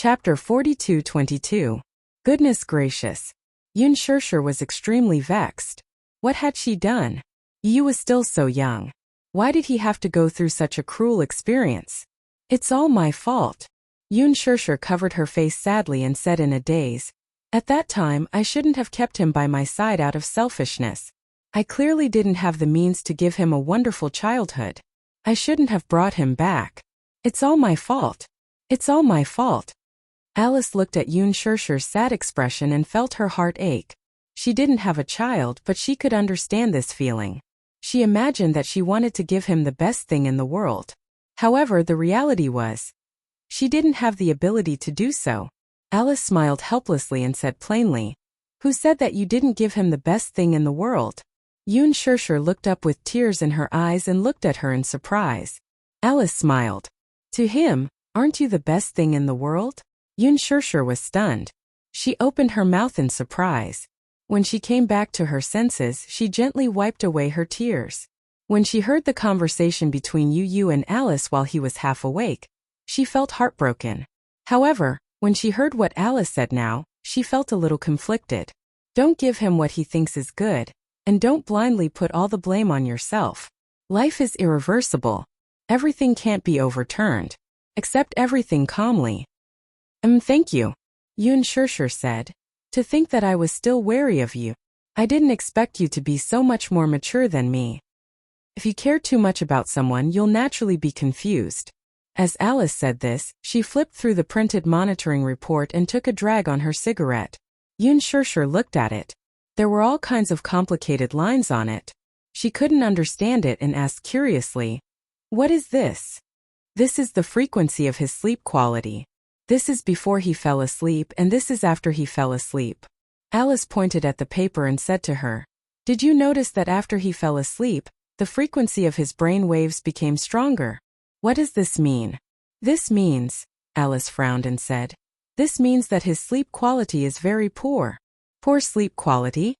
Chapter 42-22. Goodness gracious. Yun Shirshir was extremely vexed. What had she done? Yu was still so young. Why did he have to go through such a cruel experience? It's all my fault. Yun Shirshir covered her face sadly and said in a daze, "At that time I shouldn't have kept him by my side out of selfishness. I clearly didn't have the means to give him a wonderful childhood. I shouldn't have brought him back. It's all my fault. It's all my fault." Alice looked at Yun Shirshir's sad expression and felt her heart ache. She didn't have a child, but she could understand this feeling. She imagined that she wanted to give him the best thing in the world. However, the reality was, she didn't have the ability to do so. Alice smiled helplessly and said plainly, "Who said that you didn't give him the best thing in the world?" Yun Shirshir looked up with tears in her eyes and looked at her in surprise. Alice smiled. "To him, aren't you the best thing in the world?" Yun Shirshir was stunned. She opened her mouth in surprise. When she came back to her senses, she gently wiped away her tears. When she heard the conversation between Yu and Alice while he was half awake, she felt heartbroken. However, when she heard what Alice said now, she felt a little conflicted. Don't give him what he thinks is good, and don't blindly put all the blame on yourself. Life is irreversible. Everything can't be overturned. Accept everything calmly. Thank you," Yun Shirshir said. "To think that I was still wary of you. I didn't expect you to be so much more mature than me. If you care too much about someone, you'll naturally be confused." As Alice said this, she flipped through the printed monitoring report and took a drag on her cigarette. Yun Shirshir looked at it. There were all kinds of complicated lines on it. She couldn't understand it and asked curiously, "What is this?" "This is the frequency of his sleep quality. This is before he fell asleep and this is after he fell asleep." Alice pointed at the paper and said to her, "Did you notice that after he fell asleep, the frequency of his brain waves became stronger? What does this mean?" "This means," Alice frowned and said, "this means that his sleep quality is very poor." "Poor sleep quality?"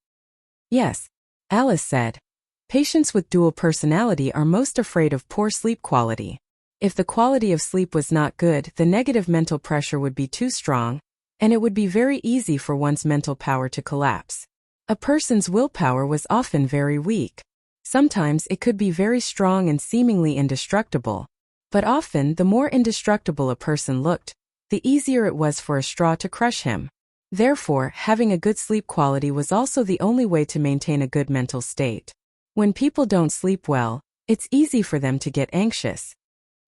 "Yes," Alice said. "Patients with dual personality are most afraid of poor sleep quality. If the quality of sleep was not good, the negative mental pressure would be too strong, and it would be very easy for one's mental power to collapse. A person's willpower was often very weak. Sometimes it could be very strong and seemingly indestructible. But often, the more indestructible a person looked, the easier it was for a straw to crush him. Therefore, having a good sleep quality was also the only way to maintain a good mental state. When people don't sleep well, it's easy for them to get anxious.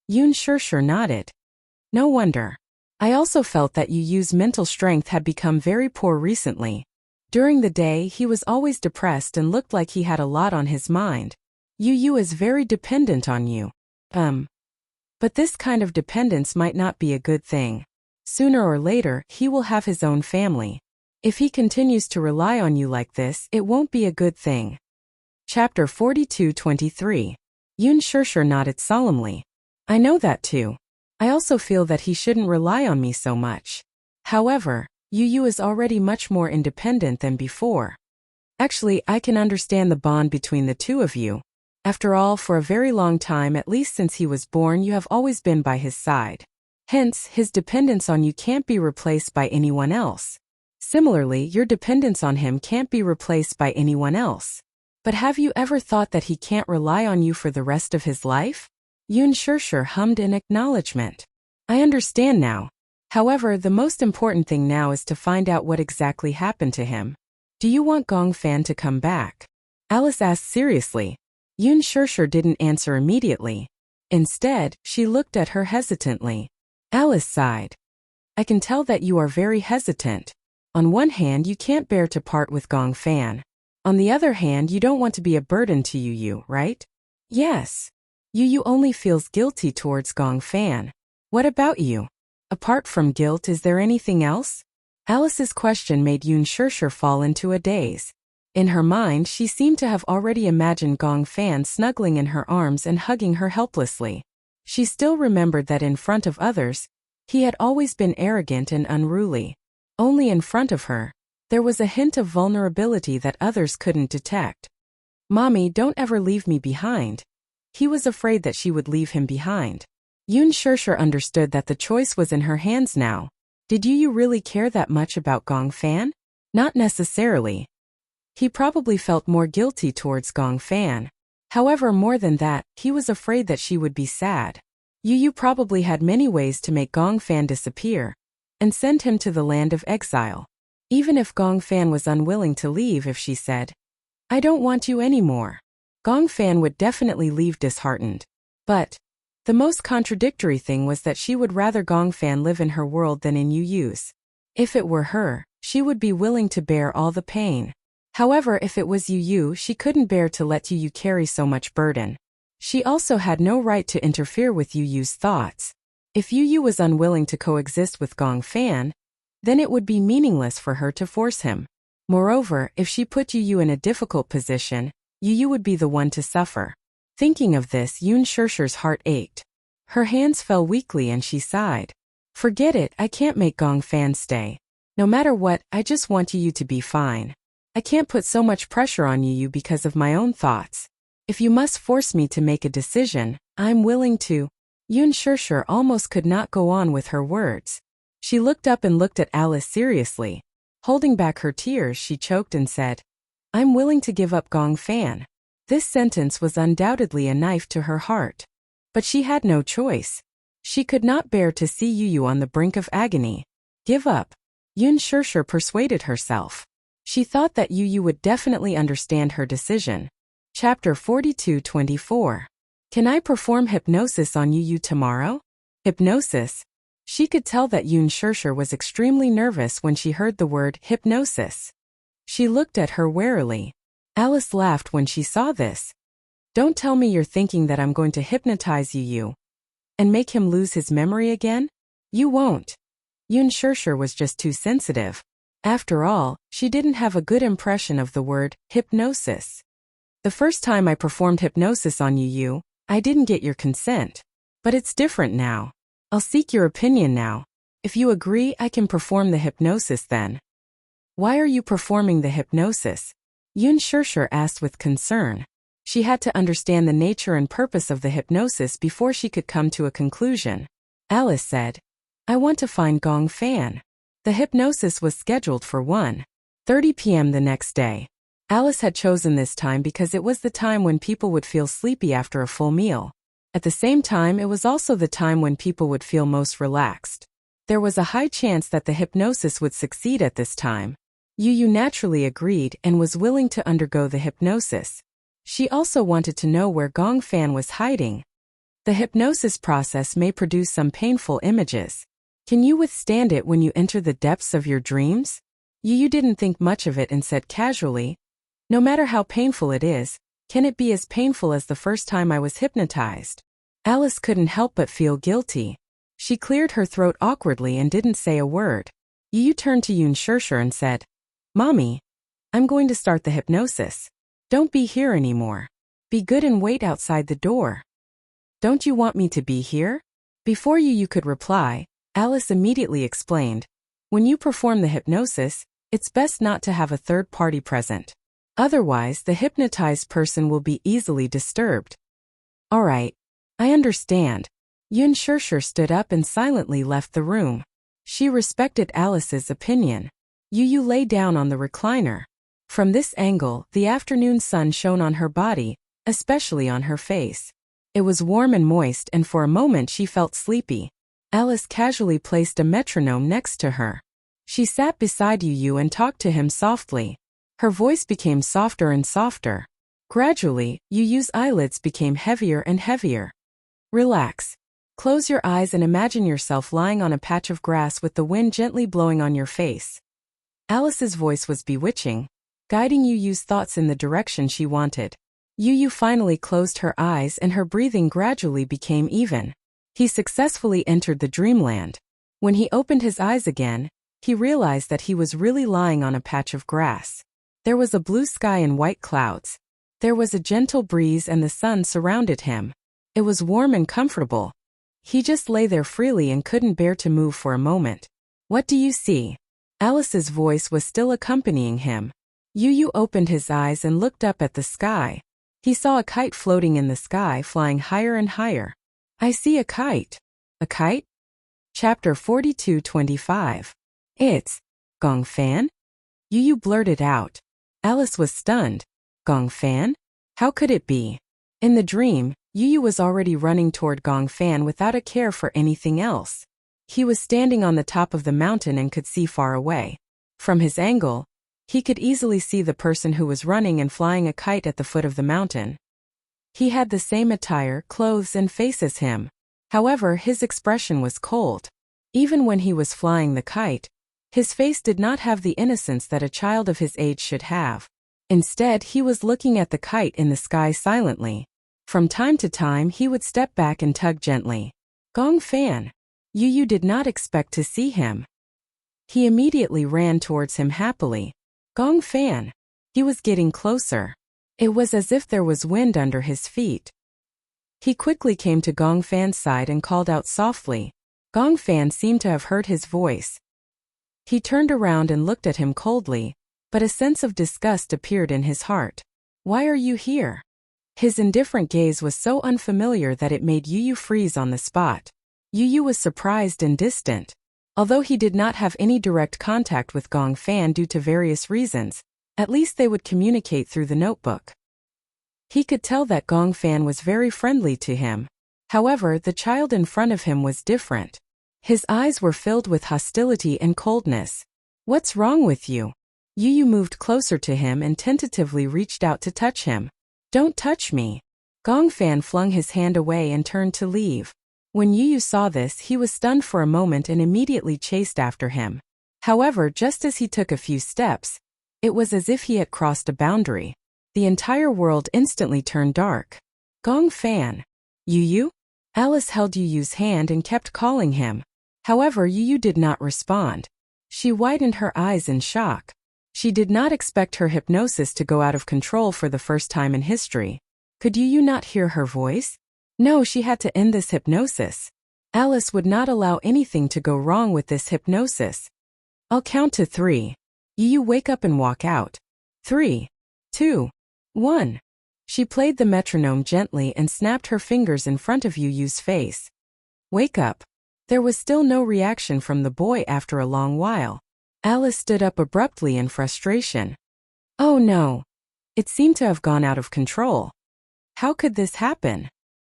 Yun Shirshir nodded. "No wonder. I also felt that Yu's mental strength had become very poor recently. During the day, he was always depressed and looked like he had a lot on his mind. Yu is very dependent on you. But this kind of dependence might not be a good thing. Sooner or later, he will have his own family. If he continues to rely on you like this, it won't be a good thing." Chapter 42-23. Yun Shirshir nodded solemnly. "I know that too. I also feel that he shouldn't rely on me so much. However, Yu is already much more independent than before. Actually, I can understand the bond between the two of you. After all, for a very long time, at least since he was born, you have always been by his side. Hence, his dependence on you can't be replaced by anyone else. Similarly, your dependence on him can't be replaced by anyone else. But have you ever thought that he can't rely on you for the rest of his life?" Yun Shirshir hummed in acknowledgement. "I understand now. However, the most important thing now is to find out what exactly happened to him. Do you want Gong Fan to come back?" Alice asked seriously. Yun Shirshir didn't answer immediately. Instead, she looked at her hesitantly. Alice sighed. "I can tell that you are very hesitant. On one hand, you can't bear to part with Gong Fan. On the other hand, you don't want to be a burden to Yu, right?" "Yes. Yu only feels guilty towards Gong Fan. What about you? Apart from guilt, is there anything else?" Alice's question made Yun Shirshir fall into a daze. In her mind, she seemed to have already imagined Gong Fan snuggling in her arms and hugging her helplessly. She still remembered that in front of others, he had always been arrogant and unruly. Only in front of her, there was a hint of vulnerability that others couldn't detect. "Mommy, don't ever leave me behind." He was afraid that she would leave him behind. Yun Shirshir understood that the choice was in her hands now. Did Yu really care that much about Gong Fan? Not necessarily. He probably felt more guilty towards Gong Fan. However, more than that, he was afraid that she would be sad. Yu probably had many ways to make Gong Fan disappear and send him to the land of exile. Even if Gong Fan was unwilling to leave, if she said, "I don't want you anymore," Gong Fan would definitely leave disheartened. But the most contradictory thing was that she would rather Gong Fan live in her world than in Yu's. If it were her, she would be willing to bear all the pain. However, if it was Yu, she couldn't bear to let Yu carry so much burden. She also had no right to interfere with Yu's thoughts. If Yu was unwilling to coexist with Gong Fan, then it would be meaningless for her to force him. Moreover, if she put Yu in a difficult position, Yu would be the one to suffer. Thinking of this, Yun Shirshir's heart ached. Her hands fell weakly and she sighed. Forget it, I can't make Gong Fan stay. No matter what, I just want Yu to be fine. I can't put so much pressure on Yu because of my own thoughts. If you must force me to make a decision, I'm willing to. Yun Shirshir almost could not go on with her words. She looked up and looked at Alice seriously. Holding back her tears, she choked and said, "I'm willing to give up Gong Fan." This sentence was undoubtedly a knife to her heart. But she had no choice. She could not bear to see Yu on the brink of agony. Give up. Yun Shirshir persuaded herself. She thought that Yu would definitely understand her decision. Chapter 42-24. Can I perform hypnosis on Yu tomorrow? Hypnosis? She could tell that Yun Shirshir was extremely nervous when she heard the word hypnosis. She looked at her warily. Alice laughed when she saw this. Don't tell me you're thinking that I'm going to hypnotize Yu and make him lose his memory again? You won't. Yun Shirshir was just too sensitive. After all, she didn't have a good impression of the word hypnosis. The first time I performed hypnosis on Yu, I didn't get your consent. But it's different now. I'll seek your opinion now. If you agree, I can perform the hypnosis then. Why are you performing the hypnosis? Yun Shirshir asked with concern. She had to understand the nature and purpose of the hypnosis before she could come to a conclusion. Alice said, I want to find Gong Fan. The hypnosis was scheduled for 1:30 p.m. the next day. Alice had chosen this time because it was the time when people would feel sleepy after a full meal. At the same time, it was also the time when people would feel most relaxed. There was a high chance that the hypnosis would succeed at this time. Yu naturally agreed and was willing to undergo the hypnosis. She also wanted to know where Gong Fan was hiding. The hypnosis process may produce some painful images. Can you withstand it when you enter the depths of your dreams? Yu didn't think much of it and said casually, no matter how painful it is, can it be as painful as the first time I was hypnotized? Alice couldn't help but feel guilty. She cleared her throat awkwardly and didn't say a word. Yu turned to Yun Shirshir and said, Mommy, I'm going to start the hypnosis. Don't be here anymore. Be good and wait outside the door. Don't you want me to be here? Before Yu could reply, Alice immediately explained, when you perform the hypnosis, it's best not to have a third party present. Otherwise, the hypnotized person will be easily disturbed. All right. I understand. Yun Shirshir stood up and silently left the room. She respected Alice's opinion. Yu lay down on the recliner. From this angle, the afternoon sun shone on her body, especially on her face. It was warm and moist, and for a moment she felt sleepy. Alice casually placed a metronome next to her. She sat beside Yu and talked to him softly. Her voice became softer and softer. Gradually, Yu's eyelids became heavier and heavier. Relax. Close your eyes and imagine yourself lying on a patch of grass with the wind gently blowing on your face. Alice's voice was bewitching, guiding Yu's thoughts in the direction she wanted. Yu finally closed her eyes and her breathing gradually became even. He successfully entered the dreamland. When he opened his eyes again, he realized that he was really lying on a patch of grass. There was a blue sky and white clouds. There was a gentle breeze and the sun surrounded him. It was warm and comfortable. He just lay there freely and couldn't bear to move for a moment. What do you see? Alice's voice was still accompanying him. Yu opened his eyes and looked up at the sky. He saw a kite floating in the sky, flying higher and higher. I see a kite. A kite? Chapter 42-25. It's Gong Fan? Yu blurted out. Alice was stunned. Gong Fan? How could it be? In the dream, Yu was already running toward Gong Fan without a care for anything else. He was standing on the top of the mountain and could see far away. From his angle, he could easily see the person who was running and flying a kite at the foot of the mountain. He had the same attire, clothes, and face as him. However, his expression was cold. Even when he was flying the kite, his face did not have the innocence that a child of his age should have. Instead, he was looking at the kite in the sky silently. From time to time, he would step back and tug gently. Gong Fan. Yu did not expect to see him. He immediately ran towards him happily. Gong Fan. He was getting closer. It was as if there was wind under his feet. He quickly came to Gong Fan's side and called out softly. Gong Fan seemed to have heard his voice. He turned around and looked at him coldly, but a sense of disgust appeared in his heart. Why are you here? His indifferent gaze was so unfamiliar that it made Yu freeze on the spot. Yu was surprised and distant. Although he did not have any direct contact with Gong Fan due to various reasons, at least they would communicate through the notebook. He could tell that Gong Fan was very friendly to him. However, the child in front of him was different. His eyes were filled with hostility and coldness. What's wrong with you? Yu moved closer to him and tentatively reached out to touch him. Don't touch me. Gong Fan flung his hand away and turned to leave. When Yu saw this, he was stunned for a moment and immediately chased after him. However, just as he took a few steps, it was as if he had crossed a boundary. The entire world instantly turned dark. Gong Fan. Yu? Alice held Yu's hand and kept calling him. However, Yu did not respond. She widened her eyes in shock. She did not expect her hypnosis to go out of control for the first time in history. Could Yu not hear her voice? No, she had to end this hypnosis. Alice would not allow anything to go wrong with this hypnosis. I'll count to 3. Yu wake up and walk out. 3, 2, 1. She played the metronome gently and snapped her fingers in front of Yu's face. Wake up. There was still no reaction from the boy after a long while. Alice stood up abruptly in frustration. Oh no. It seemed to have gone out of control. How could this happen?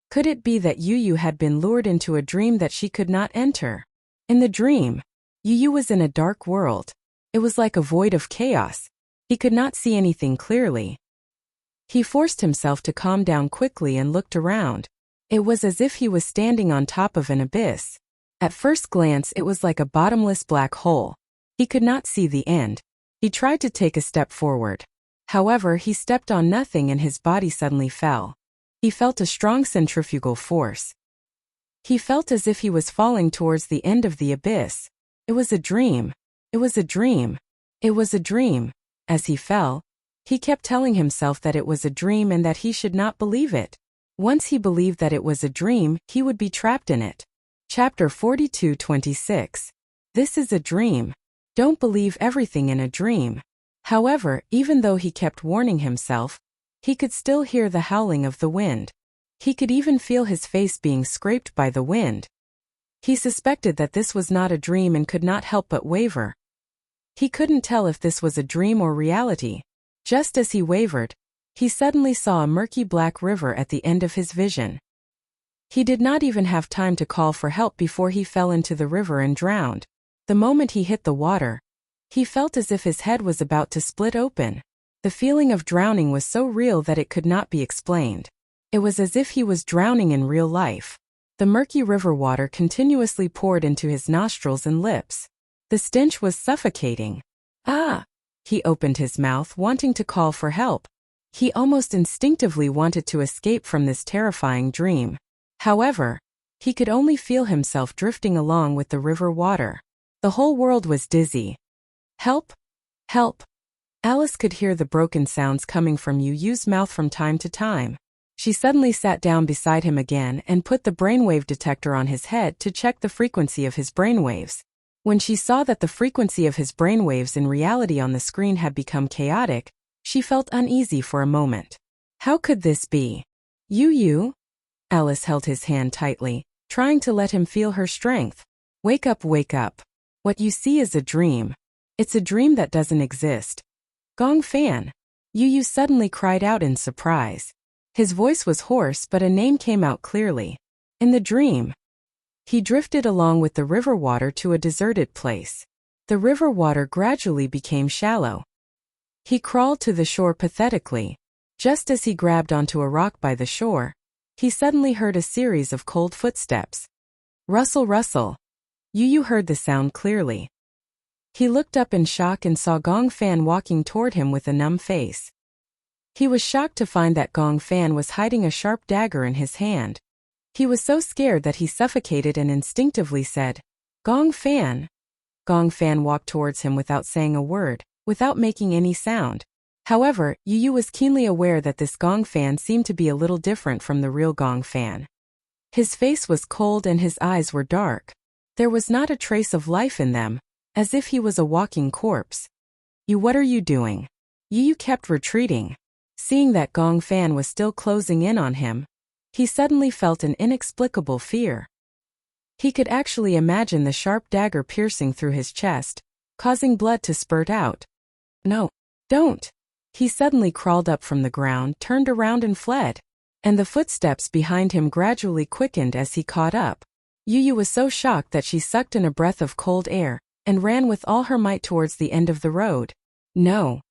Could it be that Yu had been lured into a dream that she could not enter? In the dream, Yu was in a dark world. It was like a void of chaos. He could not see anything clearly. He forced himself to calm down quickly and looked around. It was as if he was standing on top of an abyss. At first glance, it was like a bottomless black hole. He could not see the end. He tried to take a step forward. However, he stepped on nothing and his body suddenly fell. He felt a strong centrifugal force. He felt as if he was falling towards the end of the abyss. It was a dream. It was a dream. It was a dream. As he fell, he kept telling himself that it was a dream and that he should not believe it. Once he believed that it was a dream, he would be trapped in it. Chapter 42-26. This is a dream. Don't believe everything in a dream. However, even though he kept warning himself, he could still hear the howling of the wind. He could even feel his face being scraped by the wind. He suspected that this was not a dream and could not help but waver. He couldn't tell if this was a dream or reality. Just as he wavered, he suddenly saw a murky black river at the end of his vision. He did not even have time to call for help before he fell into the river and drowned. The moment he hit the water, he felt as if his head was about to split open. The feeling of drowning was so real that it could not be explained. It was as if he was drowning in real life. The murky river water continuously poured into his nostrils and lips. The stench was suffocating. Ah! He opened his mouth, wanting to call for help. He almost instinctively wanted to escape from this terrifying dream. However, he could only feel himself drifting along with the river water. The whole world was dizzy. Help! Help! Alice could hear the broken sounds coming from Yu's mouth from time to time. She suddenly sat down beside him again and put the brainwave detector on his head to check the frequency of his brainwaves. When she saw that the frequency of his brainwaves in reality on the screen had become chaotic, she felt uneasy for a moment. How could this be? Yu? Alice held his hand tightly, trying to let him feel her strength. Wake up, wake up. What you see is a dream. It's a dream that doesn't exist. Gong Fan. Yu suddenly cried out in surprise. His voice was hoarse, but a name came out clearly. In the dream, he drifted along with the river water to a deserted place. The river water gradually became shallow. He crawled to the shore pathetically. Just as he grabbed onto a rock by the shore, he suddenly heard a series of cold footsteps. Rustle, rustle. Yu heard the sound clearly. He looked up in shock and saw Gong Fan walking toward him with a numb face. He was shocked to find that Gong Fan was hiding a sharp dagger in his hand. He was so scared that he suffocated and instinctively said, "Gong Fan." Gong Fan walked towards him without saying a word, without making any sound. However, Yu was keenly aware that this Gong Fan seemed to be a little different from the real Gong Fan. His face was cold and his eyes were dark. There was not a trace of life in them, as if he was a walking corpse. What are you doing?" Yu kept retreating. Seeing that Gong Fan was still closing in on him, he suddenly felt an inexplicable fear. He could actually imagine the sharp dagger piercing through his chest, causing blood to spurt out. "No, don't." He suddenly crawled up from the ground, turned around and fled. And the footsteps behind him gradually quickened as he caught up. Yu was so shocked that she sucked in a breath of cold air and ran with all her might towards the end of the road. "No.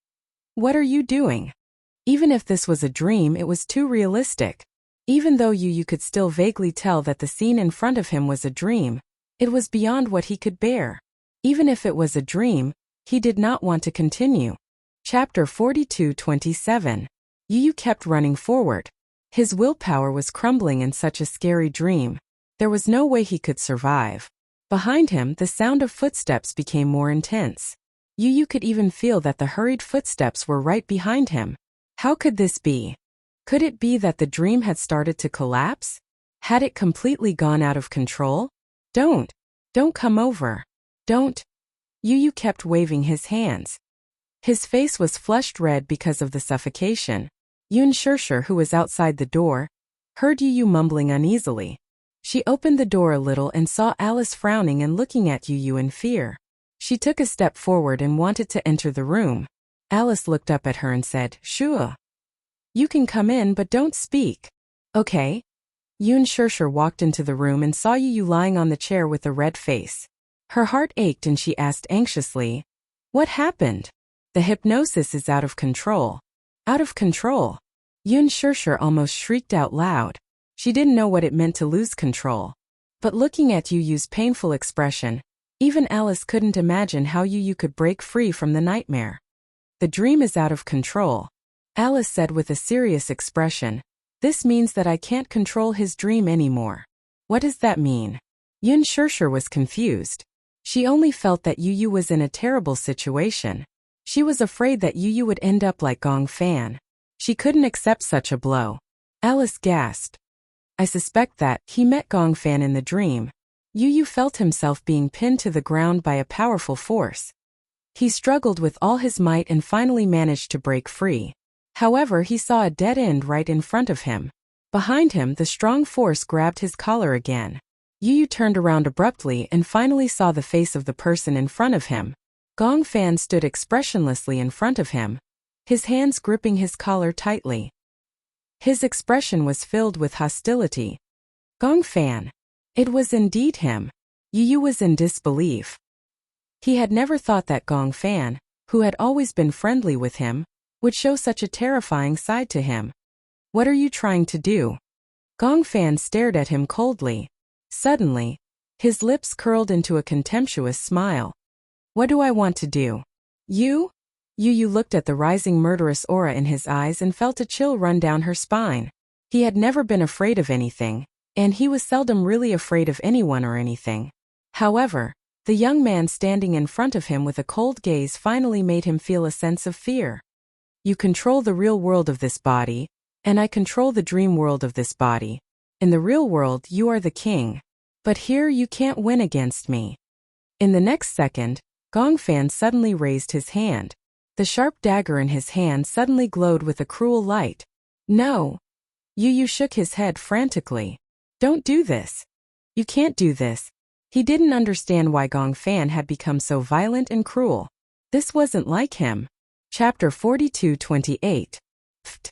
What are you doing?" Even if this was a dream, it was too realistic. Even though Yu could still vaguely tell that the scene in front of him was a dream, it was beyond what he could bear. Even if it was a dream, he did not want to continue. Chapter 42:27. Yu kept running forward. His willpower was crumbling in such a scary dream. There was no way he could survive. Behind him, the sound of footsteps became more intense. Yu could even feel that the hurried footsteps were right behind him. How could this be? Could it be that the dream had started to collapse? Had it completely gone out of control? Don't come over. Don't. Yu kept waving his hands. His face was flushed red because of the suffocation. Yunshirsher, who was outside the door, heard Yu mumbling uneasily. She opened the door a little and saw Alice frowning and looking at Yu in fear. She took a step forward and wanted to enter the room. Alice looked up at her and said, "Sure. You can come in, but don't speak." "Okay." Yunshirsher walked into the room and saw Yu lying on the chair with a red face. Her heart ached and she asked anxiously, "What happened?" "The hypnosis is out of control." "Out of control?" Yunshirsher almost shrieked out loud. She didn't know what it meant to lose control. But looking at Yu's painful expression, even Alice couldn't imagine how Yu could break free from the nightmare. "The dream is out of control," Alice said with a serious expression. "This means that I can't control his dream anymore." "What does that mean?" Yunshirsher was confused. She only felt that Yu was in a terrible situation. She was afraid that Yu would end up like Gong Fan. She couldn't accept such a blow. Alice gasped. "I suspect that he met Gong Fan in the dream." Yu felt himself being pinned to the ground by a powerful force. He struggled with all his might and finally managed to break free. However, he saw a dead end right in front of him. Behind him, the strong force grabbed his collar again. Yu turned around abruptly and finally saw the face of the person in front of him. Gong Fan stood expressionlessly in front of him, his hands gripping his collar tightly. His expression was filled with hostility. Gong Fan. It was indeed him. Yu was in disbelief. He had never thought that Gong Fan, who had always been friendly with him, would show such a terrifying side to him. "What are you trying to do?" Gong Fan stared at him coldly. Suddenly, his lips curled into a contemptuous smile. "What do I want to do?" "You?" Yu looked at the rising murderous aura in his eyes and felt a chill run down her spine. He had never been afraid of anything, and he was seldom really afraid of anyone or anything. However, the young man standing in front of him with a cold gaze finally made him feel a sense of fear. "You control the real world of this body, and I control the dream world of this body. In the real world, you are the king. But here you can't win against me." In the next second, Gong Fan suddenly raised his hand. The sharp dagger in his hand suddenly glowed with a cruel light. "No!" Yu shook his head frantically. "Don't do this. You can't do this." He didn't understand why Gong Fan had become so violent and cruel. This wasn't like him. Chapter 42:28. Pfft.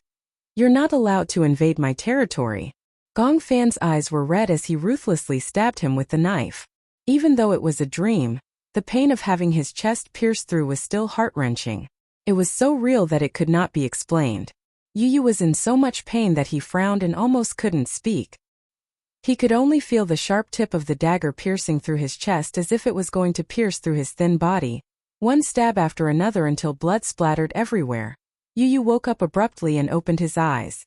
You're not allowed to invade my territory. Gong Fan's eyes were red as he ruthlessly stabbed him with the knife. Even though it was a dream, the pain of having his chest pierced through was still heart-wrenching. It was so real that it could not be explained. Yu was in so much pain that he frowned and almost couldn't speak. He could only feel the sharp tip of the dagger piercing through his chest as if it was going to pierce through his thin body, one stab after another until blood splattered everywhere. Yu woke up abruptly and opened his eyes.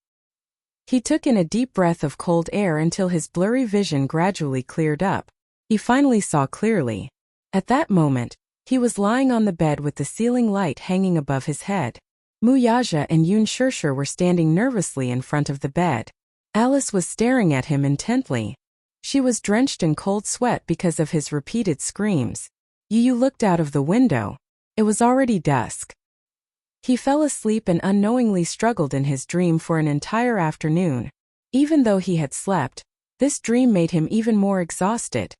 He took in a deep breath of cold air until his blurry vision gradually cleared up. He finally saw clearly. At that moment, he was lying on the bed with the ceiling light hanging above his head. Wuxia and Yun Shirshir were standing nervously in front of the bed. Alice was staring at him intently. She was drenched in cold sweat because of his repeated screams. Yu looked out of the window. It was already dusk. He fell asleep and unknowingly struggled in his dream for an entire afternoon. Even though he had slept, this dream made him even more exhausted.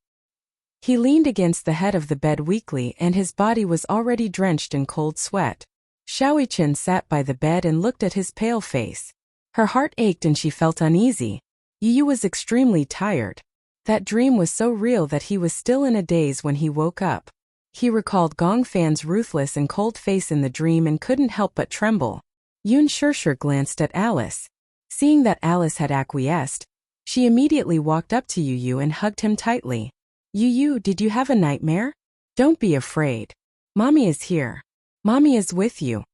He leaned against the head of the bed weakly and his body was already drenched in cold sweat. Xiaoqian sat by the bed and looked at his pale face. Her heart ached and she felt uneasy. Yu was extremely tired. That dream was so real that he was still in a daze when he woke up. He recalled Gong Fan's ruthless and cold face in the dream and couldn't help but tremble. Yun Shirshir glanced at Alice. Seeing that Alice had acquiesced, she immediately walked up to Yu and hugged him tightly. Yu, did you have a nightmare? Don't be afraid. Mommy is here. Mommy is with you.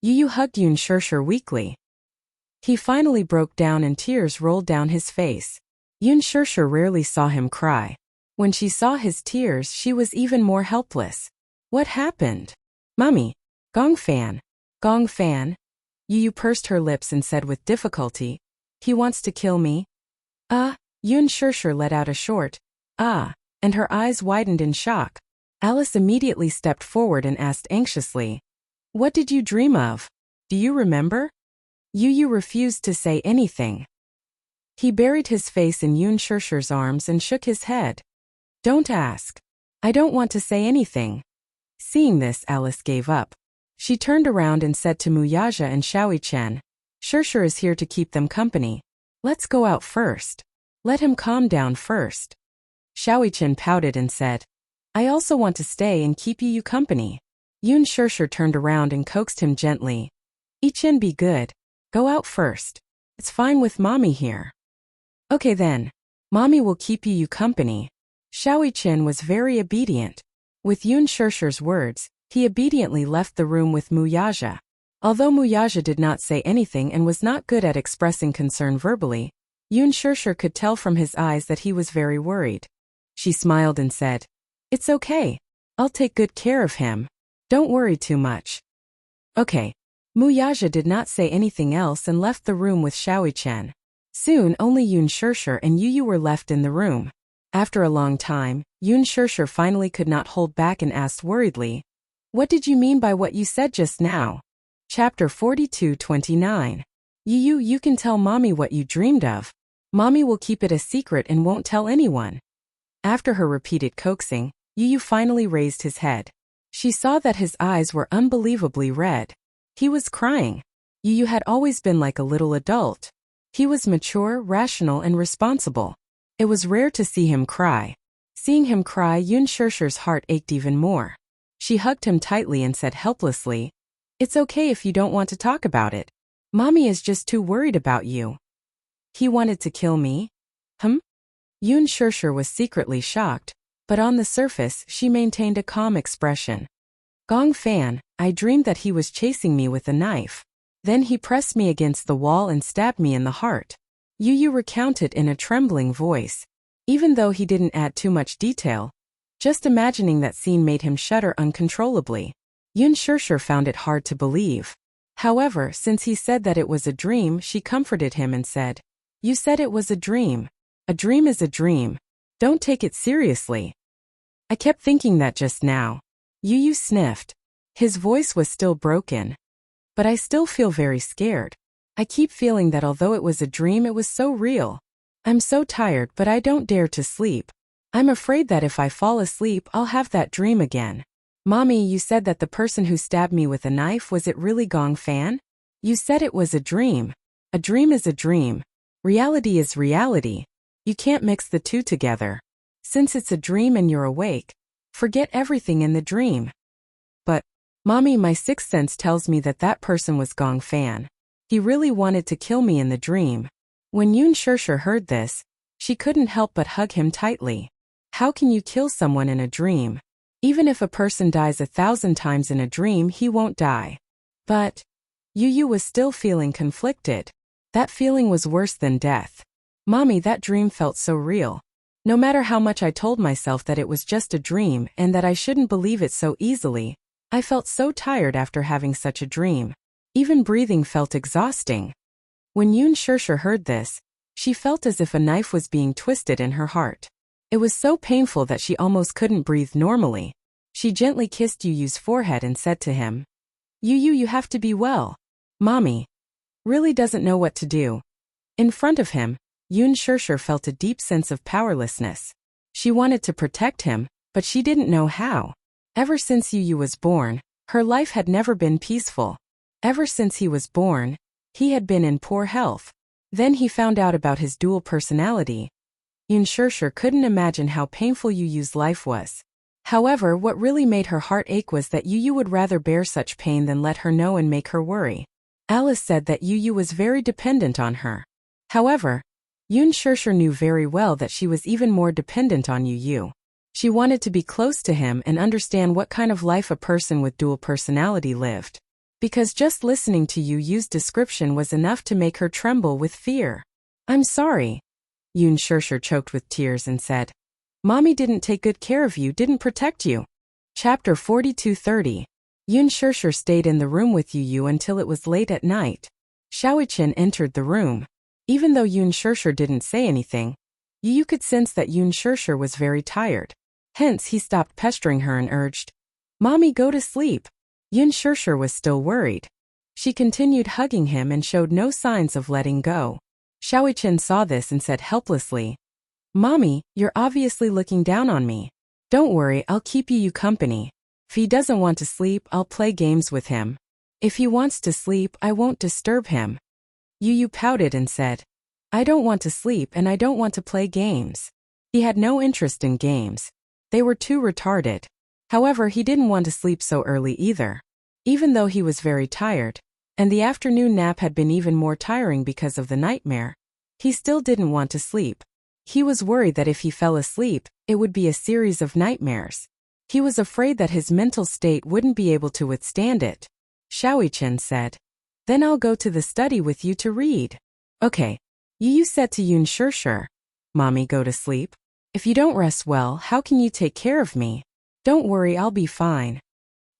Yu hugged Yun Shirshir weakly. He finally broke down and tears rolled down his face. Yun Shirshir rarely saw him cry. When she saw his tears, she was even more helpless. What happened? Mommy. Gong Fan. Gong Fan. Yu pursed her lips and said with difficulty, he wants to kill me? Yun Shirshir let out a short, and her eyes widened in shock. Alice immediately stepped forward and asked anxiously, what did you dream of? Do you remember? Yu refused to say anything. He buried his face in Yun Shirshir's arms and shook his head. Don't ask. I don't want to say anything. Seeing this, Alice gave up. She turned around and said to Wuxia and Xiaoqian, Shirshir is here to keep them company. Let's go out first. Let him calm down first. Xiaoqian pouted and said, I also want to stay and keep Yu company. Yun Shirshir turned around and coaxed him gently. Ichen, be good. Go out first. It's fine with Mommy here. Okay then. Mommy will keep Yu company. Xiaoqian was very obedient. With Yun Shirshir's words, he obediently left the room with Wuxia. Although Wuxia did not say anything and was not good at expressing concern verbally, Yun Shirshir could tell from his eyes that he was very worried. She smiled and said, It's okay. I'll take good care of him. Don't worry too much. Okay. Wuxia did not say anything else and left the room with Xiaoqian. Soon only Yun Shirshir and Yu were left in the room. After a long time, Yun Shirshir finally could not hold back and asked worriedly, What did you mean by what you said just now? Chapter 42:29. You can tell Mommy what you dreamed of. Mommy will keep it a secret and won't tell anyone. After her repeated coaxing, Yu finally raised his head. She saw that his eyes were unbelievably red. He was crying. Yu had always been like a little adult. He was mature, rational, and responsible. It was rare to see him cry. Seeing him cry, Yun Shirshir's heart ached even more. She hugged him tightly and said helplessly, It's okay if you don't want to talk about it. Mommy is just too worried about you. He wanted to kill me? Yun Shirshir was secretly shocked, but on the surface she maintained a calm expression. Gong Fan, I dreamed that he was chasing me with a knife. Then he pressed me against the wall and stabbed me in the heart. Yu recounted in a trembling voice. Even though he didn't add too much detail, just imagining that scene made him shudder uncontrollably. Yun Shirshir found it hard to believe. However, since he said that it was a dream, she comforted him and said, You said it was a dream. A dream is a dream. Don't take it seriously. I kept thinking that just now. Yu sniffed. His voice was still broken. But I still feel very scared. I keep feeling that although it was a dream, it was so real. I'm so tired, but I don't dare to sleep. I'm afraid that if I fall asleep, I'll have that dream again. Mommy, you said that the person who stabbed me with a knife, was it really Gong Fan? You said it was a dream. A dream is a dream. Reality is reality. You can't mix the two together. Since it's a dream and you're awake, forget everything in the dream. But, Mommy, my sixth sense tells me that that person was Gong Fan. He really wanted to kill me in the dream. When Yun Shirshir heard this, she couldn't help but hug him tightly. How can you kill someone in a dream? Even if a person dies 1,000 times in a dream, he won't die. But Yu was still feeling conflicted. That feeling was worse than death. Mommy, that dream felt so real. No matter how much I told myself that it was just a dream and that I shouldn't believe it so easily, I felt so tired after having such a dream. Even breathing felt exhausting. When Yun Shirshir heard this, she felt as if a knife was being twisted in her heart. It was so painful that she almost couldn't breathe normally. She gently kissed Yu's forehead and said to him, You have to be well. Mommy really doesn't know what to do. In front of him, Yun Shirshir felt a deep sense of powerlessness. She wanted to protect him, but she didn't know how. Ever since Yu was born, her life had never been peaceful. Ever since he was born, he had been in poor health. Then he found out about his dual personality. Yun Shirshir couldn't imagine how painful Yu's life was. However, what really made her heart ache was that Yu would rather bear such pain than let her know and make her worry. Alice said that Yu was very dependent on her. However, Yun Shirshir knew very well that she was even more dependent on Yu. She wanted to be close to him and understand what kind of life a person with dual personality lived. Because just listening to Yu's description was enough to make her tremble with fear. I'm sorry. Yun Shirshir choked with tears and said, Mommy didn't take good care of you, didn't protect you. Chapter 42:30. Yun Shirshir stayed in the room with Yu until it was late at night. Xiaoqian entered the room. Even though Yun Shirshir didn't say anything, Yu could sense that Yun Shirshir was very tired. Hence he stopped pestering her and urged, Mommy, go to sleep. Yun Shirshir was still worried. She continued hugging him and showed no signs of letting go. Xiaoqian saw this and said helplessly, Mommy, you're obviously looking down on me. Don't worry, I'll keep Yu company. If he doesn't want to sleep, I'll play games with him. If he wants to sleep, I won't disturb him. Yu pouted and said, I don't want to sleep and I don't want to play games. He had no interest in games. They were too retarded. However, he didn't want to sleep so early either. Even though he was very tired, and the afternoon nap had been even more tiring because of the nightmare, he still didn't want to sleep. He was worried that if he fell asleep, it would be a series of nightmares. He was afraid that his mental state wouldn't be able to withstand it. Xiaoqian said, Then I'll go to the study with you to read. Okay. Yu said to Yun Shirshir, Mommy, go to sleep. If you don't rest well, how can you take care of me? Don't worry, I'll be fine.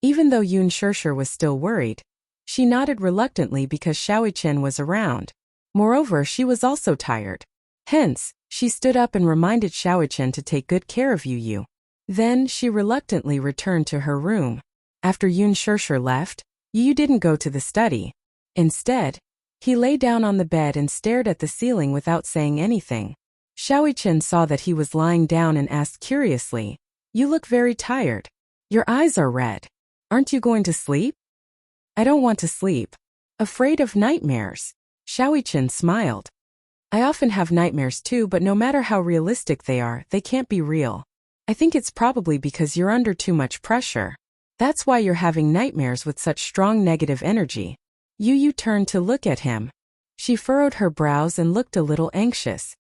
Even though Yun Shirshir was still worried, she nodded reluctantly because Xiaoqian was around. Moreover, she was also tired. Hence, she stood up and reminded Xiaoqian to take good care of Yu. Then, she reluctantly returned to her room. After Yun Shirshir left, Yu didn't go to the study. Instead, he lay down on the bed and stared at the ceiling without saying anything. Xiaoqian saw that he was lying down and asked curiously, You look very tired. Your eyes are red. Aren't you going to sleep? I don't want to sleep. Afraid of nightmares. Xiaoqian smiled. I often have nightmares too, but no matter how realistic they are, they can't be real. I think it's probably because you're under too much pressure. That's why you're having nightmares with such strong negative energy. Yu turned to look at him. She furrowed her brows and looked a little anxious.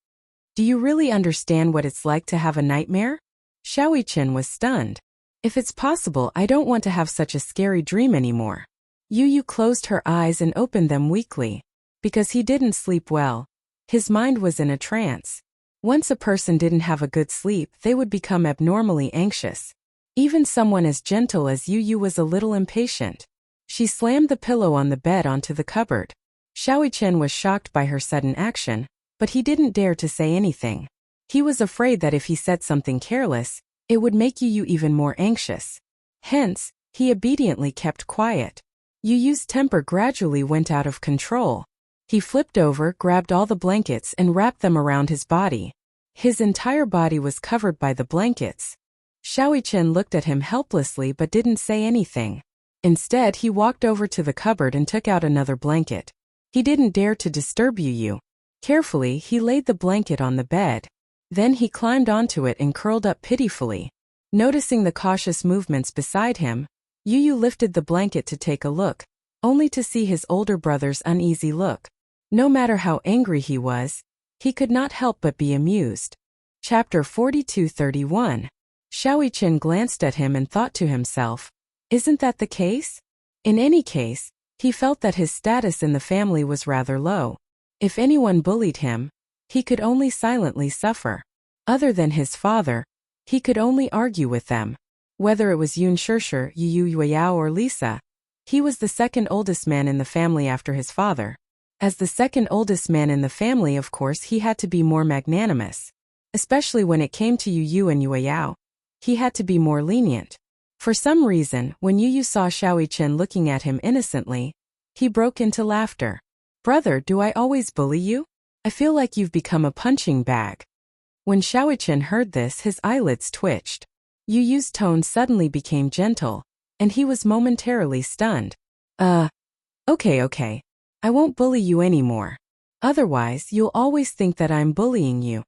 Do you really understand what it's like to have a nightmare? Xiaoqian was stunned. If it's possible, I don't want to have such a scary dream anymore. Yu closed her eyes and opened them weakly. Because he didn't sleep well. His mind was in a trance. Once a person didn't have a good sleep, they would become abnormally anxious. Even someone as gentle as Yu was a little impatient. She slammed the pillow on the bed onto the cupboard. Xiaoqian was shocked by her sudden action, but he didn't dare to say anything. He was afraid that if he said something careless, it would make Yu even more anxious. Hence, he obediently kept quiet. Yu's temper gradually went out of control. He flipped over, grabbed all the blankets and wrapped them around his body. His entire body was covered by the blankets. Xiaoqian looked at him helplessly but didn't say anything. Instead, he walked over to the cupboard and took out another blanket. He didn't dare to disturb Yu. Carefully, he laid the blanket on the bed. Then he climbed onto it and curled up pitifully. Noticing the cautious movements beside him, Yu lifted the blanket to take a look, only to see his older brother's uneasy look. No matter how angry he was, he could not help but be amused. Chapter 42:31. Xiaoqian glanced at him and thought to himself, isn't that the case? In any case, he felt that his status in the family was rather low. If anyone bullied him, he could only silently suffer. Other than his father, he could only argue with them. Whether it was Yun Shirshir, Yu Yueyao or Lisa, he was the second oldest man in the family after his father. As the second oldest man in the family, of course, he had to be more magnanimous. Especially when it came to Yu and Yueyao, he had to be more lenient. For some reason, when Yu saw Xiaoqian looking at him innocently, he broke into laughter. Brother, do I always bully you? I feel like you've become a punching bag. When Xiaoqian heard this, his eyelids twitched. Yu's tone suddenly became gentle, and he was momentarily stunned. Okay. I won't bully you anymore. Otherwise, you'll always think that I'm bullying you.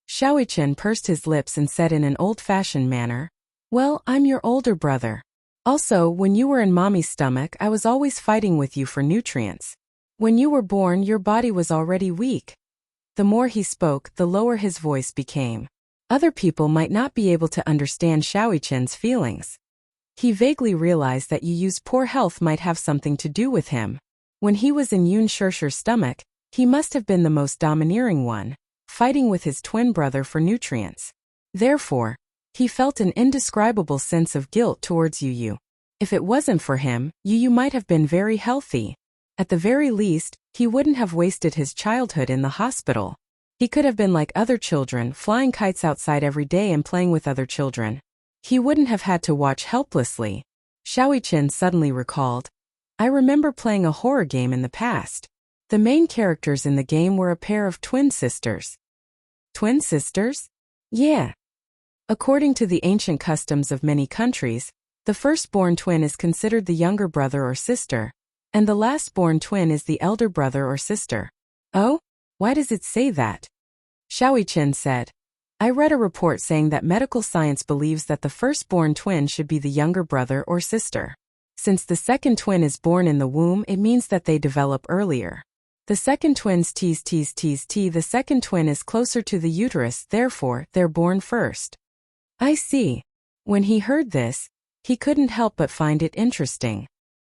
Xiaoqian pursed his lips and said in an old-fashioned manner, well, I'm your older brother. Also, when you were in mommy's stomach, I was always fighting with you for nutrients. When you were born, your body was already weak. The more he spoke, the lower his voice became. Other people might not be able to understand Xiaoqian's feelings. He vaguely realized that Yu's poor health might have something to do with him. When he was in Yun Shirshir's stomach, he must have been the most domineering one, fighting with his twin brother for nutrients. Therefore, he felt an indescribable sense of guilt towards Yu. If it wasn't for him, Yu might have been very healthy. At the very least, he wouldn't have wasted his childhood in the hospital. He could have been like other children, flying kites outside every day and playing with other children. He wouldn't have had to watch helplessly. Xiaoqian suddenly recalled, I remember playing a horror game in the past. The main characters in the game were a pair of twin sisters. Twin sisters? Yeah. According to the ancient customs of many countries, the firstborn twin is considered the younger brother or sister, and the last-born twin is the elder brother or sister. Oh? Why does it say that? Xiaoqian said, I read a report saying that medical science believes that the firstborn twin should be the younger brother or sister. Since the second twin is born in the womb, it means that they develop earlier. The second twin's the second twin is closer to the uterus, therefore, they're born first. I see. When he heard this, he couldn't help but find it interesting.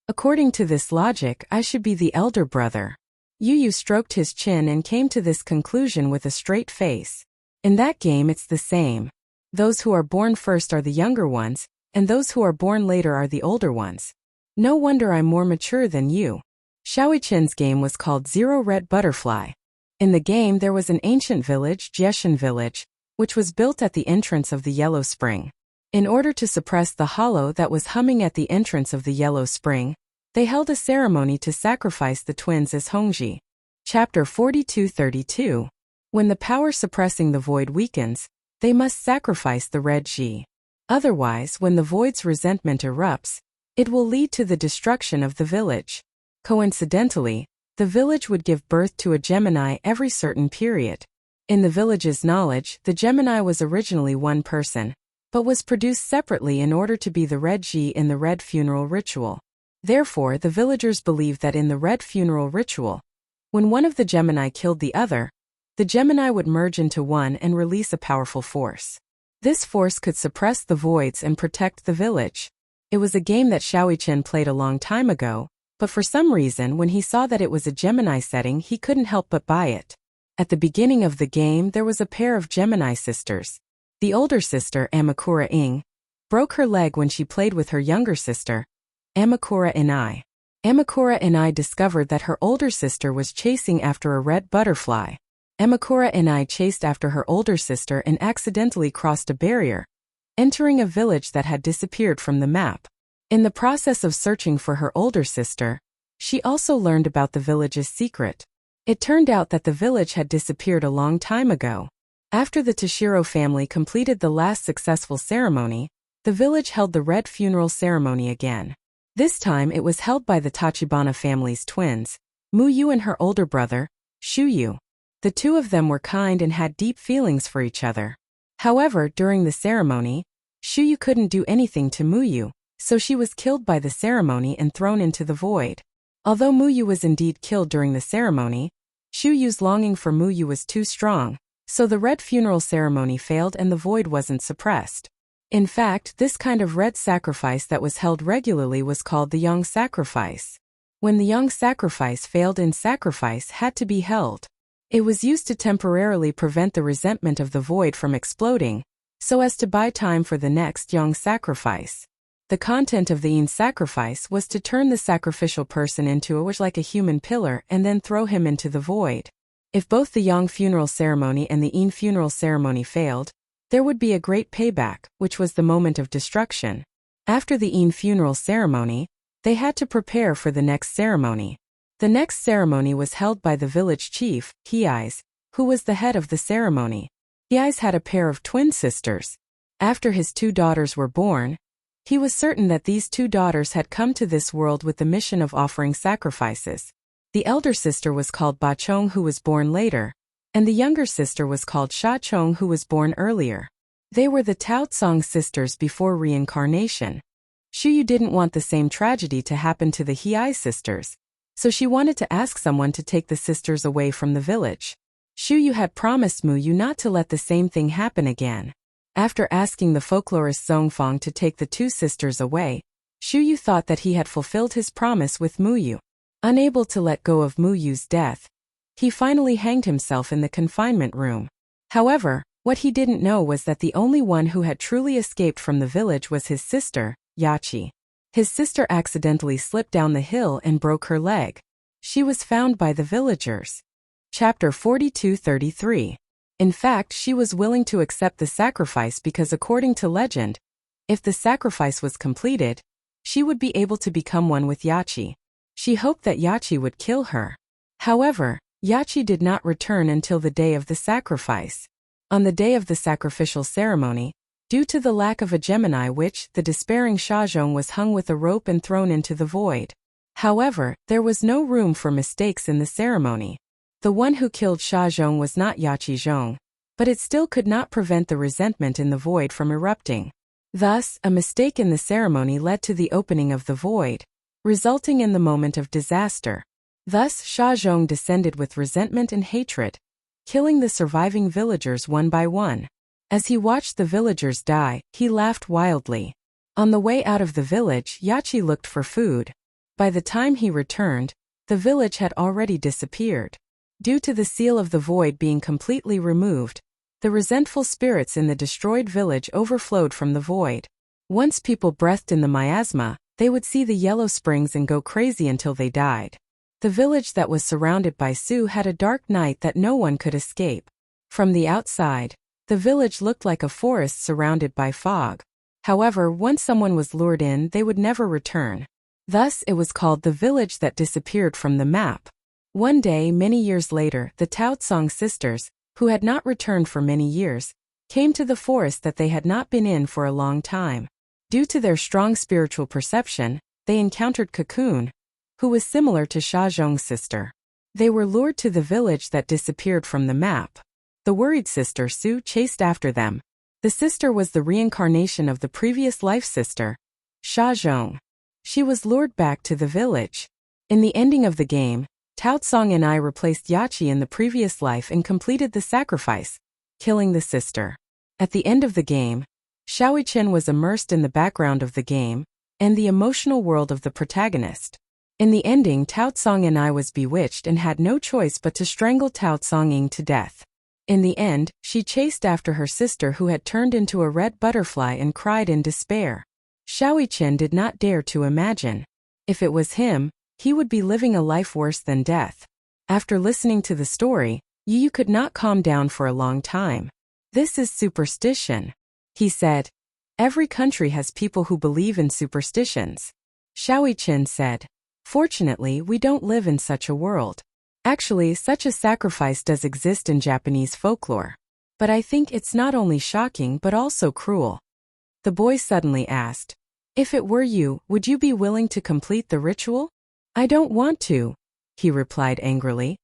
According to this logic, I should be the elder brother. Yu stroked his chin and came to this conclusion with a straight face. In that game, it's the same. Those who are born first are the younger ones, and those who are born later are the older ones. No wonder I'm more mature than you. Xiaoqian's game was called Zero Red Butterfly. In the game, there was an ancient village, Jieshan Village, which was built at the entrance of the Yellow Spring. In order to suppress the hollow that was humming at the entrance of the Yellow Spring, they held a ceremony to sacrifice the twins as Hongji. Chapter 42:32. When the power suppressing the void weakens, they must sacrifice the red Ji. Otherwise, when the void's resentment erupts, it will lead to the destruction of the village. Coincidentally, the village would give birth to a Gemini every certain period. In the village's knowledge, the Gemini was originally one person, but was produced separately in order to be the red Ji in the red funeral ritual. Therefore, the villagers believed that in the red funeral ritual, when one of the Gemini killed the other, the Gemini would merge into one and release a powerful force. This force could suppress the voids and protect the village. It was a game that Xiaoqian played a long time ago, but for some reason when he saw that it was a Gemini setting, he couldn't help but buy it. At the beginning of the game, there was a pair of Gemini sisters. The older sister, Amakura Ing, broke her leg when she played with her younger sister, Amakura Inai. Amakura Inai discovered that her older sister was chasing after a red butterfly. Amakura Inai chased after her older sister and accidentally crossed a barrier, entering a village that had disappeared from the map. In the process of searching for her older sister, she also learned about the village's secret. It turned out that the village had disappeared a long time ago. After the Toshiro family completed the last successful ceremony, the village held the red funeral ceremony again. This time it was held by the Tachibana family's twins, Muyu and her older brother, Shuyu. The two of them were kind and had deep feelings for each other. However, during the ceremony, Shuyu couldn't do anything to Muyu, so she was killed by the ceremony and thrown into the void. Although Muyu was indeed killed during the ceremony, Shuyu's longing for Muyu was too strong, so the red funeral ceremony failed and the void wasn't suppressed. In fact, this kind of red sacrifice that was held regularly was called the yang sacrifice. When the yang sacrifice failed and sacrifice had to be held. It was used to temporarily prevent the resentment of the void from exploding, so as to buy time for the next yang sacrifice. The content of the yin sacrifice was to turn the sacrificial person into a wish like a human pillar and then throw him into the void. If both the yang funeral ceremony and the yin funeral ceremony failed, there would be a great payback, which was the moment of destruction. After the yin funeral ceremony, they had to prepare for the next ceremony. The next ceremony was held by the village chief, Hiais, who was the head of the ceremony. Hiais had a pair of twin sisters. After his two daughters were born, he was certain that these two daughters had come to this world with the mission of offering sacrifices. The elder sister was called Ba Chong, who was born later, and the younger sister was called Sha Chong, who was born earlier. They were the Tao Tsong sisters before reincarnation. Shuyu didn't want the same tragedy to happen to the Hiai sisters, so she wanted to ask someone to take the sisters away from the village. Shuyu had promised Muyu not to let the same thing happen again. After asking the folklorist Zongfang to take the two sisters away, Shuyu thought that he had fulfilled his promise with Muyu. Unable to let go of Muyu's death, he finally hanged himself in the confinement room. However, what he didn't know was that the only one who had truly escaped from the village was his sister, Yachi. His sister accidentally slipped down the hill and broke her leg. She was found by the villagers. Chapter 42-33. In fact, she was willing to accept the sacrifice because according to legend, if the sacrifice was completed, she would be able to become one with Yachi. She hoped that Yachi would kill her. However, Yachi did not return until the day of the sacrifice. On the day of the sacrificial ceremony, due to the lack of a Gemini witch, the despairing Shazhong was hung with a rope and thrown into the void. However, there was no room for mistakes in the ceremony. The one who killed Shazhong was not Yachi Zhong, but it still could not prevent the resentment in the void from erupting. Thus, a mistake in the ceremony led to the opening of the void, resulting in the moment of disaster. Thus, Shazhong descended with resentment and hatred, killing the surviving villagers one by one. As he watched the villagers die, he laughed wildly. On the way out of the village, Yachi looked for food. By the time he returned, the village had already disappeared. Due to the seal of the void being completely removed, the resentful spirits in the destroyed village overflowed from the void. Once people breathed in the miasma, they would see the yellow springs and go crazy until they died. The village that was surrounded by Su had a dark night that no one could escape. From the outside, the village looked like a forest surrounded by fog. However, once someone was lured in, they would never return. Thus, it was called the village that disappeared from the map. One day, many years later, the Tao Tsong sisters, who had not returned for many years, came to the forest that they had not been in for a long time. Due to their strong spiritual perception, they encountered Cocoon, who was similar to Shazhong's sister. They were lured to the village that disappeared from the map. The worried sister Su chased after them. The sister was the reincarnation of the previous life sister, Shazhong. She was lured back to the village. In the ending of the game, Tao Tsong and I replaced Yachi in the previous life and completed the sacrifice, killing the sister. At the end of the game, Xiaoi Chen was immersed in the background of the game and the emotional world of the protagonist. In the ending, Tao Tsong and I was bewitched and had no choice but to strangle Tao Tsong to death. In the end, she chased after her sister who had turned into a red butterfly and cried in despair. Xiaoi Chen did not dare to imagine. If it was him, he would be living a life worse than death. After listening to the story, Yu could not calm down for a long time. This is superstition, he said. Every country has people who believe in superstitions. Xiaoi Chen said. Fortunately, we don't live in such a world. Actually, such a sacrifice does exist in Japanese folklore. But I think it's not only shocking but also cruel. The boy suddenly asked, "If it were you, would you be willing to complete the ritual?" "I don't want to," he replied angrily.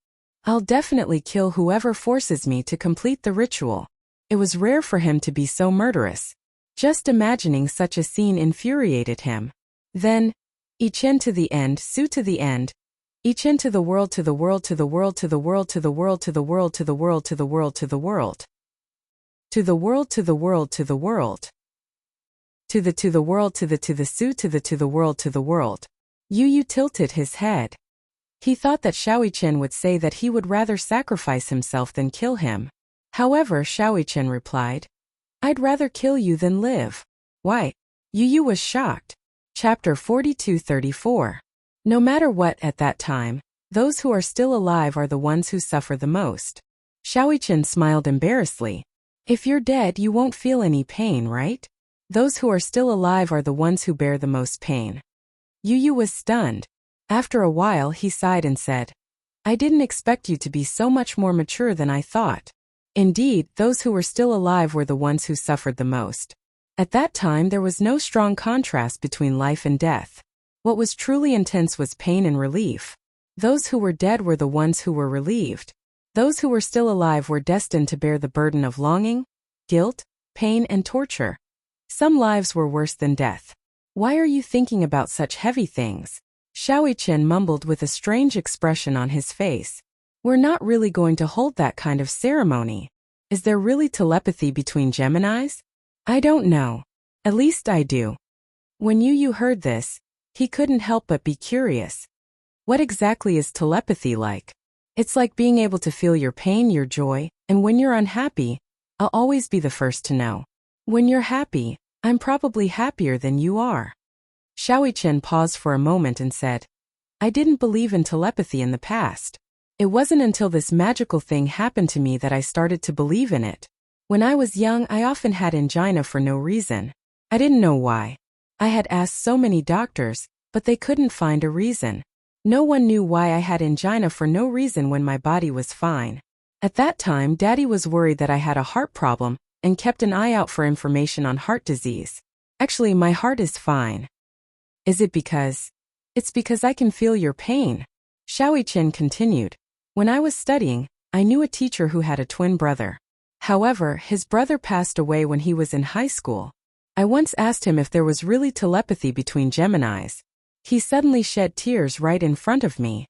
"I'll definitely kill whoever forces me to complete the ritual." It was rare for him to be so murderous. Just imagining such a scene infuriated him. Then, Echen to the end, Su to the end, Echen to the world, to the world, to the world, to the world, to the world, to the world, to the world, to the world, to the world, to the world, to the world, to the world, to the world, to the Su, to the world, to the world. Yu tilted his head. He thought that Shaoichen would say that he would rather sacrifice himself than kill him. However, Shaoichen replied, "I'd rather kill you than live." "Why?" Yu was shocked. Chapter 42-34. No matter what at that time, those who are still alive are the ones who suffer the most. Shaoichen smiled embarrassedly. "If you're dead, you won't feel any pain, right? Those who are still alive are the ones who bear the most pain." Yu was stunned. After a while he sighed and said, "I didn't expect you to be so much more mature than I thought." Indeed, those who were still alive were the ones who suffered the most. At that time there was no strong contrast between life and death. What was truly intense was pain and relief. Those who were dead were the ones who were relieved. Those who were still alive were destined to bear the burden of longing, guilt, pain, and torture. Some lives were worse than death. "Why are you thinking about such heavy things?" Shaoichen mumbled with a strange expression on his face. "We're not really going to hold that kind of ceremony. Is there really telepathy between Geminis? I don't know. At least I do." When Yu heard this, he couldn't help but be curious. What exactly is telepathy like? It's like being able to feel your pain, your joy, and when you're unhappy, I'll always be the first to know. When you're happy, I'm probably happier than you are. Shaoichen paused for a moment and said, "I didn't believe in telepathy in the past. It wasn't until this magical thing happened to me that I started to believe in it. When I was young, I often had angina for no reason. I didn't know why. I had asked so many doctors, but they couldn't find a reason. No one knew why I had angina for no reason when my body was fine. At that time, Daddy was worried that I had a heart problem and kept an eye out for information on heart disease. Actually, my heart is fine." "Is it because?" "It's because I can feel your pain." Shaoichen continued. "When I was studying, I knew a teacher who had a twin brother. However, his brother passed away when he was in high school. I once asked him if there was really telepathy between Geminis. He suddenly shed tears right in front of me.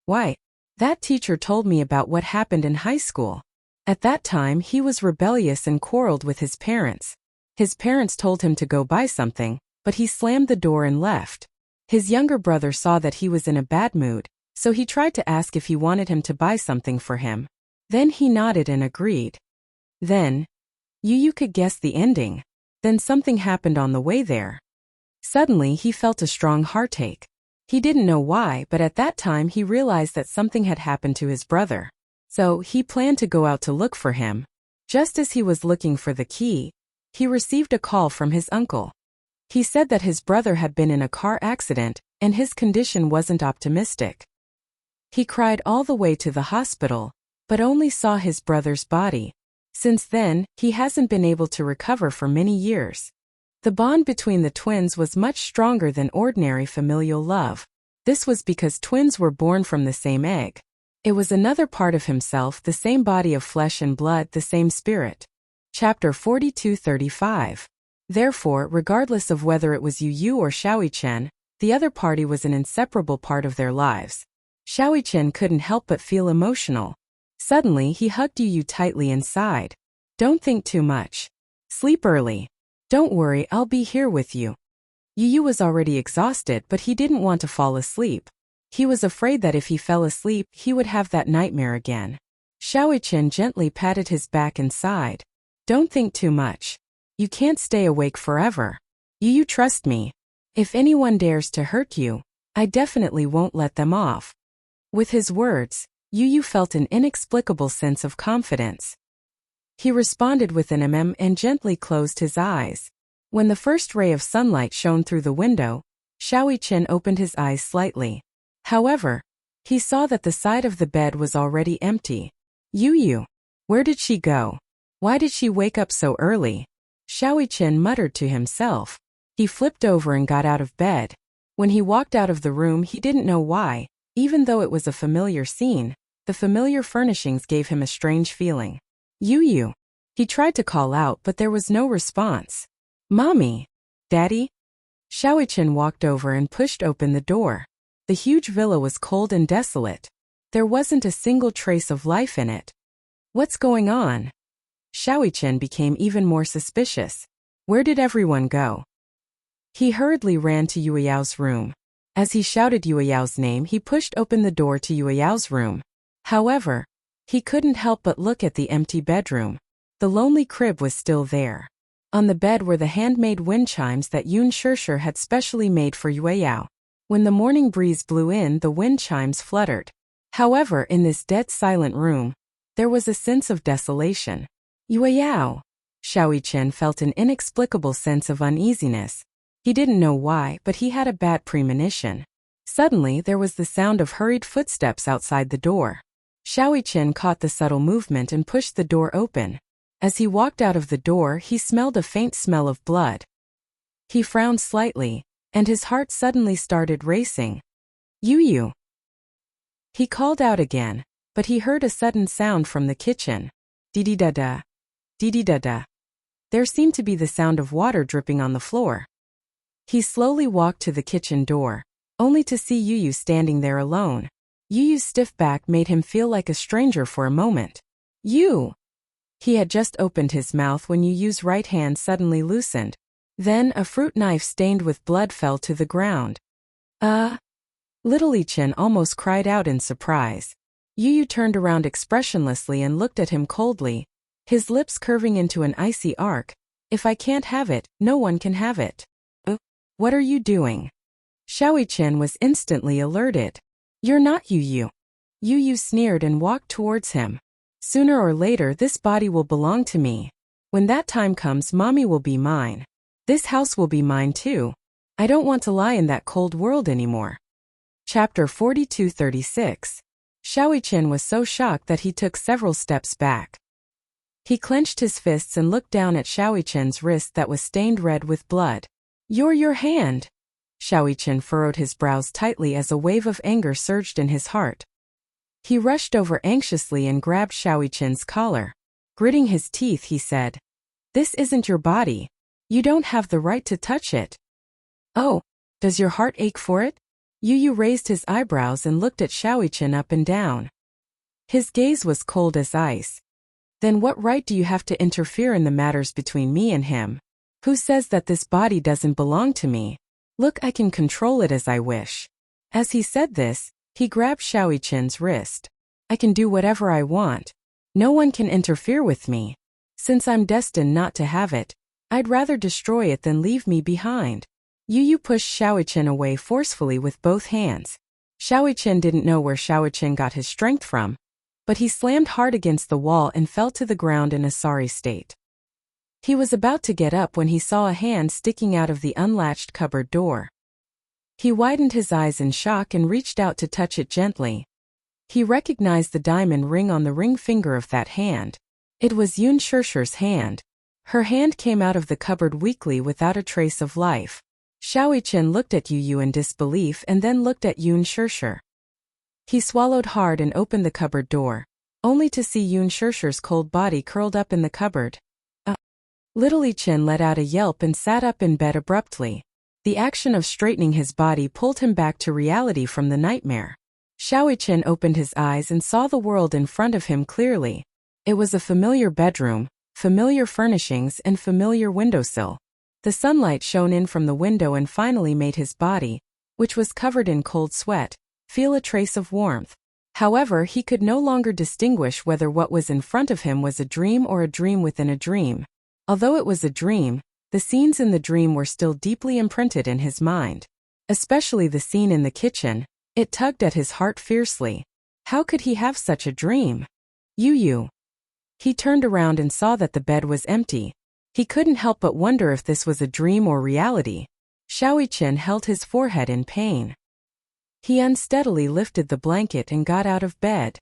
Why? That teacher told me about what happened in high school. At that time, he was rebellious and quarreled with his parents. His parents told him to go buy something, but he slammed the door and left. His younger brother saw that he was in a bad mood, so he tried to ask if he wanted him to buy something for him. Then he nodded and agreed. Then, Yu could guess the ending. Then something happened on the way there. Suddenly he felt a strong heartache. He didn't know why, but at that time he realized that something had happened to his brother. So he planned to go out to look for him. Just as he was looking for the key, he received a call from his uncle. He said that his brother had been in a car accident, and his condition wasn't optimistic. He cried all the way to the hospital, but only saw his brother's body. Since then, he hasn't been able to recover for many years. The bond between the twins was much stronger than ordinary familial love. This was because twins were born from the same egg. It was another part of himself, the same body of flesh and blood, the same spirit. Chapter 42-35. Therefore, regardless of whether it was Yu or Shaoichen, the other party was an inseparable part of their lives. Shaoichen couldn't help but feel emotional. Suddenly, he hugged Yu tightly and sighed. "Don't think too much. Sleep early. Don't worry, I'll be here with you." Yu was already exhausted, but he didn't want to fall asleep. He was afraid that if he fell asleep, he would have that nightmare again. Shaoichen gently patted his back and sighed. "Don't think too much. You can't stay awake forever. Yu, trust me. If anyone dares to hurt you, I definitely won't let them off." With his words, Yu felt an inexplicable sense of confidence. He responded with an and gently closed his eyes. When the first ray of sunlight shone through the window, Shaoichen opened his eyes slightly. However, he saw that the side of the bed was already empty. Yu, where did she go? Why did she wake up so early? Xiaoqian muttered to himself. He flipped over and got out of bed. When he walked out of the room, he didn't know why. Even though it was a familiar scene, the familiar furnishings gave him a strange feeling. Yu. He tried to call out, but there was no response. Mommy? Daddy? Xiaoqian walked over and pushed open the door. The huge villa was cold and desolate. There wasn't a single trace of life in it. What's going on? Xiaoqian became even more suspicious. Where did everyone go? He hurriedly ran to Yueyao's room. As he shouted Yueyao's name, he pushed open the door to Yueyao's room. However, he couldn't help but look at the empty bedroom. The lonely crib was still there. On the bed were the handmade wind chimes that Yun Shirshir had specially made for Yueyao. When the morning breeze blew in, the wind chimes fluttered. However, in this dead silent room, there was a sense of desolation. Yueyao! Xiaoqian felt an inexplicable sense of uneasiness. He didn't know why, but he had a bad premonition. Suddenly, there was the sound of hurried footsteps outside the door. Xiaoqian caught the subtle movement and pushed the door open. As he walked out of the door, he smelled a faint smell of blood. He frowned slightly, and his heart suddenly started racing. Yu. He called out again, but he heard a sudden sound from the kitchen. Dee-dee-da-da. Dee-dee-da-da. There seemed to be the sound of water dripping on the floor. He slowly walked to the kitchen door, only to see Yu standing there alone. Yu's stiff back made him feel like a stranger for a moment. You! He had just opened his mouth when Yu's right hand suddenly loosened. Then a fruit knife stained with blood fell to the ground. Little Chen almost cried out in surprise. Yu turned around expressionlessly and looked at him coldly, his lips curving into an icy arc. If I can't have it, no one can have it. What are you doing? Xiaoqian was instantly alerted. You're not Yu. Yu sneered and walked towards him. Sooner or later this body will belong to me. When that time comes, mommy will be mine. This house will be mine too. I don't want to lie in that cold world anymore. Chapter 42-36. Xiaoqian was so shocked that he took several steps back. He clenched his fists and looked down at Xiaoqian's wrist that was stained red with blood. Your hand! Xiaoqian furrowed his brows tightly as a wave of anger surged in his heart. He rushed over anxiously and grabbed Xiaoqian's collar. Gritting his teeth, he said, "This isn't your body. You don't have the right to touch it." Oh, does your heart ache for it? Yu raised his eyebrows and looked at Xiaoqian up and down. His gaze was cold as ice. Then what right do you have to interfere in the matters between me and him? Who says that this body doesn't belong to me? Look, I can control it as I wish. As he said this, he grabbed Xiaoqian's wrist. I can do whatever I want. No one can interfere with me. Since I'm destined not to have it, I'd rather destroy it than leave me behind. Yu pushed Xiaoqian away forcefully with both hands. Xiaoqian didn't know where Xiaoqian got his strength from, but he slammed hard against the wall and fell to the ground in a sorry state. He was about to get up when he saw a hand sticking out of the unlatched cupboard door. He widened his eyes in shock and reached out to touch it gently. He recognized the diamond ring on the ring finger of that hand. It was Yun Shirshir's hand. Her hand came out of the cupboard weakly without a trace of life. Xiaoqian looked at Yu in disbelief and then looked at Yun Shirshir. He swallowed hard and opened the cupboard door, only to see Yun Shirshir's cold body curled up in the cupboard. Little Chen let out a yelp and sat up in bed abruptly. The action of straightening his body pulled him back to reality from the nightmare. Xiaoqian opened his eyes and saw the world in front of him clearly. It was a familiar bedroom, familiar furnishings and familiar windowsill. The sunlight shone in from the window and finally made his body, which was covered in cold sweat, feel a trace of warmth. However, he could no longer distinguish whether what was in front of him was a dream or a dream within a dream. Although it was a dream, the scenes in the dream were still deeply imprinted in his mind. Especially the scene in the kitchen, it tugged at his heart fiercely. How could he have such a dream? Yu. He turned around and saw that the bed was empty. He couldn't help but wonder if this was a dream or reality. Xiaoqian held his forehead in pain. He unsteadily lifted the blanket and got out of bed.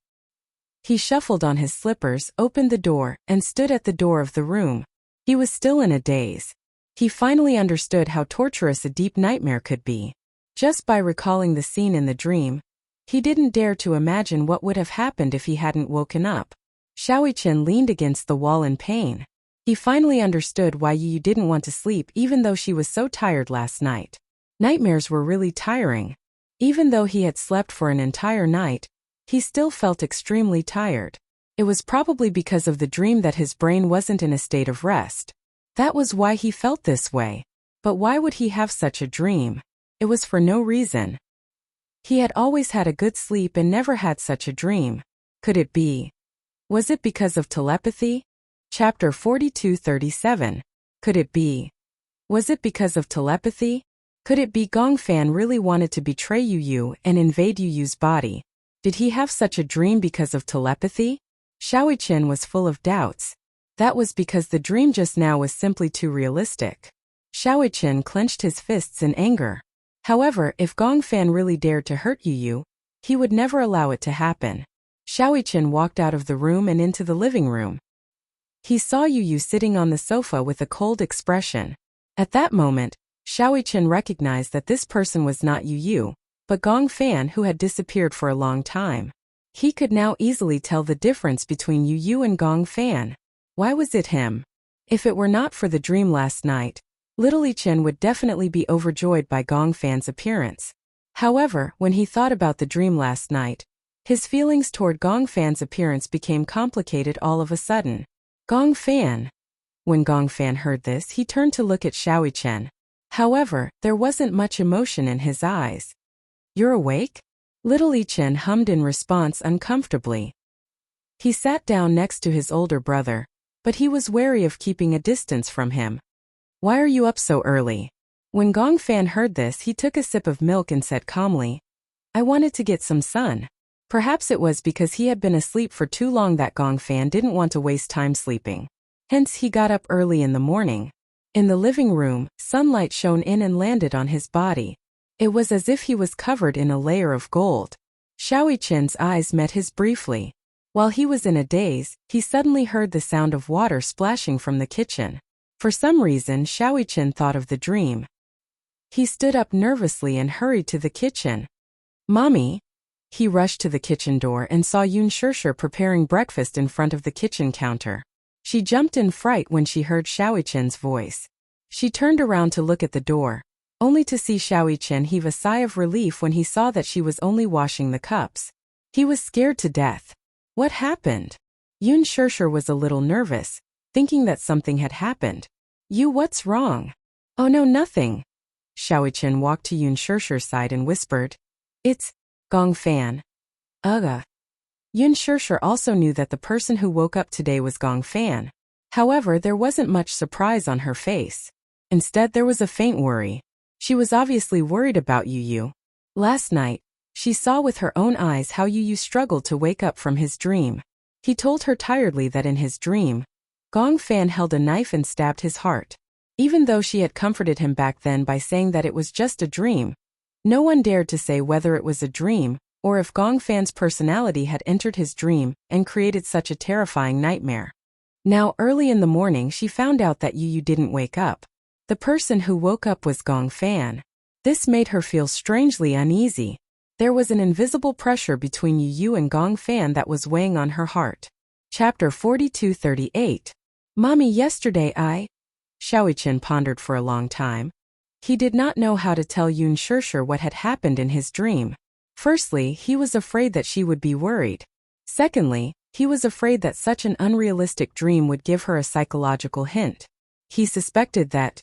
He shuffled on his slippers, opened the door, and stood at the door of the room. He was still in a daze. He finally understood how torturous a deep nightmare could be. Just by recalling the scene in the dream, he didn't dare to imagine what would have happened if he hadn't woken up. Xiaoqian leaned against the wall in pain. He finally understood why Yu didn't want to sleep even though she was so tired last night. Nightmares were really tiring. Even though he had slept for an entire night, he still felt extremely tired. It was probably because of the dream that his brain wasn't in a state of rest. That was why he felt this way. But why would he have such a dream? It was for no reason. He had always had a good sleep and never had such a dream. Could it be? Was it because of telepathy? Chapter 42:37. Could it be? Was it because of telepathy? Could it be Gongfan really wanted to betray Yu and invade Yu's body? Did he have such a dream because of telepathy? Xiaoqian was full of doubts. That was because the dream just now was simply too realistic. Xiaoqian clenched his fists in anger. However, if Gongfan really dared to hurt Yu, he would never allow it to happen. Xiaoqian walked out of the room and into the living room. He saw Yu sitting on the sofa with a cold expression. At that moment, Xiaoqian recognized that this person was not Yu, but Gongfan, who had disappeared for a long time. He could now easily tell the difference between Yu and Gongfan. Why was it him? If it were not for the dream last night, Little Chen would definitely be overjoyed by Gongfan's appearance. However, when he thought about the dream last night, his feelings toward Gongfan's appearance became complicated all of a sudden. Gongfan. When Gongfan heard this, he turned to look at Xiaoqian. However, there wasn't much emotion in his eyes. You're awake? Little Chen hummed in response uncomfortably. He sat down next to his older brother, but he was wary of keeping a distance from him. Why are you up so early? When Gongfan heard this, he took a sip of milk and said calmly, I wanted to get some sun. Perhaps it was because he had been asleep for too long that Gongfan didn't want to waste time sleeping. Hence he got up early in the morning. In the living room, sunlight shone in and landed on his body. It was as if he was covered in a layer of gold. Xiaoqian's eyes met his briefly. While he was in a daze, he suddenly heard the sound of water splashing from the kitchen. For some reason, Xiaoqian thought of the dream. He stood up nervously and hurried to the kitchen. Mommy? He rushed to the kitchen door and saw Yunshirsher preparing breakfast in front of the kitchen counter. She jumped in fright when she heard Xiaoqian's voice. She turned around to look at the door, only to see Xiaoqian heave a sigh of relief when he saw that she was only washing the cups. He was scared to death. What happened? Yunshirsher was a little nervous, thinking that something had happened. What's wrong? Oh no, nothing. Xiaoqian walked to Yunshirsher's side and whispered, It's Gongfan. Ugh. Yunshirsher also knew that the person who woke up today was Gongfan. However, there wasn't much surprise on her face. Instead, there was a faint worry. She was obviously worried about Yu. Last night, she saw with her own eyes how Yu struggled to wake up from his dream. He told her tiredly that in his dream, Gongfan held a knife and stabbed his heart. Even though she had comforted him back then by saying that it was just a dream, no one dared to say whether it was a dream, or if Gongfan's personality had entered his dream and created such a terrifying nightmare. Now early in the morning she found out that Yu didn't wake up. The person who woke up was Gongfan. This made her feel strangely uneasy. There was an invisible pressure between Yu and Gongfan that was weighing on her heart. Chapter 42:38. Mommy, yesterday Xiaoqian pondered for a long time. He did not know how to tell Yunshirsher what had happened in his dream. Firstly, he was afraid that she would be worried. Secondly, he was afraid that such an unrealistic dream would give her a psychological hint. He suspected that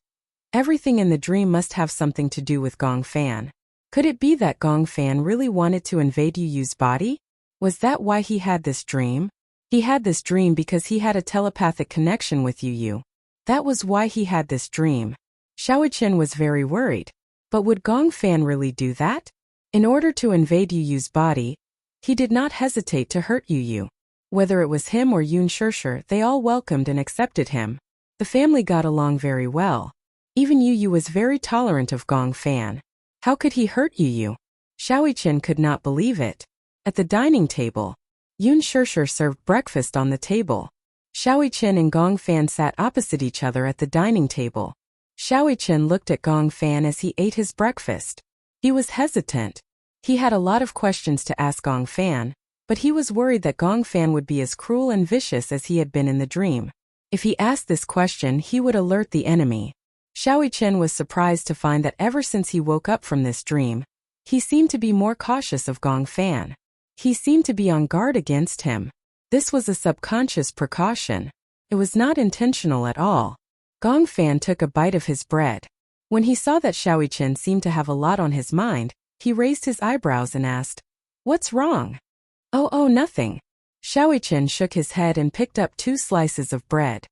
everything in the dream must have something to do with Gongfan. Could it be that Gongfan really wanted to invade Yu's body? Was that why he had this dream? He had this dream because he had a telepathic connection with Yu. That was why he had this dream. Xiaoqian was very worried. But would Gongfan really do that? In order to invade Yu's body, he did not hesitate to hurt Yu. Whether it was him or Yunshirsher, they all welcomed and accepted him. The family got along very well. Even Yu was very tolerant of Gongfan. How could he hurt Yu? Xiaoqian could not believe it. At the dining table, Yun Shirshir served breakfast on the table. Xiaoqian and Gong Fan sat opposite each other at the dining table. Xiaoqian looked at Gong Fan as he ate his breakfast. He was hesitant. He had a lot of questions to ask Gong Fan, but he was worried that Gong Fan would be as cruel and vicious as he had been in the dream. If he asked this question, he would alert the enemy. Xiaoqian was surprised to find that ever since he woke up from this dream, he seemed to be more cautious of Gong Fan. He seemed to be on guard against him. This was a subconscious precaution. It was not intentional at all. Gong Fan took a bite of his bread. When he saw that Xiaoqian seemed to have a lot on his mind, he raised his eyebrows and asked, "What's wrong?" Oh, nothing." Xiaoqian shook his head and picked up 2 slices of bread.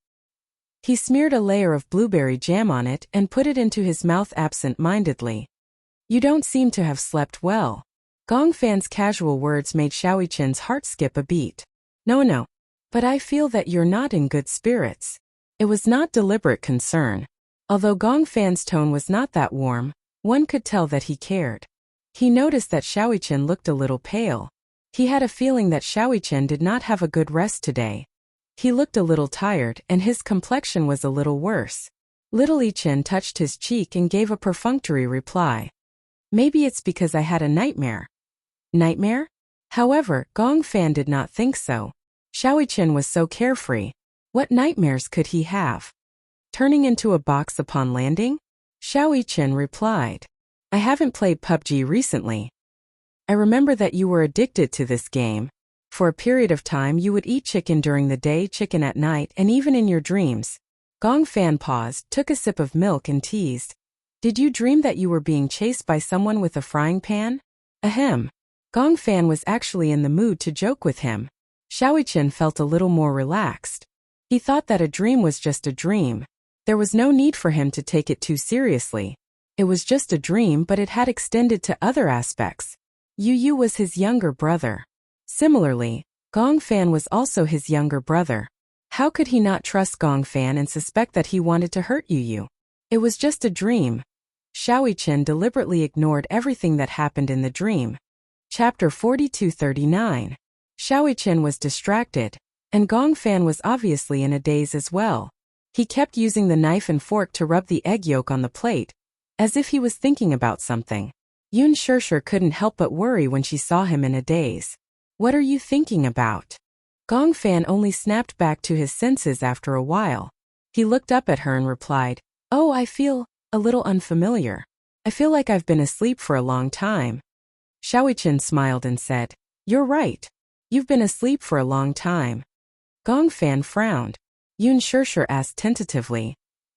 He smeared a layer of blueberry jam on it and put it into his mouth absent-mindedly. "You don't seem to have slept well." Gong Fan's casual words made Xiaoqian's heart skip a beat. No, but I feel that you're not in good spirits." It was not deliberate concern. Although Gong Fan's tone was not that warm, one could tell that he cared. He noticed that Xiaoqian looked a little pale. He had a feeling that Xiaoqian did not have a good rest today. He looked a little tired and his complexion was a little worse. Little Yichen touched his cheek and gave a perfunctory reply. "Maybe it's because I had a nightmare." Nightmare? However, Gong Fan did not think so. Xiaoqian was so carefree. What nightmares could he have? Turning into a box upon landing? Xiaoqian replied. "I haven't played PUBG recently. I remember that you were addicted to this game. For a period of time you would eat chicken during the day, chicken at night, and even in your dreams." Gong Fan paused, took a sip of milk and teased. "Did you dream that you were being chased by someone with a frying pan?" Ahem. Gong Fan was actually in the mood to joke with him. Xiaoqian felt a little more relaxed. He thought that a dream was just a dream. There was no need for him to take it too seriously. It was just a dream, but it had extended to other aspects. Yu was his younger brother. Similarly, Gong Fan was also his younger brother. How could he not trust Gong Fan and suspect that he wanted to hurt Yu? It was just a dream. Xiaoqian deliberately ignored everything that happened in the dream. Chapter 4239. Xiaoqian was distracted, and Gong Fan was obviously in a daze as well. He kept using the knife and fork to rub the egg yolk on the plate, as if he was thinking about something. Yun Shirshir couldn't help but worry when she saw him in a daze. "What are you thinking about?" Gong Fan only snapped back to his senses after a while. He looked up at her and replied, "Oh, I feel a little unfamiliar. I feel like I've been asleep for a long time." Xiaoqian smiled and said, "You're right. You've been asleep for a long time." Gong Fan frowned. Yun Shirshir asked tentatively,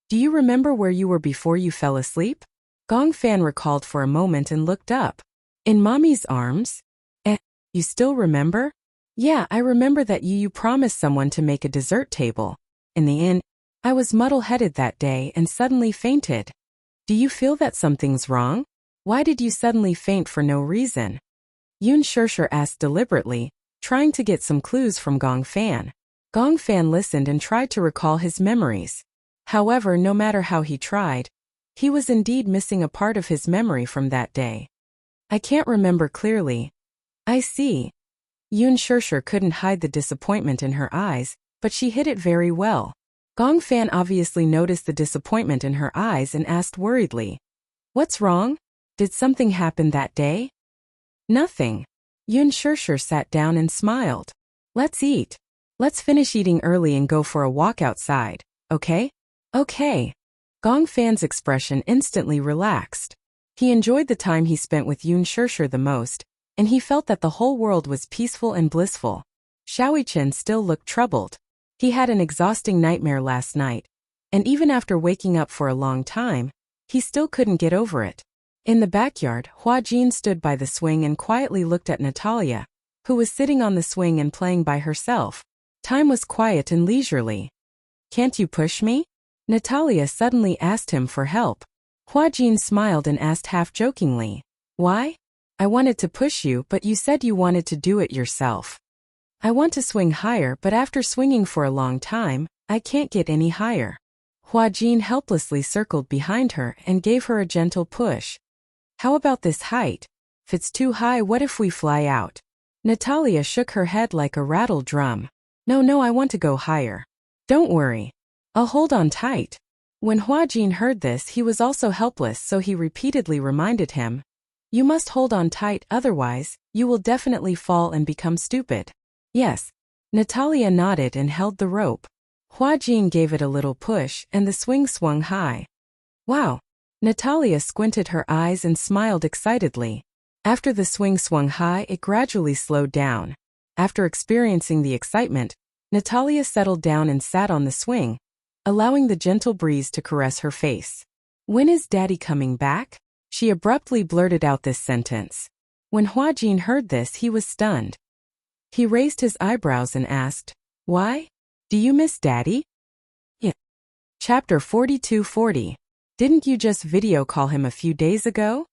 "Do you remember where you were before you fell asleep?" Gong Fan recalled for a moment and looked up. "In Mommy's arms?" You still remember?" "Yeah, I remember that you promised someone to make a dessert table. In the end, I was muddle-headed that day and suddenly fainted." "Do you feel that something's wrong? Why did you suddenly faint for no reason?" Yun Shirshir asked deliberately, trying to get some clues from Gong Fan. Gong Fan listened and tried to recall his memories. However, no matter how he tried, he was indeed missing a part of his memory from that day. "I can't remember clearly." "I see." Yun Shirshir couldn't hide the disappointment in her eyes, but she hid it very well. Gong Fan obviously noticed the disappointment in her eyes and asked worriedly, "What's wrong? Did something happen that day?" "Nothing." Yun Shirshir sat down and smiled. "Let's eat. Let's finish eating early and go for a walk outside, okay?" "Okay." Gong Fan's expression instantly relaxed. He enjoyed the time he spent with Yun Shirshir the most, and he felt that the whole world was peaceful and blissful. Xiaoqian still looked troubled. He had an exhausting nightmare last night, and even after waking up for a long time, he still couldn't get over it. In the backyard, Hua Jin stood by the swing and quietly looked at Natalia, who was sitting on the swing and playing by herself. Time was quiet and leisurely. "Can't you push me?" Natalia suddenly asked him for help. Hua Jin smiled and asked half-jokingly, "Why?" "I wanted to push you, but you said you wanted to do it yourself." "I want to swing higher, but after swinging for a long time, I can't get any higher." Hua Jin helplessly circled behind her and gave her a gentle push. "How about this height? If it's too high, what if we fly out?" Natalia shook her head like a rattled drum. No, I want to go higher. Don't worry. I'll hold on tight. When Huajin heard this, he was also helpless, so he repeatedly reminded him, you must hold on tight, otherwise, you will definitely fall and become stupid. Yes. Natalia nodded and held the rope. Huajin gave it a little push, and the swing swung high. Wow. Natalia squinted her eyes and smiled excitedly. After the swing swung high, it gradually slowed down. After experiencing the excitement, Natalia settled down and sat on the swing, allowing the gentle breeze to caress her face. When is Daddy coming back? She abruptly blurted out this sentence. When Huajin heard this, he was stunned. He raised his eyebrows and asked, why? Do you miss Daddy? Yeah. Chapter 4240. Didn't you just video call him a few days ago?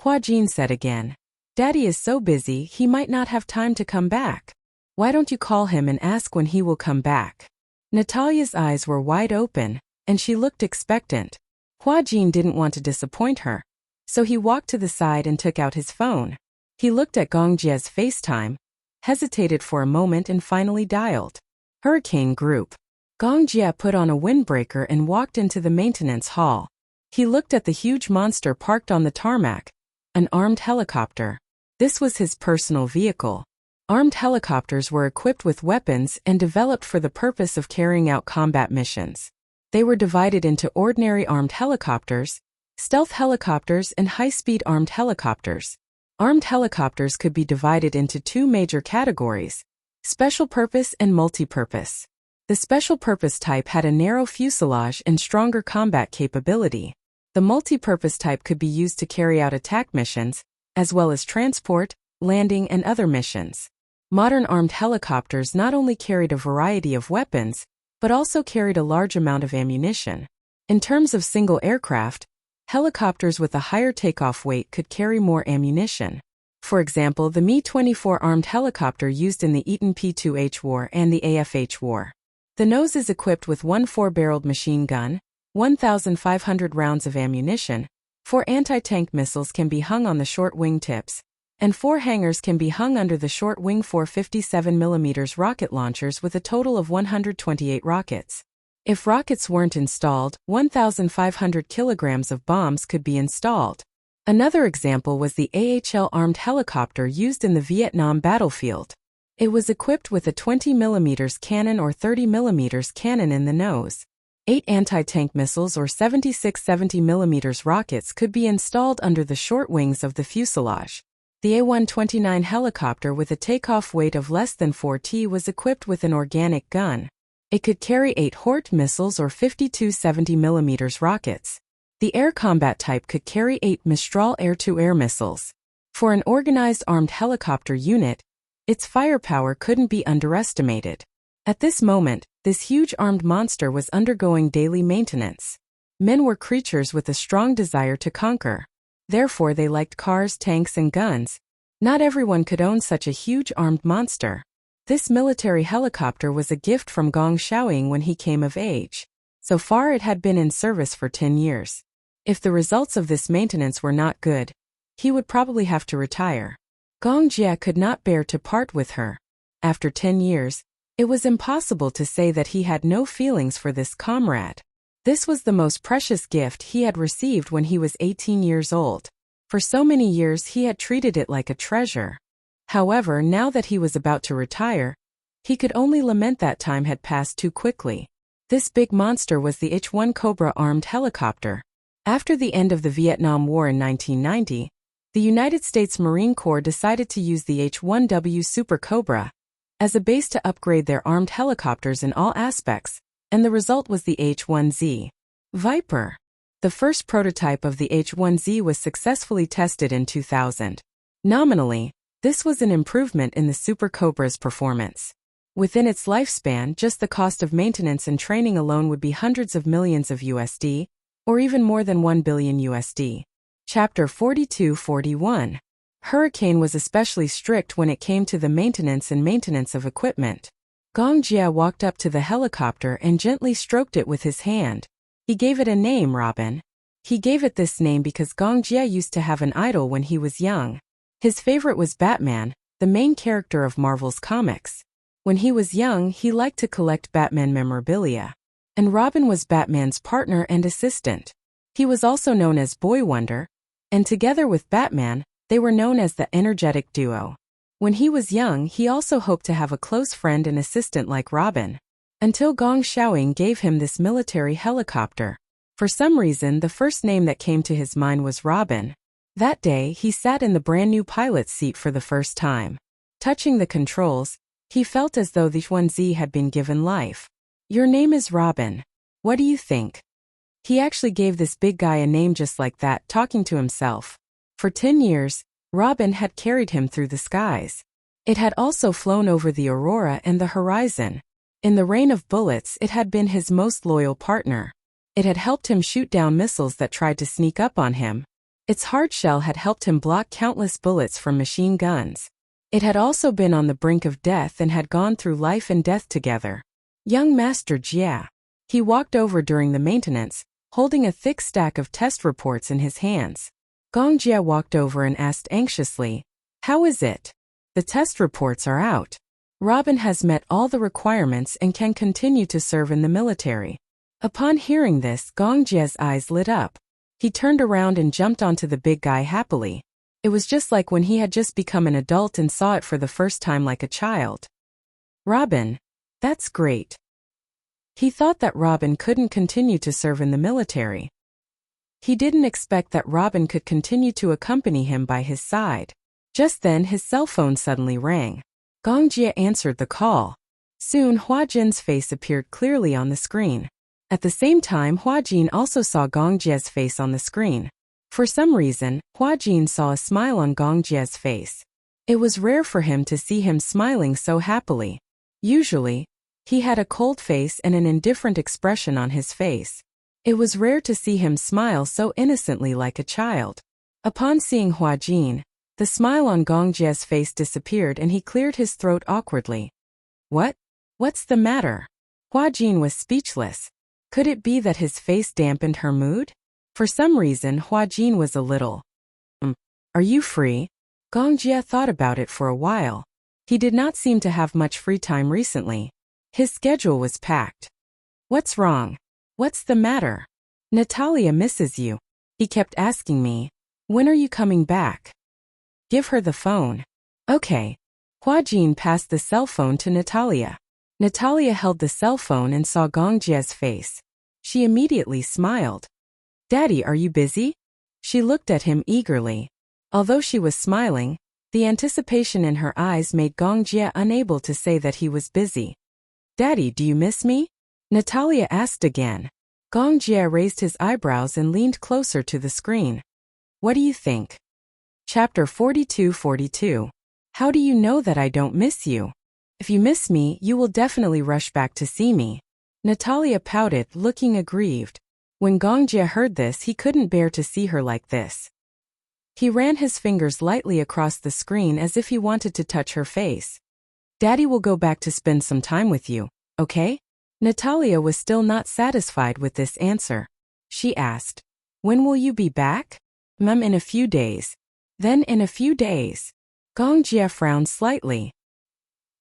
Huajin said again. Daddy is so busy, he might not have time to come back. Why don't you call him and ask when he will come back? Natalia's eyes were wide open, and she looked expectant. Huajin didn't want to disappoint her, so he walked to the side and took out his phone. He looked at Gongjie's FaceTime, hesitated for a moment and finally dialed. Hurricane Group. Gongjie put on a windbreaker and walked into the maintenance hall. He looked at the huge monster parked on the tarmac, an armed helicopter. This was his personal vehicle. Armed helicopters were equipped with weapons and developed for the purpose of carrying out combat missions. They were divided into ordinary armed helicopters, stealth helicopters, and high-speed armed helicopters. Armed helicopters could be divided into two major categories: special purpose and multi-purpose. The special purpose type had a narrow fuselage and stronger combat capability. The multi-purpose type could be used to carry out attack missions, as well as transport, landing, and other missions. Modern armed helicopters not only carried a variety of weapons, but also carried a large amount of ammunition. In terms of single aircraft, helicopters with a higher takeoff weight could carry more ammunition. For example, the Mi-24 armed helicopter used in the Eaton P-2H war and the AFH war. The nose is equipped with one 4-barreled machine gun, 1,500 rounds of ammunition, 4 anti-tank missiles can be hung on the short wing tips, and 4 hangars can be hung under the short wing 457mm rocket launchers with a total of 128 rockets. If rockets weren't installed, 1,500 kilograms of bombs could be installed. Another example was the AHL armed helicopter used in the Vietnam battlefield. It was equipped with a 20mm cannon or 30mm cannon in the nose. 8 anti-tank missiles or 76 70mm rockets could be installed under the short wings of the fuselage. The A-129 helicopter with a takeoff weight of less than 4 t was equipped with an organic gun. It could carry 8 Hort missiles or 52 70mm rockets. The air combat type could carry 8 Mistral air-to-air missiles. For an organized armed helicopter unit, its firepower couldn't be underestimated. At this moment, this huge armed monster was undergoing daily maintenance. Men were creatures with a strong desire to conquer. Therefore, they liked cars, tanks, and guns. Not everyone could own such a huge armed monster. This military helicopter was a gift from Gong Xiaoying when he came of age. So far it had been in service for 10 years. If the results of this maintenance were not good, he would probably have to retire. Gong Jia could not bear to part with her. After 10 years, it was impossible to say that he had no feelings for this comrade. This was the most precious gift he had received when he was 18 years old. For so many years he had treated it like a treasure. However, now that he was about to retire, he could only lament that time had passed too quickly. This big monster was the H-1 Cobra armed helicopter. After the end of the Vietnam War in 1990, the United States Marine Corps decided to use the H-1W Super Cobra as a base to upgrade their armed helicopters in all aspects, and the result was the H-1Z Viper. The first prototype of the H-1Z was successfully tested in 2000. Nominally, this was an improvement in the Super Cobra's performance. Within its lifespan, just the cost of maintenance and training alone would be hundreds of millions of USD, or even more than 1 billion USD. Chapter 4241. Hurricane was especially strict when it came to the maintenance of equipment. Gong Jia walked up to the helicopter and gently stroked it with his hand. He gave it a name, Robin. He gave it this name because Gong Jia used to have an idol when he was young. His favorite was Batman, the main character of Marvel's comics. When he was young, he liked to collect Batman memorabilia. And Robin was Batman's partner and assistant. He was also known as Boy Wonder, and together with Batman, they were known as the energetic duo. When he was young, he also hoped to have a close friend and assistant like Robin. Until Gong Xiaoying gave him this military helicopter. For some reason, the first name that came to his mind was Robin. That day, he sat in the brand new pilot's seat for the first time. Touching the controls, he felt as though the Xuanzi had been given life. Your name is Robin. What do you think? He actually gave this big guy a name just like that, talking to himself. For 10 years, Robin had carried him through the skies. It had also flown over the aurora and the horizon. In the rain of bullets, it had been his most loyal partner. It had helped him shoot down missiles that tried to sneak up on him. Its hard shell had helped him block countless bullets from machine guns. It had also been on the brink of death and had gone through life and death together. Young Master Jia. He walked over during the maintenance, holding a thick stack of test reports in his hands. Gong Jia walked over and asked anxiously, "How is it?" "The test reports are out. Robin has met all the requirements and can continue to serve in the military." Upon hearing this, Gong Jia's eyes lit up. He turned around and jumped onto the big guy happily. It was just like when he had just become an adult and saw it for the first time like a child. Robin. That's great. He thought that Robin couldn't continue to serve in the military. He didn't expect that Robin could continue to accompany him by his side. Just then his cell phone suddenly rang. Gong Jia answered the call. Soon Hua Jin's face appeared clearly on the screen. At the same time, Hua Jin also saw Gong Jia's face on the screen. For some reason, Hua Jin saw a smile on Gong Jia's face. It was rare for him to see him smiling so happily. Usually, he had a cold face and an indifferent expression on his face. It was rare to see him smile so innocently like a child. Upon seeing Hua Jin, the smile on Gong Jia's face disappeared and he cleared his throat awkwardly. What? What's the matter? Hua Jin was speechless. Could it be that his face dampened her mood? For some reason, Hua Jin was a little. Are you free? Gong Jia thought about it for a while. He did not seem to have much free time recently. His schedule was packed. What's wrong? What's the matter? Natalia misses you. He kept asking me. When are you coming back? Give her the phone. Okay. Hua Jin passed the cell phone to Natalia. Natalia held the cell phone and saw Gong Jia's face. She immediately smiled. Daddy, are you busy? She looked at him eagerly. Although she was smiling, the anticipation in her eyes made Gong Jia unable to say that he was busy. Daddy, do you miss me? Natalia asked again. Gong Jia raised his eyebrows and leaned closer to the screen. What do you think? Chapter 42-42. How do you know that I don't miss you? If you miss me, you will definitely rush back to see me. Natalia pouted, looking aggrieved. When Gong Jia heard this, he couldn't bear to see her like this. He ran his fingers lightly across the screen as if he wanted to touch her face. Daddy will go back to spend some time with you, okay? Natalia was still not satisfied with this answer. She asked, when will you be back? Mum, in a few days. Then in a few days. Gong Jia frowned slightly.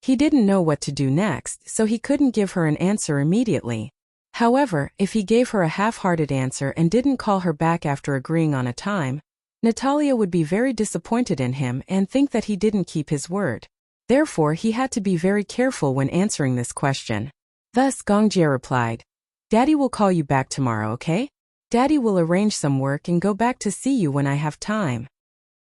He didn't know what to do next, so he couldn't give her an answer immediately. However, if he gave her a half-hearted answer and didn't call her back after agreeing on a time, Natalia would be very disappointed in him and think that he didn't keep his word. Therefore, he had to be very careful when answering this question. Thus, Gong Jia replied, Daddy will call you back tomorrow, okay? Daddy will arrange some work and go back to see you when I have time.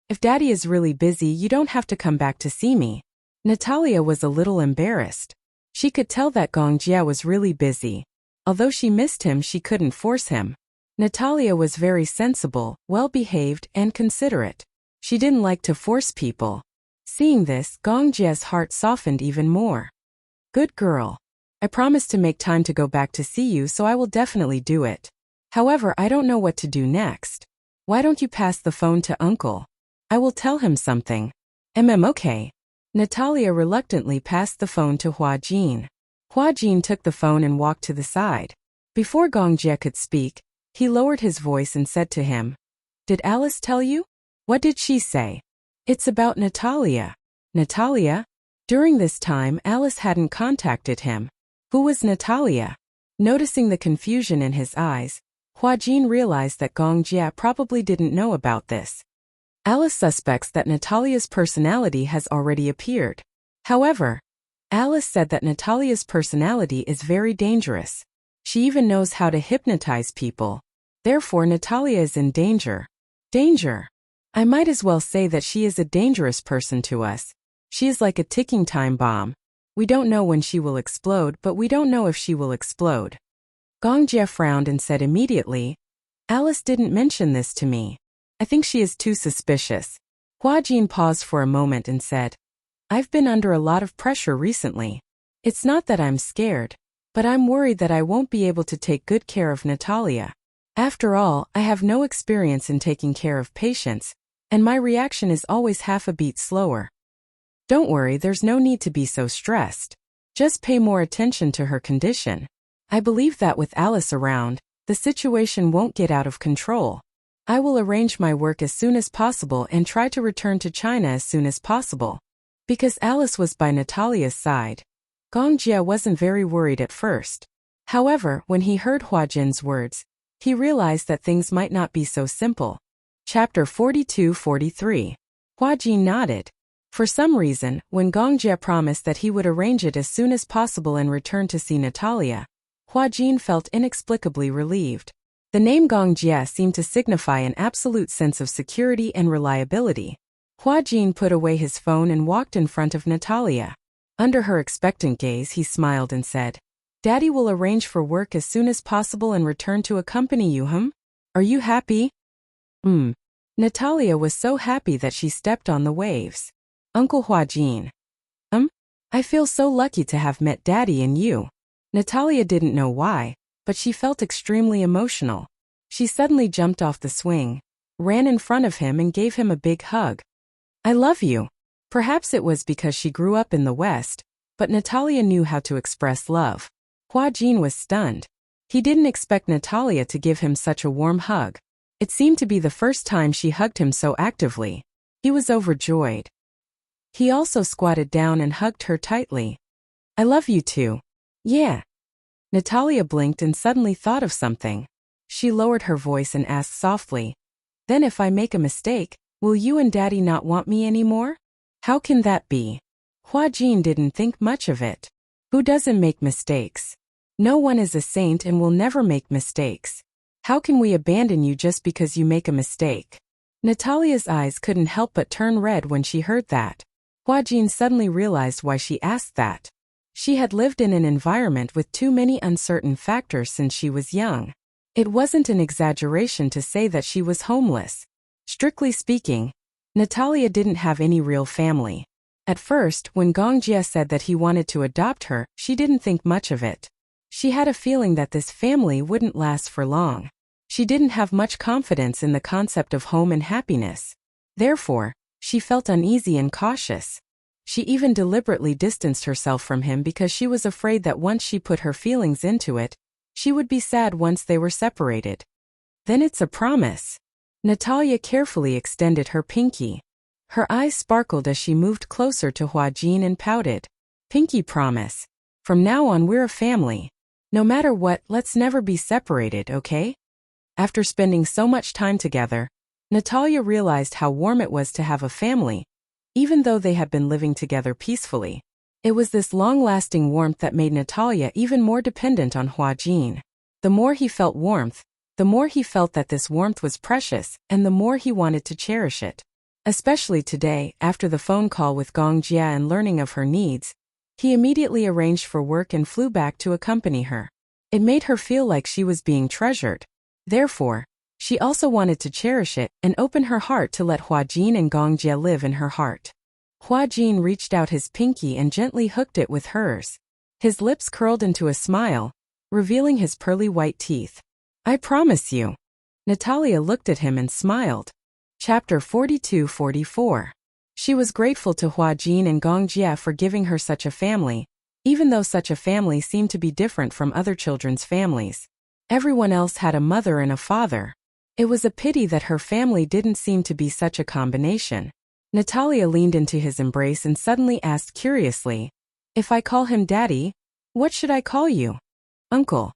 If Daddy is really busy, you don't have to come back to see me. Natalia was a little embarrassed. She could tell that Gong Jia was really busy. Although she missed him, she couldn't force him. Natalia was very sensible, well-behaved, and considerate. She didn't like to force people. Seeing this, Gong Jia's heart softened even more. Good girl. I promised to make time to go back to see you, so I will definitely do it. However, I don't know what to do next. Why don't you pass the phone to Uncle? I will tell him something. Okay. Natalia reluctantly passed the phone to Hua Jin. Hua Jin took the phone and walked to the side. Before Gong Jia could speak, he lowered his voice and said to him, Did Alice tell you? What did she say? It's about Natalia. Natalia? During this time, Alice hadn't contacted him. Who was Natalia? Noticing the confusion in his eyes, Huajin realized that Gong Jia probably didn't know about this. Alice suspects that Natalia's personality has already appeared. However, Alice said that Natalia's personality is very dangerous. She even knows how to hypnotize people. Therefore, Natalia is in danger. Danger. I might as well say that she is a dangerous person to us. She is like a ticking time bomb. We don't know when she will explode, but we don't know if she will explode. Gong Jia frowned and said immediately, Alice didn't mention this to me. I think she is too suspicious. Huajin paused for a moment and said, I've been under a lot of pressure recently. It's not that I'm scared, but I'm worried that I won't be able to take good care of Natalia. After all, I have no experience in taking care of patients, and my reaction is always half a beat slower. Don't worry, there's no need to be so stressed. Just pay more attention to her condition. I believe that with Alice around, the situation won't get out of control. I will arrange my work as soon as possible and try to return to China as soon as possible. Because Alice was by Natalia's side, Gong Jia wasn't very worried at first. However, when he heard Huajin's words, he realized that things might not be so simple. Chapter 42-43. Huajin nodded. For some reason, when Gong Jia promised that he would arrange it as soon as possible and return to see Natalia, Huajin felt inexplicably relieved. The name Gong Jia seemed to signify an absolute sense of security and reliability. Huajin put away his phone and walked in front of Natalia. Under her expectant gaze, he smiled and said, Daddy will arrange for work as soon as possible and return to accompany you, Are you happy? Natalia was so happy that she stepped on the waves. Uncle Huajin. I feel so lucky to have met Daddy and you. Natalia didn't know why, but she felt extremely emotional. She suddenly jumped off the swing, ran in front of him and gave him a big hug. I love you. Perhaps it was because she grew up in the West, but Natalia knew how to express love. Huajin was stunned. He didn't expect Natalia to give him such a warm hug. It seemed to be the first time she hugged him so actively. He was overjoyed. He also squatted down and hugged her tightly. I love you too. Yeah. Natalia blinked and suddenly thought of something. She lowered her voice and asked softly, Then if I make a mistake, will you and Daddy not want me anymore? How can that be? Huajin didn't think much of it. Who doesn't make mistakes? No one is a saint and will never make mistakes. How can we abandon you just because you make a mistake? Natalia's eyes couldn't help but turn red when she heard that. Huajin suddenly realized why she asked that. She had lived in an environment with too many uncertain factors since she was young. It wasn't an exaggeration to say that she was homeless. Strictly speaking, Natalia didn't have any real family. At first, when Gong Jia said that he wanted to adopt her, she didn't think much of it. She had a feeling that this family wouldn't last for long. She didn't have much confidence in the concept of home and happiness. Therefore, she felt uneasy and cautious. She even deliberately distanced herself from him because she was afraid that once she put her feelings into it, she would be sad once they were separated. Then it's a promise. Natalia carefully extended her pinky. Her eyes sparkled as she moved closer to Huajin and pouted. Pinky promise. From now on we're a family. No matter what, let's never be separated, okay? After spending so much time together, Natalia realized how warm it was to have a family, even though they had been living together peacefully. It was this long-lasting warmth that made Natalia even more dependent on Huajin. The more he felt warmth, the more he felt that this warmth was precious, and the more he wanted to cherish it. Especially today, after the phone call with Gong Jia and learning of her needs, he immediately arranged for work and flew back to accompany her. It made her feel like she was being treasured. Therefore, she also wanted to cherish it and open her heart to let Huajin and Gong Jia live in her heart. Huajin reached out his pinky and gently hooked it with hers. His lips curled into a smile, revealing his pearly white teeth. I promise you. Natalia looked at him and smiled. Chapter 42-44. She was grateful to Huajin and Gong Jia for giving her such a family, even though such a family seemed to be different from other children's families. Everyone else had a mother and a father. It was a pity that her family didn't seem to be such a combination. Natalia leaned into his embrace and suddenly asked curiously, "If I call him Daddy, what should I call you?" "Uncle."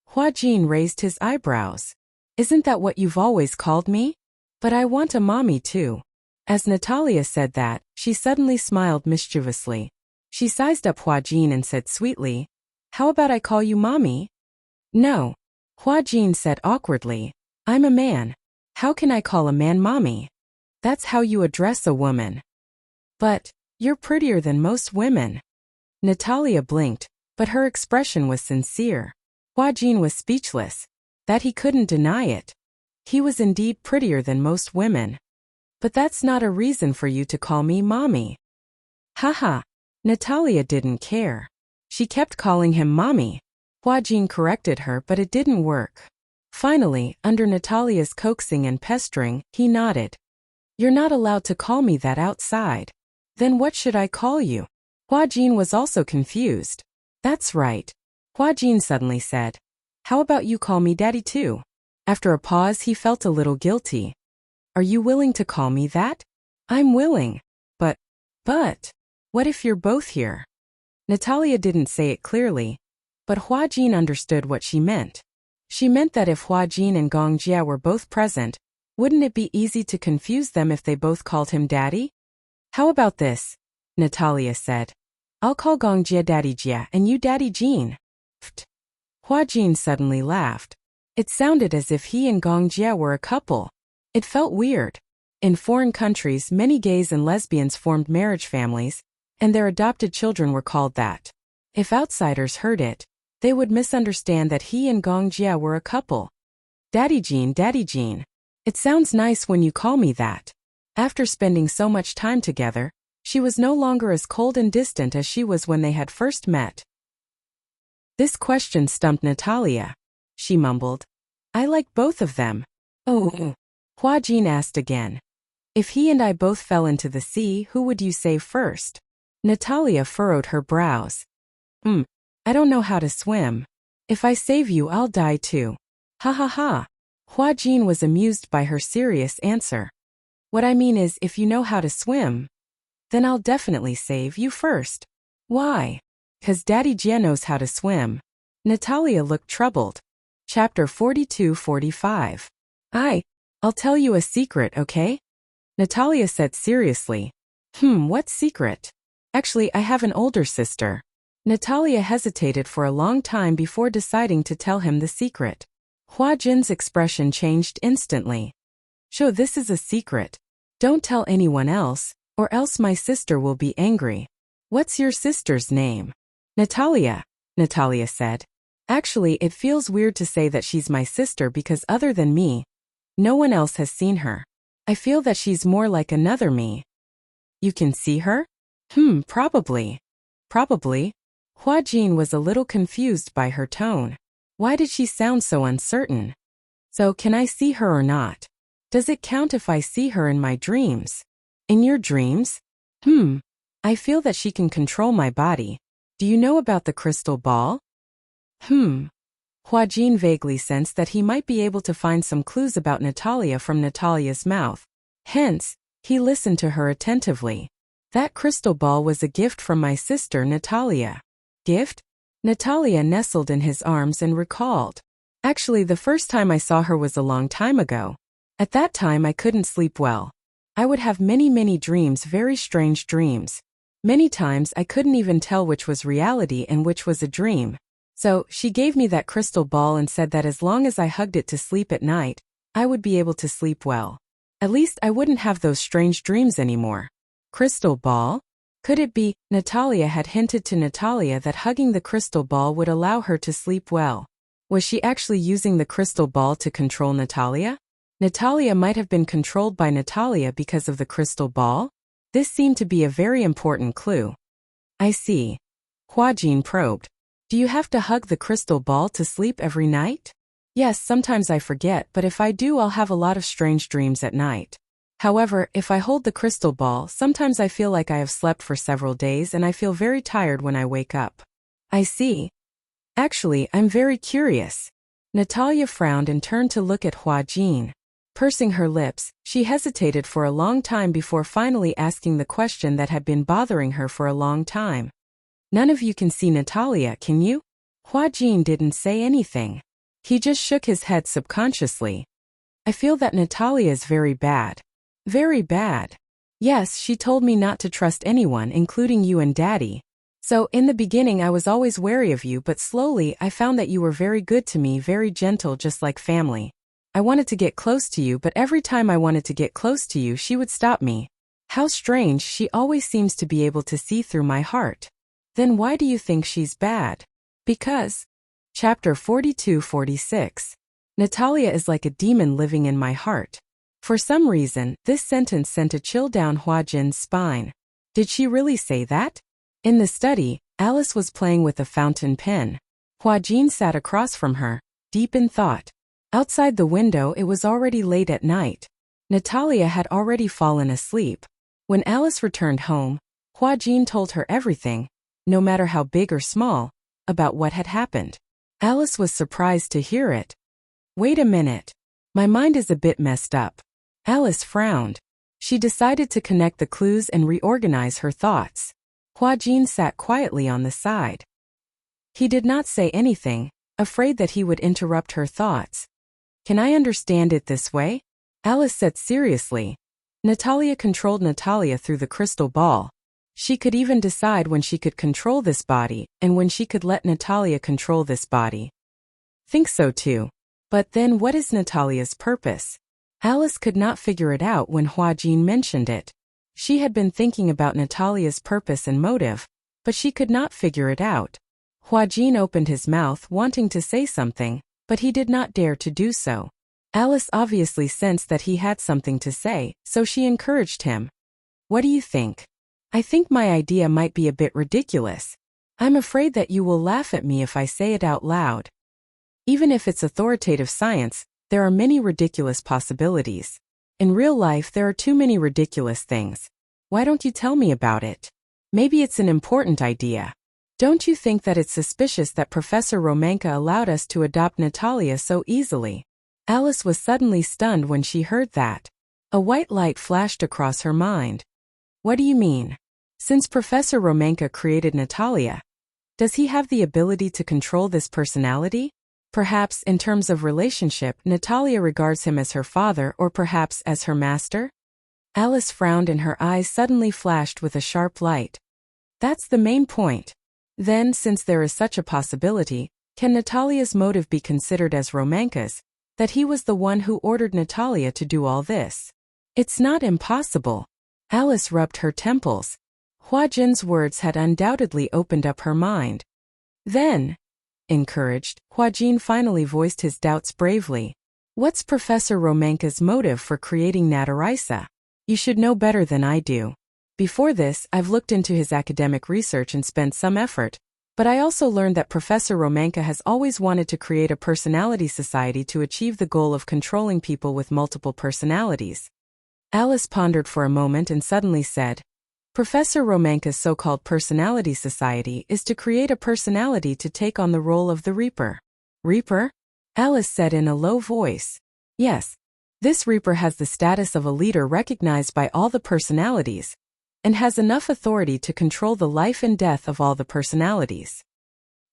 Hua Jin raised his eyebrows. "Isn't that what you've always called me? But I want a mommy too." As Natalia said that, she suddenly smiled mischievously. She sized up Hua Jin and said sweetly, "How about I call you mommy?" "No." Hua Jin said awkwardly. "I'm a man. How can I call a man mommy? That's how you address a woman." "But you're prettier than most women." Natalia blinked, but her expression was sincere. Hua Jin was speechless. That he couldn't deny it. He was indeed prettier than most women. "But that's not a reason for you to call me mommy." Haha. Natalia didn't care. She kept calling him mommy. Hua Jin corrected her, but it didn't work. Finally, under Natalia's coaxing and pestering, he nodded. "You're not allowed to call me that outside." "Then what should I call you?" Hua Jin was also confused. "That's right." Hua Jin suddenly said. "How about you call me Daddy too?" After a pause, he felt a little guilty. "Are you willing to call me that?" "I'm willing. But, what if you're both here?" Natalia didn't say it clearly, but Hua Jin understood what she meant. She meant that if Hua Jin and Gong Jia were both present, wouldn't it be easy to confuse them if they both called him Daddy? "How about this?" Natalia said. "I'll call Gong Jia Daddy Jia and you Daddy Jin." Pfft. Hua Jin suddenly laughed. It sounded as if he and Gong Jia were a couple. It felt weird. In foreign countries, many gays and lesbians formed marriage families, and their adopted children were called that. If outsiders heard it, they would misunderstand that he and Gong Jia were a couple. Daddy Jin. It sounds nice when you call me that." After spending so much time together, she was no longer as cold and distant as she was when they had first met. This question stumped Natalia. She mumbled, "I like both of them." "Oh." Hua Jin asked again. "If he and I both fell into the sea, who would you save first?" Natalia furrowed her brows. I don't know how to swim. If I save you, I'll die too." "Ha ha ha." Hua Jin was amused by her serious answer. "What I mean is, if you know how to swim, then I'll definitely save you first." "Why?" "'Cause Daddy Jia knows how to swim." Natalia looked troubled. Chapter 42-45. I'll tell you a secret, okay?" Natalia said seriously. What secret?" "Actually, I have an older sister." Natalia hesitated for a long time before deciding to tell him the secret. Hua Jin's expression changed instantly. "So this is a secret. Don't tell anyone else, or else my sister will be angry." "What's your sister's name?" "Natalia," Natalia said. "Actually, it feels weird to say that she's my sister because other than me, no one else has seen her. I feel that she's more like another me." "You can see her?" Probably." "Probably?" Hua Jin was a little confused by her tone. Why did she sound so uncertain? "So can I see her or not? Does it count if I see her in my dreams?" "In your dreams?" I feel that she can control my body. Do you know about the crystal ball?" Hua Jin vaguely sensed that he might be able to find some clues about Natalia from Natalia's mouth. Hence, he listened to her attentively. "That crystal ball was a gift from my sister Natalia." "Gift?" Natalia nestled in his arms and recalled. "Actually, the first time I saw her was a long time ago. At that time I couldn't sleep well. I would have many dreams, very strange dreams. Many times I couldn't even tell which was reality and which was a dream. So, she gave me that crystal ball and said that as long as I hugged it to sleep at night, I would be able to sleep well. At least I wouldn't have those strange dreams anymore." "Crystal ball?" Could it be, Natalia had hinted to Natalia that hugging the crystal ball would allow her to sleep well? Was she actually using the crystal ball to control Natalia? Natalia might have been controlled by Natalia because of the crystal ball? This seemed to be a very important clue. "I see." Hua Jin probed. "Do you have to hug the crystal ball to sleep every night?" "Yes, sometimes I forget, but if I do, I'll have a lot of strange dreams at night. However, if I hold the crystal ball, sometimes I feel like I have slept for several days and I feel very tired when I wake up." "I see. Actually, I'm very curious." Natalia frowned and turned to look at Hua Jin. Pursing her lips, she hesitated for a long time before finally asking the question that had been bothering her for a long time. None of you can see Natalia, can you? Hua Jin didn't say anything. He just shook his head subconsciously. I feel that Natalia is very bad. Very bad. Yes, she told me not to trust anyone, including you and Daddy. So, in the beginning I was always wary of you, but slowly I found that you were very good to me, very gentle, just like family. I wanted to get close to you, but every time I wanted to get close to you, she would stop me. How strange, she always seems to be able to see through my heart. Then why do you think she's bad? Because. Chapter 42-46. Natalia is like a demon living in my heart. For some reason, this sentence sent a chill down Hua Jin's spine. Did she really say that? In the study, Alice was playing with a fountain pen. Hua Jin sat across from her, deep in thought. Outside the window it was already late at night. Natalia had already fallen asleep. When Alice returned home, Hua Jin told her everything, no matter how big or small, about what had happened. Alice was surprised to hear it. Wait a minute. My mind is a bit messed up. Alice frowned. She decided to connect the clues and reorganize her thoughts. Hua Jin sat quietly on the side. He did not say anything, afraid that he would interrupt her thoughts. Can I understand it this way? Alice said seriously. Natalia controlled Natalia through the crystal ball. She could even decide when she could control this body and when she could let Natalia control this body. Think so too. But then what is Natalia's purpose? Alice could not figure it out when Hua Jin mentioned it. She had been thinking about Natalia's purpose and motive, but she could not figure it out. Hua Jin opened his mouth wanting to say something, but he did not dare to do so. Alice obviously sensed that he had something to say, so she encouraged him. What do you think? I think my idea might be a bit ridiculous. I'm afraid that you will laugh at me if I say it out loud. Even if it's authoritative science, there are many ridiculous possibilities. In real life there are too many ridiculous things. Why don't you tell me about it? Maybe it's an important idea. Don't you think that it's suspicious that Professor Romanka allowed us to adopt Natalia so easily? Alice was suddenly stunned when she heard that. A white light flashed across her mind. What do you mean? Since Professor Romanka created Natalia, does he have the ability to control this personality? Perhaps, in terms of relationship, Natalia regards him as her father or perhaps as her master? Alice frowned and her eyes suddenly flashed with a sharp light. That's the main point. Then, since there is such a possibility, can Natalia's motive be considered as Romanka's, that he was the one who ordered Natalia to do all this? It's not impossible. Alice rubbed her temples. Hua Jin's words had undoubtedly opened up her mind. Then, encouraged, Hua Jin finally voiced his doubts bravely. What's Professor Romanka's motive for creating Nataraisa? You should know better than I do. Before this, I've looked into his academic research and spent some effort, but I also learned that Professor Romanka has always wanted to create a personality society to achieve the goal of controlling people with multiple personalities. Alice pondered for a moment and suddenly said, Professor Romanka's so-called personality society is to create a personality to take on the role of the Reaper. Reaper? Alice said in a low voice. Yes. This Reaper has the status of a leader recognized by all the personalities, and has enough authority to control the life and death of all the personalities.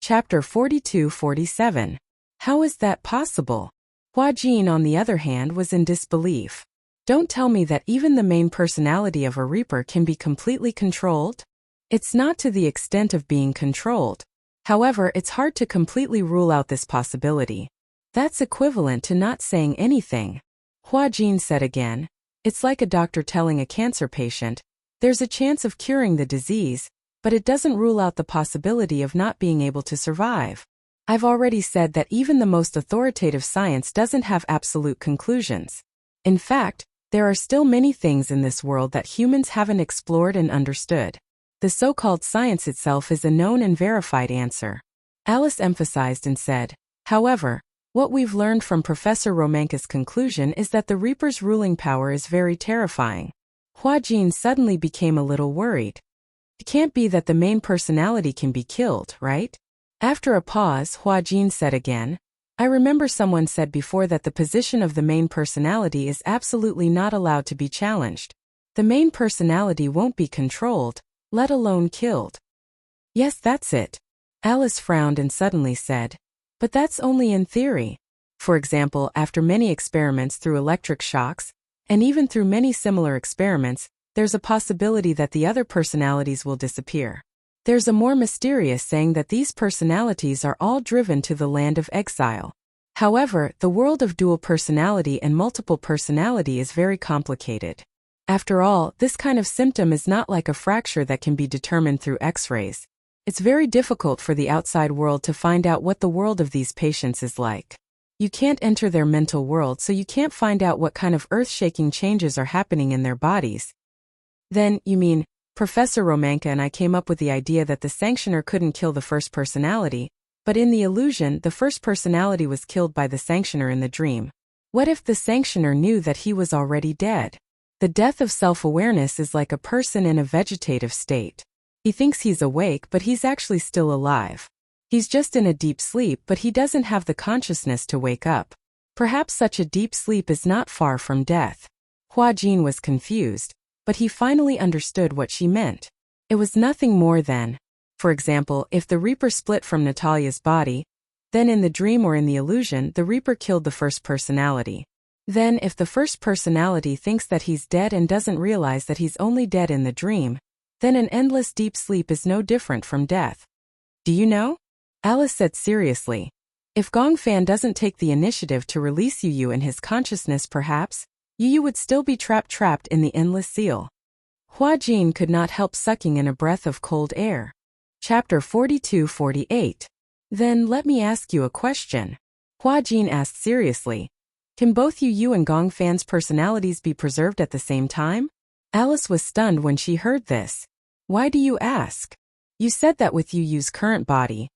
Chapter 42-47. How is that possible? Hua Jin, on the other hand, was in disbelief. Don't tell me that even the main personality of a Reaper can be completely controlled? It's not to the extent of being controlled. However, it's hard to completely rule out this possibility. That's equivalent to not saying anything. Hua Jin said again. It's like a doctor telling a cancer patient, there's a chance of curing the disease, but it doesn't rule out the possibility of not being able to survive. I've already said that even the most authoritative science doesn't have absolute conclusions. In fact, there are still many things in this world that humans haven't explored and understood. The so-called science itself is a known and verified answer. Alice emphasized and said, however, what we've learned from Professor Romanka's conclusion is that the Reaper's ruling power is very terrifying. Hua Jin suddenly became a little worried. It can't be that the main personality can be killed, right? After a pause, Hua Jin said again, I remember someone said before that the position of the main personality is absolutely not allowed to be challenged. The main personality won't be controlled, let alone killed. Yes, that's it. Alice frowned and suddenly said, but that's only in theory. For example, after many experiments through electric shocks, and even through many similar experiments, there's a possibility that the other personalities will disappear. There's a more mysterious saying that these personalities are all driven to the land of exile. However, the world of dual personality and multiple personality is very complicated. After all, this kind of symptom is not like a fracture that can be determined through X-rays. It's very difficult for the outside world to find out what the world of these patients is like. You can't enter their mental world, so you can't find out what kind of earth-shaking changes are happening in their bodies. Then, you mean, Professor Romanka and I came up with the idea that the sanctioner couldn't kill the first personality, but in the illusion, the first personality was killed by the sanctioner in the dream. What if the sanctioner knew that he was already dead? The death of self-awareness is like a person in a vegetative state. He thinks he's awake, but he's actually still alive. He's just in a deep sleep, but he doesn't have the consciousness to wake up. Perhaps such a deep sleep is not far from death. Hua Jin was confused, but he finally understood what she meant. It was nothing more than, for example, if the Reaper split from Natalia's body, then in the dream or in the illusion, the Reaper killed the first personality. Then if the first personality thinks that he's dead and doesn't realize that he's only dead in the dream, then an endless deep sleep is no different from death. Do you know? Alice said seriously. If Gongfan doesn't take the initiative to release Yu and his consciousness, perhaps Yu would still be trapped in the endless seal. Hua Jin could not help sucking in a breath of cold air. Chapter 42-48. Then let me ask you a question. Hua Jin asked seriously. Can both Yu and Gongfan's personalities be preserved at the same time? Alice was stunned when she heard this. Why do you ask? You said that with Yu's current body,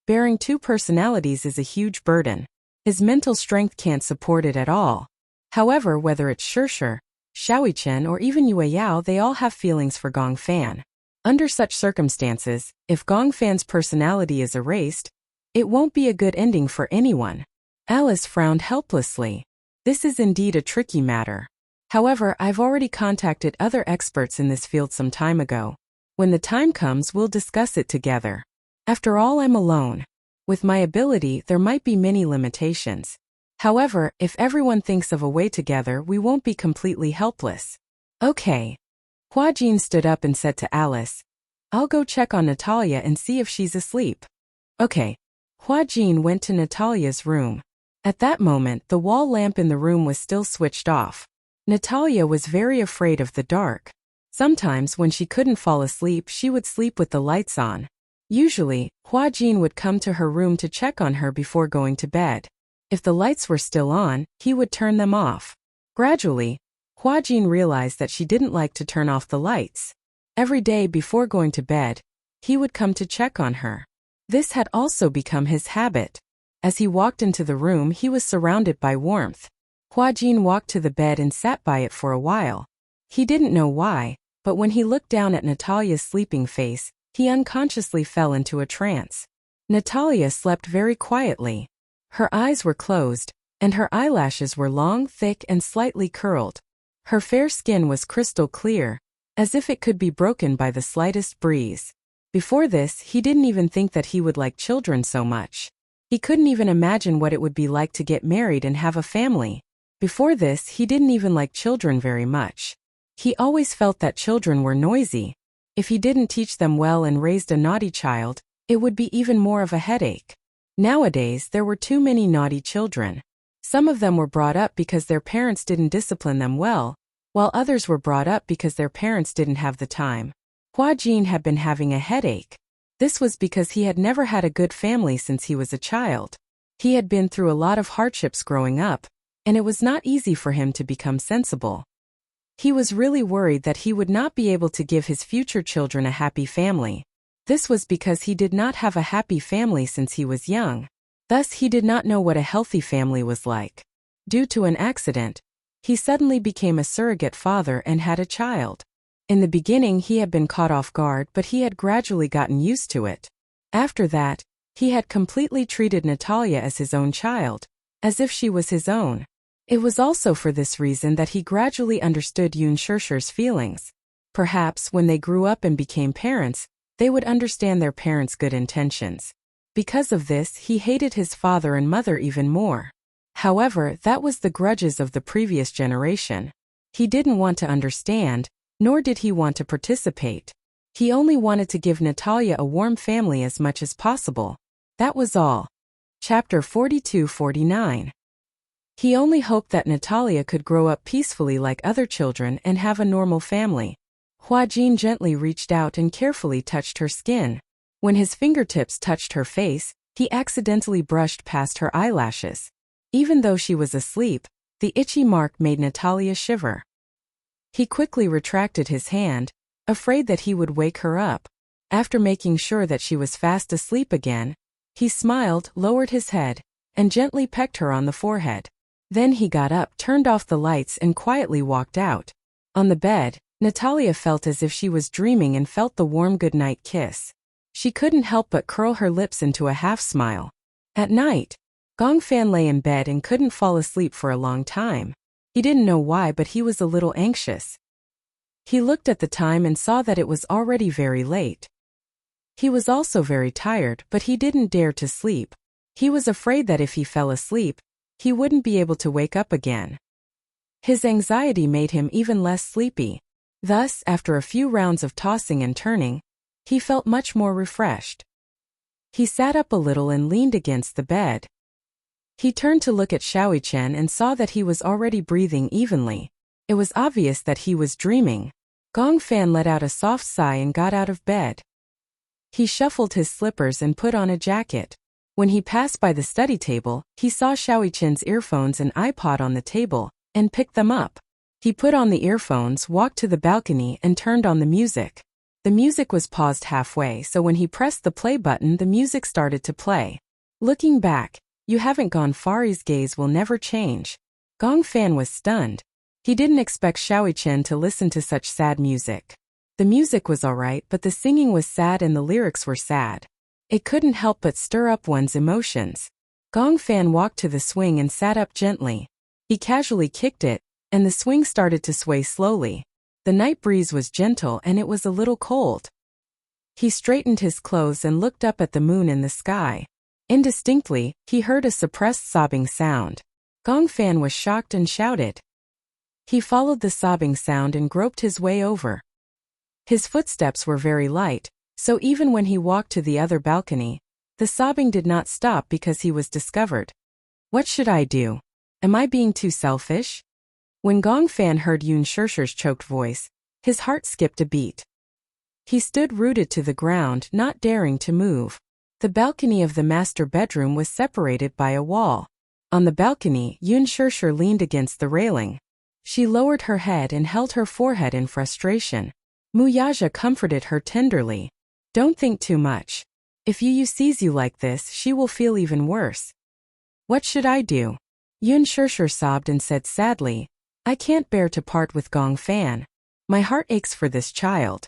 bearing two personalities is a huge burden. His mental strength can't support it at all. However, whether it's Shirshir, Shaoichen or even Yueyao, they all have feelings for Gongfan. Under such circumstances, if Gongfan's personality is erased, it won't be a good ending for anyone. Alice frowned helplessly. This is indeed a tricky matter. However, I've already contacted other experts in this field some time ago. When the time comes, we'll discuss it together. After all, I'm alone. With my ability, there might be many limitations. However, if everyone thinks of a way together, we won't be completely helpless. Okay. Hua Jin stood up and said to Alice, I'll go check on Natalia and see if she's asleep. Okay. Hua Jin went to Natalia's room. At that moment, the wall lamp in the room was still switched off. Natalia was very afraid of the dark. Sometimes when she couldn't fall asleep, she would sleep with the lights on. Usually, Hua Jin would come to her room to check on her before going to bed. If the lights were still on, he would turn them off. Gradually, Hua Jin realized that she didn't like to turn off the lights. Every day before going to bed, he would come to check on her. This had also become his habit. As he walked into the room, he was surrounded by warmth. Hua Jin walked to the bed and sat by it for a while. He didn't know why, but when he looked down at Natalia's sleeping face, he unconsciously fell into a trance. Natalia slept very quietly. Her eyes were closed, and her eyelashes were long, thick, and slightly curled. Her fair skin was crystal clear, as if it could be broken by the slightest breeze. Before this, he didn't even think that he would like children so much. He couldn't even imagine what it would be like to get married and have a family. Before this, he didn't even like children very much. He always felt that children were noisy. If he didn't teach them well and raised a naughty child, it would be even more of a headache. Nowadays, there were too many naughty children. Some of them were brought up because their parents didn't discipline them well, while others were brought up because their parents didn't have the time. Hua Jin had been having a headache. This was because he had never had a good family since he was a child. He had been through a lot of hardships growing up, and it was not easy for him to become sensible. He was really worried that he would not be able to give his future children a happy family. This was because he did not have a happy family since he was young. Thus, he did not know what a healthy family was like. Due to an accident, he suddenly became a surrogate father and had a child. In the beginning, he had been caught off guard, but he had gradually gotten used to it. After that, He had completely treated Natalia as his own child, as if she was his own. It was also for this reason that he gradually understood Yun Shirshir's feelings. Perhaps when they grew up and became parents, they would understand their parents' good intentions. Because of this, he hated his father and mother even more. However, that was the grudges of the previous generation. He didn't want to understand, nor did he want to participate. He only wanted to give Natalia a warm family as much as possible. That was all. Chapter 42-49. He only hoped that Natalia could grow up peacefully like other children and have a normal family. Hua Jin gently reached out and carefully touched her skin. When his fingertips touched her face, he accidentally brushed past her eyelashes. Even though she was asleep, the itchy mark made Natalia shiver. He quickly retracted his hand, afraid that he would wake her up. After making sure that she was fast asleep again, he smiled, lowered his head, and gently pecked her on the forehead. Then he got up, turned off the lights and quietly walked out. On the bed, Natalia felt as if she was dreaming and felt the warm goodnight kiss. She couldn't help but curl her lips into a half-smile. At night, Gongfan lay in bed and couldn't fall asleep for a long time. He didn't know why, but he was a little anxious. He looked at the time and saw that it was already very late. He was also very tired, but he didn't dare to sleep. He was afraid that if he fell asleep, he wouldn't be able to wake up again. His anxiety made him even less sleepy. Thus, after a few rounds of tossing and turning, he felt much more refreshed. He sat up a little and leaned against the bed. He turned to look at Xiaoyi Chen and saw that he was already breathing evenly. It was obvious that he was dreaming. Gongfan let out a soft sigh and got out of bed. He shuffled his slippers and put on a jacket. When he passed by the study table, he saw Xiaoyi Chen's earphones and iPod on the table, and picked them up. He put on the earphones, walked to the balcony and turned on the music. The music was paused halfway, so when he pressed the play button, the music started to play. Looking back, "You haven't gone far, his gaze will never change." Gongfan was stunned. He didn't expect Xiaoyi Chen to listen to such sad music. The music was alright, but the singing was sad and the lyrics were sad. It couldn't help but stir up one's emotions. Gongfan walked to the swing and sat up gently. He casually kicked it, and the swing started to sway slowly. The night breeze was gentle and it was a little cold. He straightened his clothes and looked up at the moon in the sky. Indistinctly, he heard a suppressed sobbing sound. Gongfan was shocked and shouted. He followed the sobbing sound and groped his way over. His footsteps were very light, so even when he walked to the other balcony, the sobbing did not stop because he was discovered. What should I do? Am I being too selfish? When Gongfan heard Yun Shirshir's choked voice, his heart skipped a beat. He stood rooted to the ground, not daring to move. The balcony of the master bedroom was separated by a wall. On the balcony, Yun Shirshir leaned against the railing. She lowered her head and held her forehead in frustration. Muyaja comforted her tenderly. "Don't think too much. If Yu sees you like this, she will feel even worse." "What should I do?" Yun Shirshir sobbed and said sadly, "I can't bear to part with Gongfan. My heart aches for this child.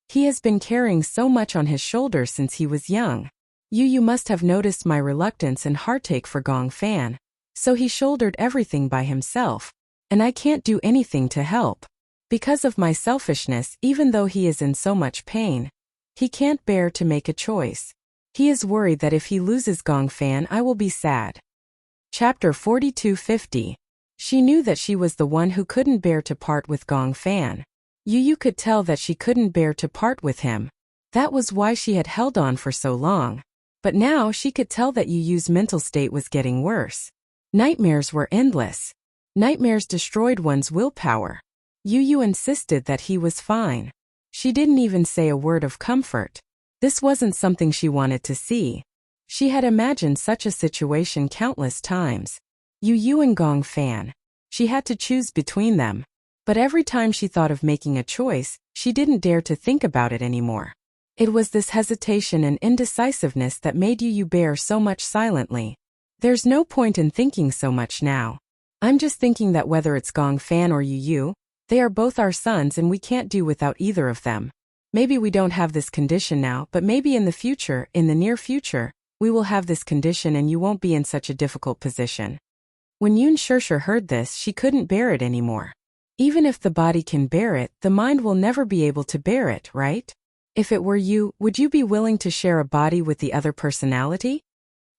He has been carrying so much on his shoulders since he was young. Yu must have noticed my reluctance and heartache for Gongfan, so he shouldered everything by himself, and I can't do anything to help. Because of my selfishness, even though he is in so much pain, he can't bear to make a choice. He is worried that if he loses Gongfan, I will be sad." Chapter 42-50. She knew that she was the one who couldn't bear to part with Gongfan. Yu could tell that she couldn't bear to part with him. That was why she had held on for so long. But now she could tell that Yu's mental state was getting worse. Nightmares were endless. Nightmares destroyed one's willpower. Yu insisted that he was fine. She didn't even say a word of comfort. This wasn't something she wanted to see. She had imagined such a situation countless times. Yu and Gongfan. She had to choose between them. But every time she thought of making a choice, she didn't dare to think about it anymore. It was this hesitation and indecisiveness that made Yu bear so much silently. "There's no point in thinking so much now. I'm just thinking that whether it's Gongfan or Yu, they are both our sons and we can't do without either of them. Maybe we don't have this condition now, but maybe in the future, in the near future, We will have this condition and you won't be in such a difficult position. When Yun Shirshir heard this, she couldn't bear it anymore. Even if the body can bear it, the mind will never be able to bear it, right? If it were you, would you be willing to share a body with the other personality?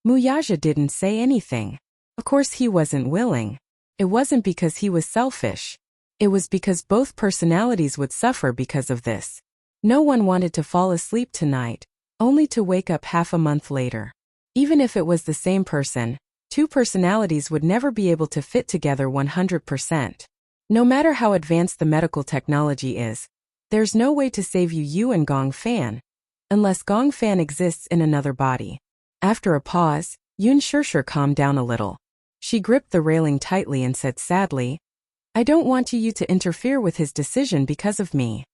Wuxia didn't say anything. Of course he wasn't willing. It wasn't because he was selfish. It was because both personalities would suffer because of this. No one wanted to fall asleep tonight, only to wake up half a month later. Even if it was the same person, two personalities would never be able to fit together 100%. No matter how advanced the medical technology is, there's no way to save you and Gong Fan, unless Gong Fan exists in another body. After a pause, Yun Shirshir calmed down a little. She gripped the railing tightly and said sadly, I don't want you to interfere with his decision because of me.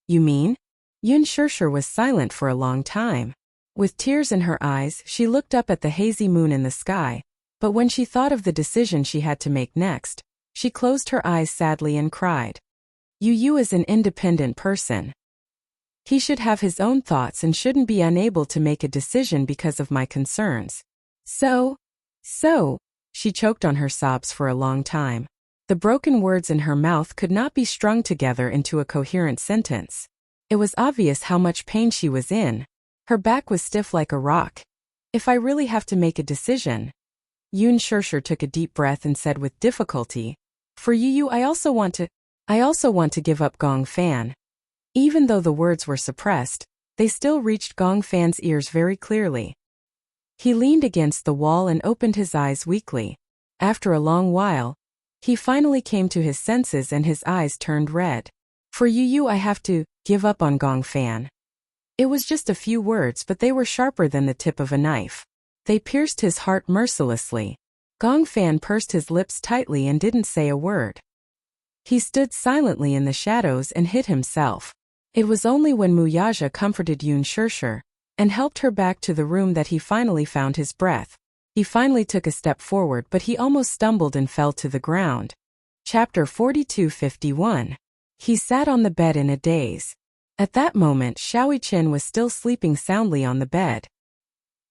You mean? Yun Shirshir was silent for a long time. With tears in her eyes, she looked up at the hazy moon in the sky, but when she thought of the decision she had to make next, she closed her eyes sadly and cried. Yu is an independent person. He should have his own thoughts and shouldn't be unable to make a decision because of my concerns. So, she choked on her sobs for a long time. The broken words in her mouth could not be strung together into a coherent sentence. It was obvious how much pain she was in. Her back was stiff like a rock. If I really have to make a decision. Yun Shirshir took a deep breath and said with difficulty, for Yu, I also want to give up Gong Fan. Even though the words were suppressed, they still reached Gong Fan's ears very clearly. He leaned against the wall and opened his eyes weakly. After a long while, he finally came to his senses and his eyes turned red. For Yu, I have to give up on Gong Fan. It was just a few words, but they were sharper than the tip of a knife. They pierced his heart mercilessly. Gong Fan pursed his lips tightly and didn't say a word. He stood silently in the shadows and hid himself. It was only when Wuxia comforted Yun Shirshir and helped her back to the room that he finally found his breath. He finally took a step forward, but he almost stumbled and fell to the ground. Chapter 42:51. He sat on the bed in a daze. At that moment, Xiaoqian was still sleeping soundly on the bed.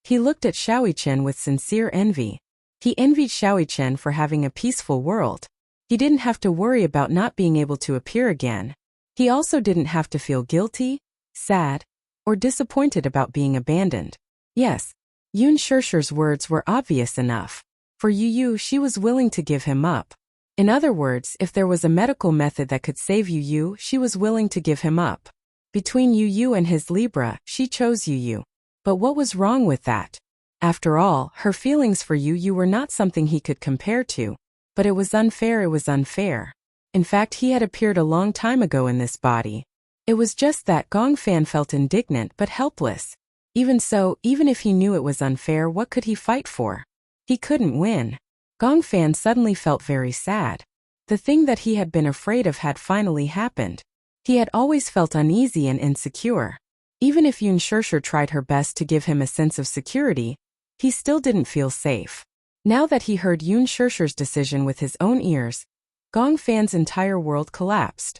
He looked at Xiaoqian with sincere envy. He envied Xiaoqian for having a peaceful world. He didn't have to worry about not being able to appear again. He also didn't have to feel guilty, sad, or disappointed about being abandoned. Yes, Yun Shirshir's words were obvious enough. For Yu, she was willing to give him up. In other words, if there was a medical method that could save Yu, she was willing to give him up. Between Yu and his Libra, she chose Yu. But what was wrong with that? After all, her feelings for Yu were not something he could compare to. But it was unfair. In fact, he had appeared a long time ago in this body. It was just that Gong Fan felt indignant but helpless. Even so, even if he knew it was unfair, what could he fight for? He couldn't win. Gong Fan suddenly felt very sad. The thing that he had been afraid of had finally happened. He had always felt uneasy and insecure. Even if Yun Shirshir tried her best to give him a sense of security, he still didn't feel safe. Now that he heard Yun Shirshir's decision with his own ears, Gong Fan's entire world collapsed.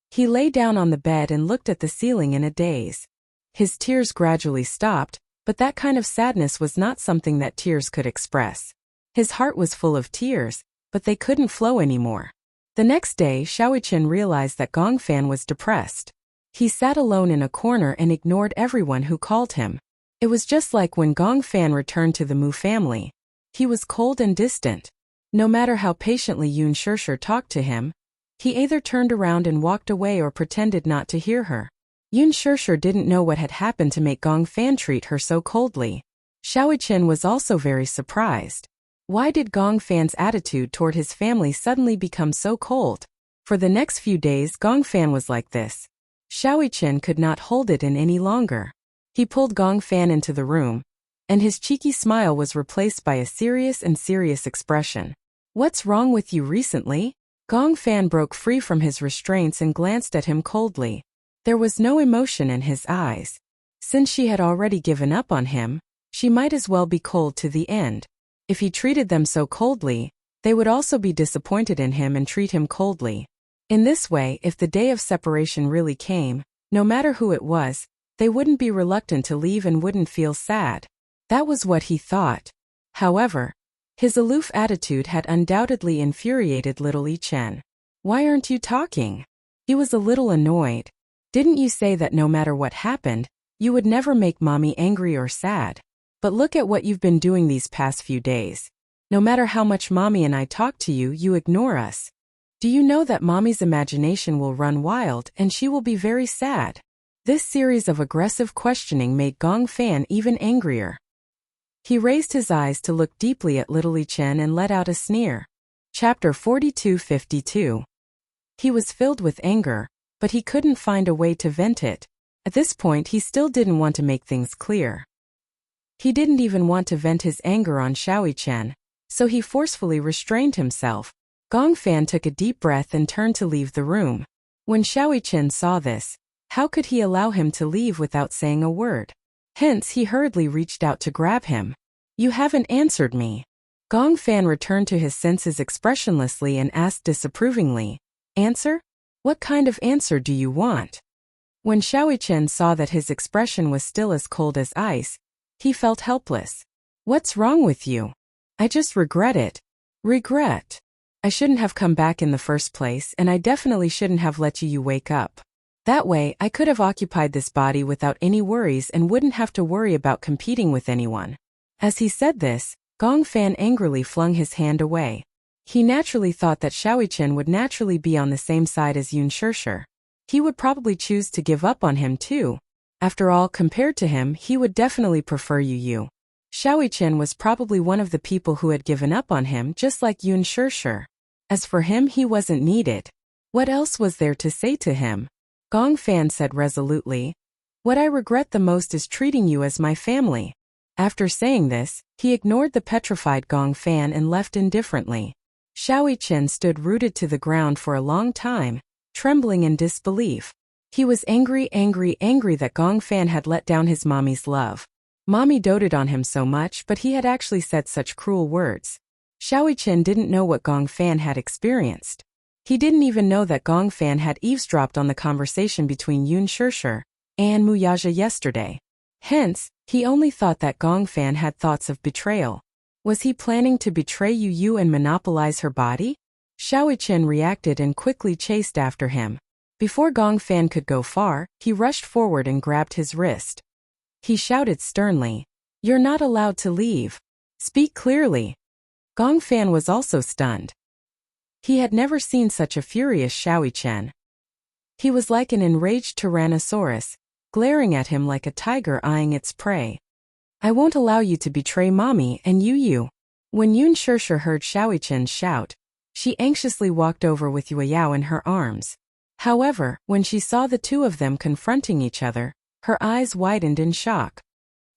He lay down on the bed and looked at the ceiling in a daze. His tears gradually stopped, but that kind of sadness was not something that tears could express. His heart was full of tears, but they couldn't flow anymore. The next day, Xiaoqian realized that Gong Fan was depressed. He sat alone in a corner and ignored everyone who called him. It was just like when Gong Fan returned to the Mu family. He was cold and distant. No matter how patiently Yun Shirshir talked to him, he either turned around and walked away or pretended not to hear her. Yun Shirshir didn't know what had happened to make Gong Fan treat her so coldly. Xiaoqian was also very surprised. Why did Gong Fan's attitude toward his family suddenly become so cold? For the next few days, Gong Fan was like this. Xiaoqian could not hold it in any longer. He pulled Gong Fan into the room, and his cheeky smile was replaced by a serious expression. What's wrong with you recently? Gong Fan broke free from his restraints and glanced at him coldly. There was no emotion in his eyes. Since she had already given up on him, she might as well be cold to the end. If he treated them so coldly, they would also be disappointed in him and treat him coldly. In this way, if the day of separation really came, no matter who it was, they wouldn't be reluctant to leave and wouldn't feel sad. That was what he thought. However, his aloof attitude had undoubtedly infuriated little Yi Chen. Why aren't you talking? He was a little annoyed. Didn't you say that no matter what happened, you would never make mommy angry or sad? But look at what you've been doing these past few days. No matter how much mommy and I talk to you, you ignore us. Do you know that mommy's imagination will run wild and she will be very sad? This series of aggressive questioning made Gong Fan even angrier. He raised his eyes to look deeply at little Yi Chen and let out a sneer. Chapter 42:52. He was filled with anger, but he couldn't find a way to vent it. At this point he still didn't want to make things clear. He didn't even want to vent his anger on Yi Chen, so he forcefully restrained himself. Gong Fan took a deep breath and turned to leave the room. When Yi Chen saw this, how could he allow him to leave without saying a word? Hence he hurriedly reached out to grab him. You haven't answered me. Gong Fan returned to his senses expressionlessly and asked disapprovingly, Answer? What kind of answer do you want? When Yi Chen saw that his expression was still as cold as ice, he felt helpless. What's wrong with you? I just regret it. Regret? I shouldn't have come back in the first place, and I definitely shouldn't have let you wake up. That way, I could have occupied this body without any worries and wouldn't have to worry about competing with anyone. As he said this, Gong Fan angrily flung his hand away. He naturally thought that Yi Chen would naturally be on the same side as Shirshir. He would probably choose to give up on him too. After all, compared to him, he would definitely prefer Yu. Yi Chen was probably one of the people who had given up on him, just like Shirshir. As for him, he wasn't needed. What else was there to say to him? Gong Fan said resolutely, What I regret the most is treating you as my family. After saying this, he ignored the petrified Gong Fan and left indifferently. Yi Chen stood rooted to the ground for a long time, trembling in disbelief. He was angry that Gong Fan had let down his mommy's love. Mommy doted on him so much, but he had actually said such cruel words. Yi Chen didn't know what Gong Fan had experienced. He didn't even know that Gong Fan had eavesdropped on the conversation between Shirshir and Muyaja yesterday. Hence, he only thought that Gong Fan had thoughts of betrayal. Was he planning to betray Yu and monopolize her body? Yi Chen reacted and quickly chased after him. Before Gong Fan could go far, he rushed forward and grabbed his wrist. He shouted sternly, You're not allowed to leave. Speak clearly. Gong Fan was also stunned. He had never seen such a furious Yi Chen. He was like an enraged tyrannosaurus, glaring at him like a tiger eyeing its prey. I won't allow you to betray mommy and Yu. When Shirshir heard Yi Chen's shout, she anxiously walked over with Yao in her arms. However, when she saw the two of them confronting each other, her eyes widened in shock.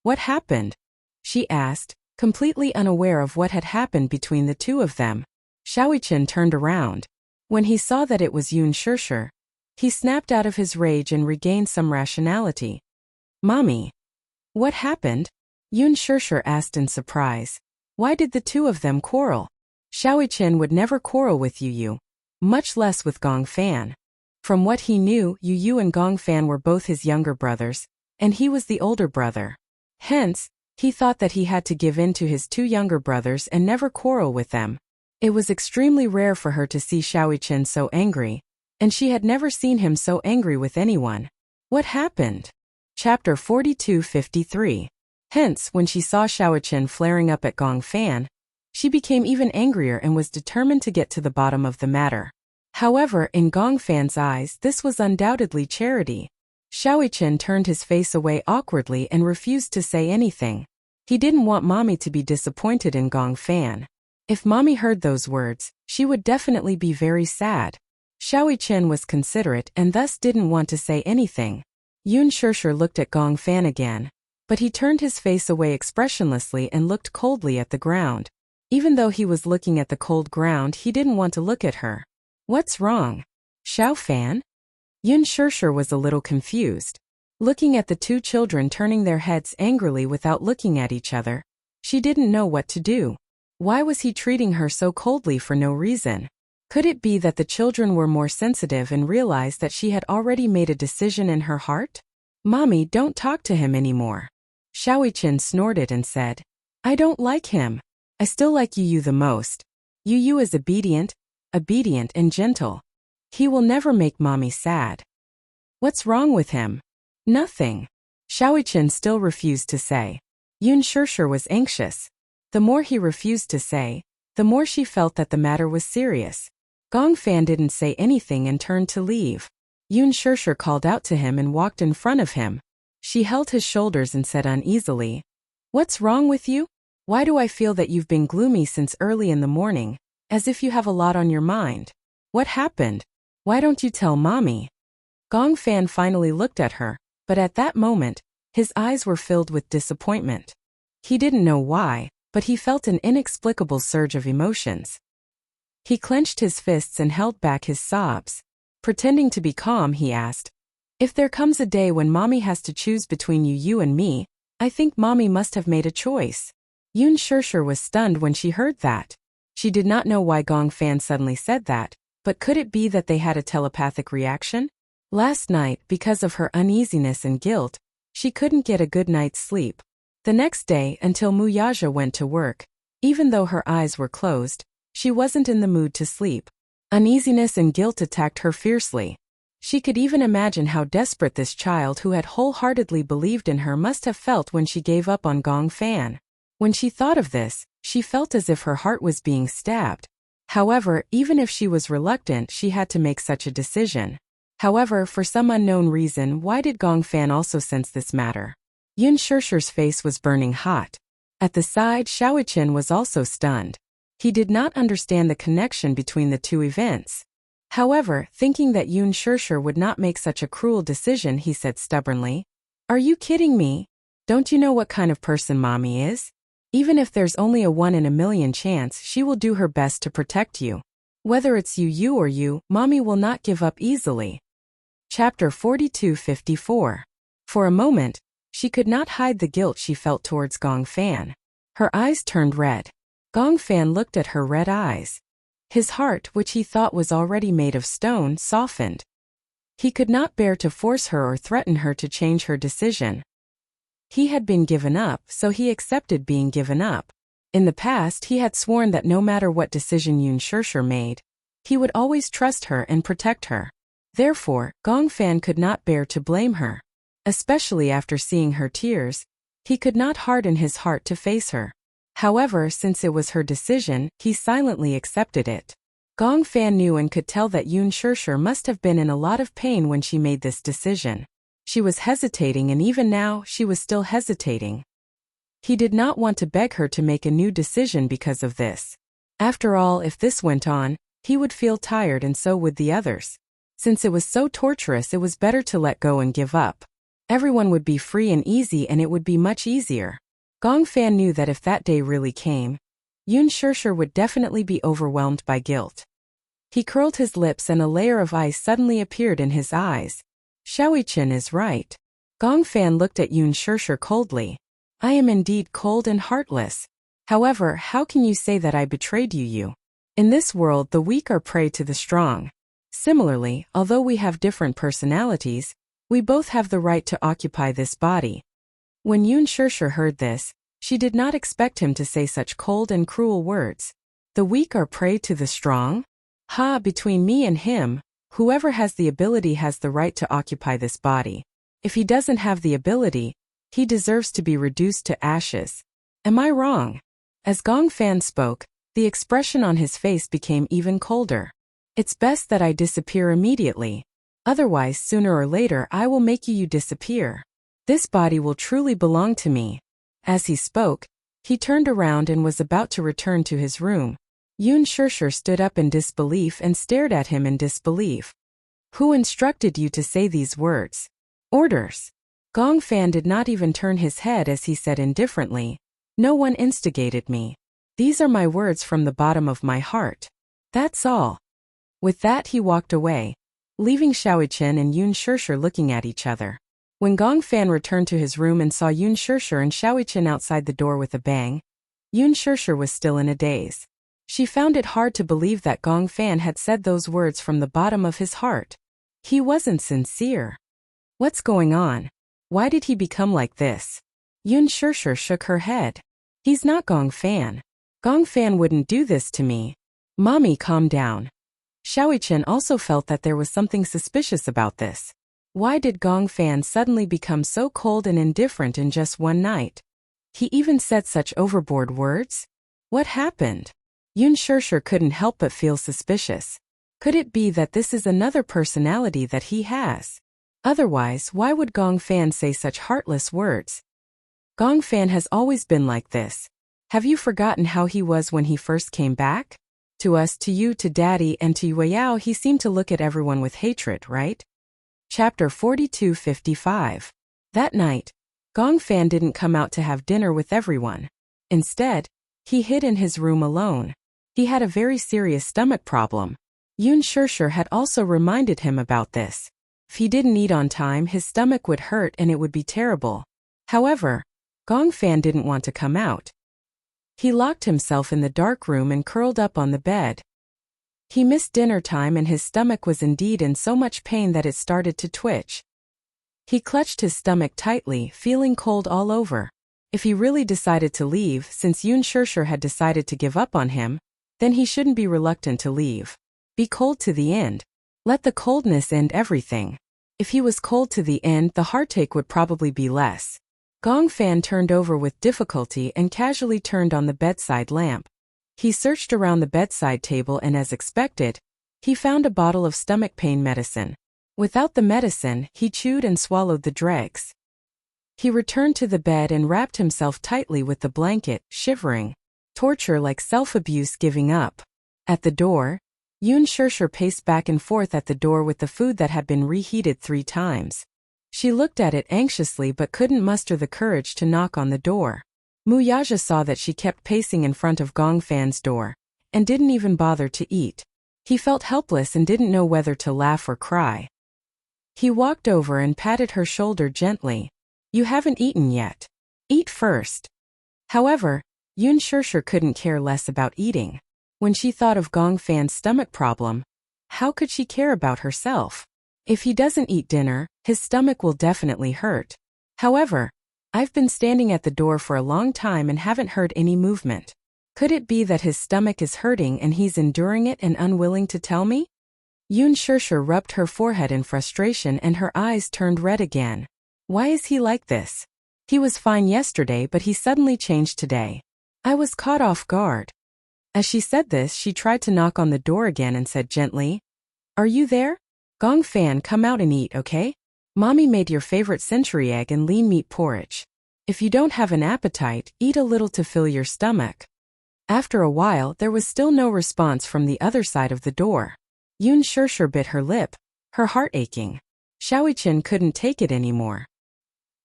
What happened? She asked, completely unaware of what had happened between the two of them. Yi Chen turned around. When he saw that it was Shirshir, he snapped out of his rage and regained some rationality. Mommy. What happened? Shirshir asked in surprise. Why did the two of them quarrel? Yi Chen would never quarrel with Yu, much less with Gong Fan. From what he knew, Yu and Gong Fan were both his younger brothers, and he was the older brother. Hence, he thought that he had to give in to his two younger brothers and never quarrel with them. It was extremely rare for her to see Yi Chen so angry, and she had never seen him so angry with anyone. What happened? Chapter 42:53. Hence, when she saw Yi Chen flaring up at Gong Fan, she became even angrier and was determined to get to the bottom of the matter. However, in Gong Fan's eyes, this was undoubtedly charity. Yi Chen turned his face away awkwardly and refused to say anything. He didn't want mommy to be disappointed in Gong Fan. If mommy heard those words, she would definitely be very sad. Yi Chen was considerate and thus didn't want to say anything. Shirshir looked at Gong Fan again, but he turned his face away expressionlessly and looked coldly at the ground. Even though he was looking at the cold ground, he didn't want to look at her. What's wrong? Xiao Fan? Shirshir was a little confused. Looking at the two children turning their heads angrily without looking at each other, she didn't know what to do. Why was he treating her so coldly for no reason? Could it be that the children were more sensitive and realized that she had already made a decision in her heart? Mommy, don't talk to him anymore. Xiaoqian snorted and said, I don't like him. I still like Yu the most. Yu is obedient and gentle. He will never make mommy sad. What's wrong with him? Nothing. Xiaoqian still refused to say. Yun Shirshir was anxious. The more he refused to say, the more she felt that the matter was serious. Gongfan didn't say anything and turned to leave. Yun Shirshir called out to him and walked in front of him. She held his shoulders and said uneasily, What's wrong with you? Why do I feel that you've been gloomy since early in the morning, as if you have a lot on your mind? What happened? Why don't you tell mommy? Gongfan finally looked at her, but at that moment, his eyes were filled with disappointment. He didn't know why, but he felt an inexplicable surge of emotions. He clenched his fists and held back his sobs. Pretending to be calm, he asked, If there comes a day when mommy has to choose between you and me, I think mommy must have made a choice. Yun Shirshir was stunned when she heard that. She did not know why Gongfan suddenly said that, but could it be that they had a telepathic reaction? Last night, because of her uneasiness and guilt, she couldn't get a good night's sleep. The next day, until Muyaja went to work, even though her eyes were closed, she wasn't in the mood to sleep. Uneasiness and guilt attacked her fiercely. She could even imagine how desperate this child who had wholeheartedly believed in her must have felt when she gave up on Gongfan. When she thought of this, she felt as if her heart was being stabbed. However, even if she was reluctant, she had to make such a decision. However, for some unknown reason, why did Gongfan also sense this matter? Yun Shirshir's face was burning hot. At the side, Xiaoqian was also stunned. He did not understand the connection between the two events. However, thinking that Yun Shirshir would not make such a cruel decision, he said stubbornly, Are you kidding me? Don't you know what kind of person mommy is? Even if there's only a 1 in a million chance, she will do her best to protect you. Whether it's you or you, mommy will not give up easily. Chapter 42-54. For a moment, she could not hide the guilt she felt towards Gongfan. Her eyes turned red. Gongfan looked at her red eyes. His heart, which he thought was already made of stone, softened. He could not bear to force her or threaten her to change her decision. He had been given up, so he accepted being given up. In the past, he had sworn that no matter what decision Yun Shirshir made, he would always trust her and protect her. Therefore, Gongfan could not bear to blame her. Especially after seeing her tears, he could not harden his heart to face her. However, since it was her decision, he silently accepted it. Gongfan knew and could tell that Yun Shirshir must have been in a lot of pain when she made this decision. She was hesitating, and even now, she was still hesitating. He did not want to beg her to make a new decision because of this. After all, if this went on, he would feel tired and so would the others. Since it was so torturous, it was better to let go and give up. Everyone would be free and easy, and it would be much easier. Gongfan knew that if that day really came, Yun Shirshir would definitely be overwhelmed by guilt. He curled his lips and a layer of ice suddenly appeared in his eyes. Xiaoqian is right. Gongfan looked at Yun Shirshir coldly. I am indeed cold and heartless. However, how can you say that I betrayed you? In this world, the weak are prey to the strong. Similarly, although we have different personalities, we both have the right to occupy this body. When Yun Shirshir heard this, she did not expect him to say such cold and cruel words. The weak are prey to the strong? Between me and him, whoever has the ability has the right to occupy this body. If he doesn't have the ability, he deserves to be reduced to ashes. Am I wrong? As Gongfan spoke, the expression on his face became even colder. It's best that I disappear immediately. Otherwise, sooner or later, I will make you disappear. This body will truly belong to me. As he spoke, he turned around and was about to return to his room. Yun Shirshir stood up in disbelief and stared at him in disbelief. Who instructed you to say these words? Orders. Gongfan did not even turn his head as he said indifferently, No one instigated me. These are my words from the bottom of my heart. That's all. With that he walked away, leaving Xiaoqian and Yun Shirshir looking at each other. When Gongfan returned to his room and saw Yun Shirshir and Xiaoqian outside the door with a bang, Yun Shirshir was still in a daze. She found it hard to believe that Gongfan had said those words from the bottom of his heart. He wasn't sincere. What's going on? Why did he become like this? Yun Shirshir shook her head. He's not Gong Fan. Gong Fan wouldn't do this to me. Mommy, calm down. Xiaoyichen also felt that there was something suspicious about this. Why did Gong Fan suddenly become so cold and indifferent in just one night? He even said such overboard words? What happened? Yun Shirshir couldn't help but feel suspicious. Could it be that this is another personality that he has? Otherwise, why would Gong Fan say such heartless words? Gong Fan has always been like this. Have you forgotten how he was when he first came back? To us, to you, to Daddy, and to Yueyao, he seemed to look at everyone with hatred, right? Chapter 42:55. That night, Gong Fan didn't come out to have dinner with everyone. Instead, he hid in his room alone. He had a very serious stomach problem. Yun Shirshir had also reminded him about this. If he didn't eat on time, his stomach would hurt and it would be terrible. However, Gong Fan didn't want to come out. He locked himself in the dark room and curled up on the bed. He missed dinner time and his stomach was indeed in so much pain that it started to twitch. He clutched his stomach tightly, feeling cold all over. If he really decided to leave, since Yun Shirshir had decided to give up on him, then he shouldn't be reluctant to leave. Be cold to the end. Let the coldness end everything. If he was cold to the end, the heartache would probably be less. Gong Fan turned over with difficulty and casually turned on the bedside lamp. He searched around the bedside table and as expected, he found a bottle of stomach pain medicine. Without the medicine, he chewed and swallowed the dregs. He returned to the bed and wrapped himself tightly with the blanket, shivering. Torture like self-abuse giving up. At the door, Yun Shirshir paced back and forth at the door with the food that had been reheated 3 times. She looked at it anxiously but couldn't muster the courage to knock on the door. Muyaja saw that she kept pacing in front of Gong Fan's door, and didn't even bother to eat. He felt helpless and didn't know whether to laugh or cry. He walked over and patted her shoulder gently. You haven't eaten yet. Eat first. However, Yun Shirshir couldn't care less about eating. When she thought of Gong Fan's stomach problem, how could she care about herself? If he doesn't eat dinner, his stomach will definitely hurt. However, I've been standing at the door for a long time and haven't heard any movement. Could it be that his stomach is hurting and he's enduring it and unwilling to tell me? Yun Shirshir rubbed her forehead in frustration and her eyes turned red again. Why is he like this? He was fine yesterday but he suddenly changed today. I was caught off guard. As she said this, she tried to knock on the door again and said gently, Are you there? Gong Fan, come out and eat, okay? Mommy made your favorite century egg and lean meat porridge. If you don't have an appetite, eat a little to fill your stomach. After a while, there was still no response from the other side of the door. Yun Shirshir bit her lip, her heart aching. Xiaoyichen couldn't take it anymore.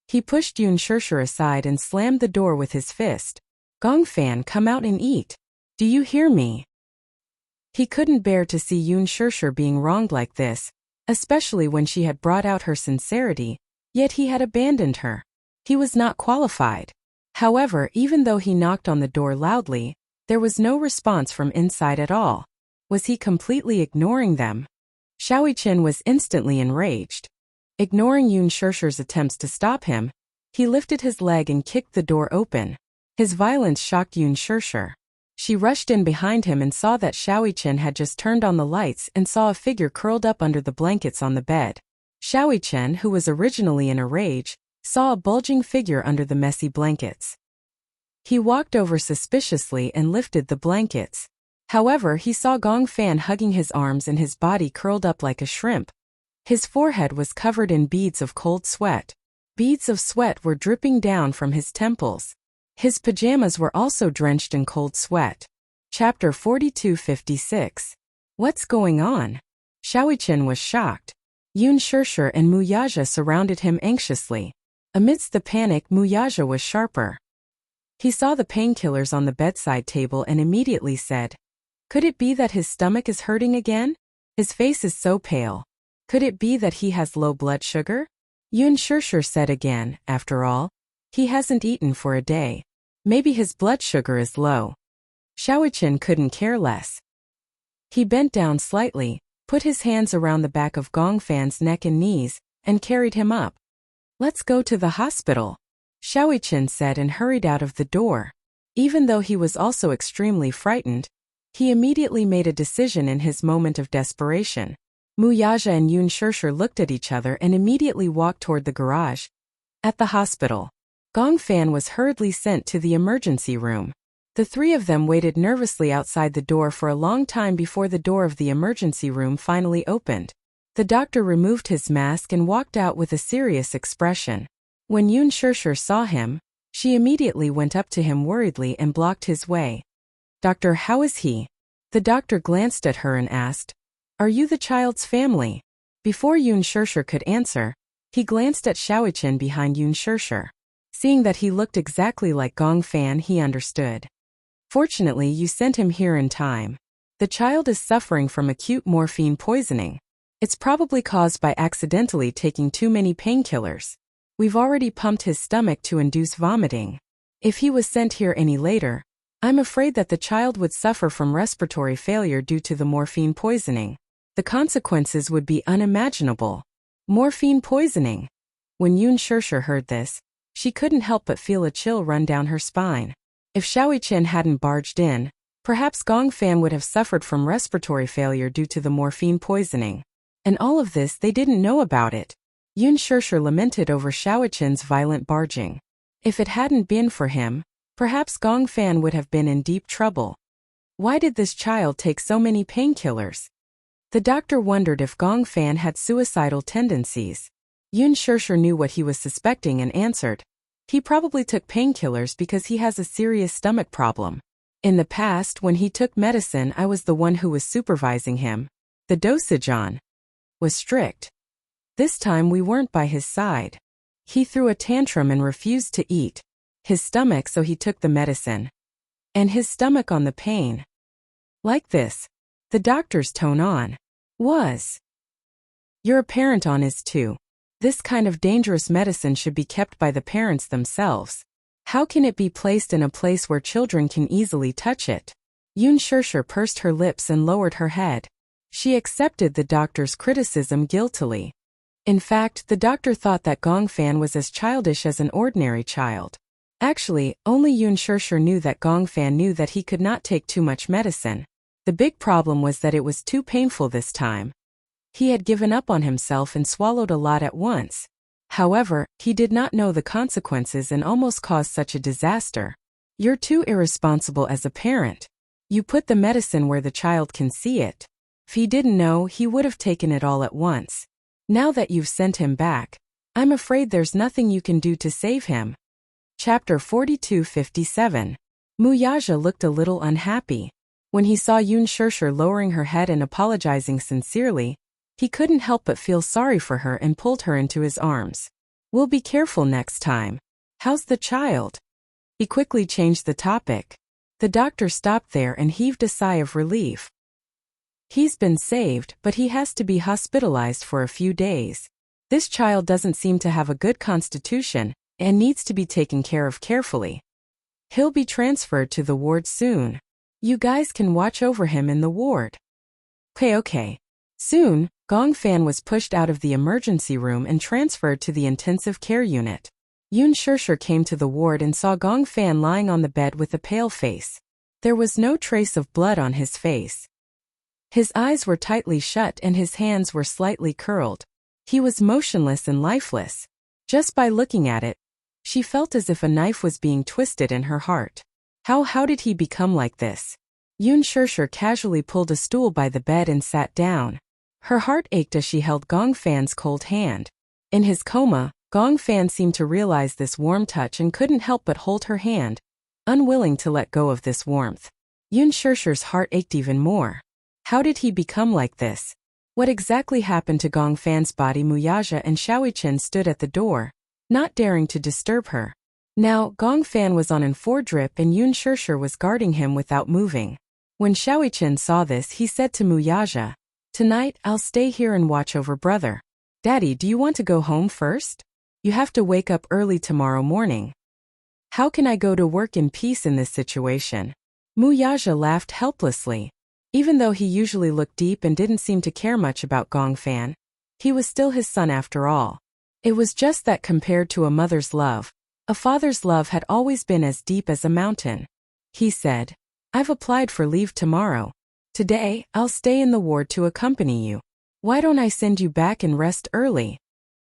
He pushed Yun Shirshir aside and slammed the door with his fist. Gong Fan, come out and eat. Do you hear me? He couldn't bear to see Yun Shirshir being wronged like this, especially when she had brought out her sincerity, yet he had abandoned her. He was not qualified. However, even though he knocked on the door loudly, there was no response from inside at all. Was he completely ignoring them? Xiaoyichen was instantly enraged. Ignoring Yun Shirshir's attempts to stop him, he lifted his leg and kicked the door open. His violence shocked Yun Shirshir. She rushed in behind him and saw that Xiaoyichen had just turned on the lights and saw a figure curled up under the blankets on the bed. Xiaoyichen, who was originally in a rage, saw a bulging figure under the messy blankets. He walked over suspiciously and lifted the blankets. However, he saw Gong Fan hugging his arms and his body curled up like a shrimp. His forehead was covered in beads of cold sweat. Beads of sweat were dripping down from his temples. His pajamas were also drenched in cold sweat. Chapter 42:56. What's going on? Xiaoyichen was shocked. Yun Shirshir and Muyaja surrounded him anxiously. Amidst the panic, Muyaja was sharper. He saw the painkillers on the bedside table and immediately said, Could it be that his stomach is hurting again? His face is so pale. Could it be that he has low blood sugar? Yun Shirshir said again, after all, he hasn't eaten for a day. Maybe his blood sugar is low. Xiaoyichen couldn't care less. He bent down slightly, put his hands around the back of Gong Fan's neck and knees, and carried him up. Let's go to the hospital. Xiaoiqin said and hurried out of the door. Even though he was also extremely frightened, he immediately made a decision in his moment of desperation. Mu Yaja and Yun Shirshir looked at each other and immediately walked toward the garage. At the hospital, Gong Fan was hurriedly sent to the emergency room. The three of them waited nervously outside the door for a long time before the door of the emergency room finally opened. The doctor removed his mask and walked out with a serious expression. When Yun Shirshir saw him, she immediately went up to him worriedly and blocked his way. "Doctor, how is he?" The doctor glanced at her and asked, "Are you the child's family?" Before Yun Shirshir could answer, he glanced at Xiaoiqin behind Yun Shirshir. Seeing that he looked exactly like Gong Fan, he understood. "Fortunately, you sent him here in time. The child is suffering from acute morphine poisoning. It's probably caused by accidentally taking too many painkillers. We've already pumped his stomach to induce vomiting. If he was sent here any later, I'm afraid that the child would suffer from respiratory failure due to the morphine poisoning. The consequences would be unimaginable." Morphine poisoning. When Yun Shirshir heard this, she couldn't help but feel a chill run down her spine. If Xiaoiqin hadn't barged in, perhaps Gong Fan would have suffered from respiratory failure due to the morphine poisoning. And all of this, they didn't know about it. Yun Shirshir lamented over Xiaoiqin's violent barging. If it hadn't been for him, perhaps Gong Fan would have been in deep trouble. Why did this child take so many painkillers? The doctor wondered if Gong Fan had suicidal tendencies. Yun Shirshir knew what he was suspecting and answered, "He probably took painkillers because he has a serious stomach problem. In the past, when he took medicine, I was the one who was supervising him. The dosage on was strict. This time we weren't by his side. He threw a tantrum and refused to eat his stomach, so he took the medicine. And his stomach on the pain. Like this." The doctor's tone on was, "You're a parent on is too. This kind of dangerous medicine should be kept by the parents themselves. How can it be placed in a place where children can easily touch it?" Yun Shirshir pursed her lips and lowered her head. She accepted the doctor's criticism guiltily. In fact, the doctor thought that Gong Fan was as childish as an ordinary child. Actually, only Yun Shirshir knew that Gong Fan knew that he could not take too much medicine. The big problem was that it was too painful this time. He had given up on himself and swallowed a lot at once. However, he did not know the consequences and almost caused such a disaster. "You're too irresponsible as a parent. You put the medicine where the child can see it. If he didn't know, he would have taken it all at once. Now that you've sent him back, I'm afraid there's nothing you can do to save him." Chapter 4257. Mu Yaja looked a little unhappy. When he saw Yun Shirshir lowering her head and apologizing sincerely, he couldn't help but feel sorry for her and pulled her into his arms. "We'll be careful next time. How's the child?" He quickly changed the topic. The doctor stopped there and heaved a sigh of relief. "He's been saved, but he has to be hospitalized for a few days. This child doesn't seem to have a good constitution and needs to be taken care of carefully. He'll be transferred to the ward soon. You guys can watch over him in the ward." Okay. Soon, Gong Fan was pushed out of the emergency room and transferred to the intensive care unit. Yun Shirshir came to the ward and saw Gong Fan lying on the bed with a pale face. There was no trace of blood on his face. His eyes were tightly shut and his hands were slightly curled. He was motionless and lifeless. Just by looking at it, she felt as if a knife was being twisted in her heart. How did he become like this? Yun Shirshir casually pulled a stool by the bed and sat down. Her heart ached as she held Gong Fan's cold hand. In his coma, Gong Fan seemed to realize this warm touch and couldn't help but hold her hand, unwilling to let go of this warmth. Yun Shirshir's heart ached even more. How did he become like this? What exactly happened to Gong Fan's body? Mu Yaja and Xiaoiqin stood at the door, not daring to disturb her. Now, Gong Fan was on an 4 drip and Yun Shirshir was guarding him without moving. When Xiaoiqin saw this, he said to Mu Yaja, "Tonight, I'll stay here and watch over brother. Daddy, do you want to go home first? You have to wake up early tomorrow morning." "How can I go to work in peace in this situation?" Mu Yaja laughed helplessly. Even though he usually looked deep and didn't seem to care much about Gong Fan, he was still his son after all. It was just that compared to a mother's love, A father's love had always been as deep as a mountain. He said, "I've applied for leave tomorrow. Today, I'll stay in the ward to accompany you. Why don't I send you back and rest early?"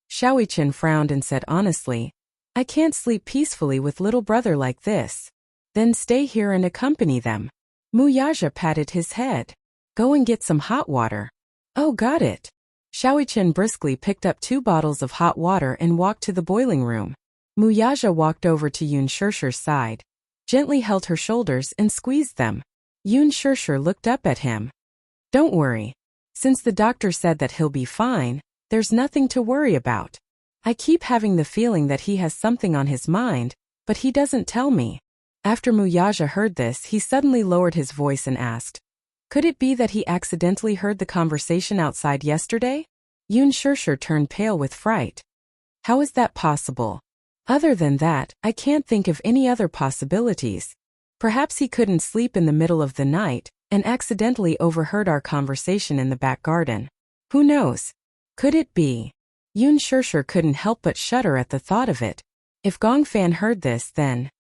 Shaoichen frowned and said honestly, "I can't sleep peacefully with little brother like this." "Then stay here and accompany them." Muyaja patted his head. "Go and get some hot water." "Oh, got it." Shaoichen briskly picked up 2 bottles of hot water and walked to the boiling room. Muyaja walked over to Yun Shirshir's side, gently held her shoulders and squeezed them. Yun Shirshir looked up at him. "Don't worry. Since the doctor said that he'll be fine, there's nothing to worry about. I keep having the feeling that he has something on his mind, but he doesn't tell me." After Muyaja heard this, he suddenly lowered his voice and asked, "Could it be that he accidentally heard the conversation outside yesterday?" Yun Shirshir turned pale with fright. "How is that possible? Other than that, I can't think of any other possibilities. Perhaps he couldn't sleep in the middle of the night and accidentally overheard our conversation in the back garden. Who knows? Could it be?" Yun Shirshir couldn't help but shudder at the thought of it. If Gongfan heard this, then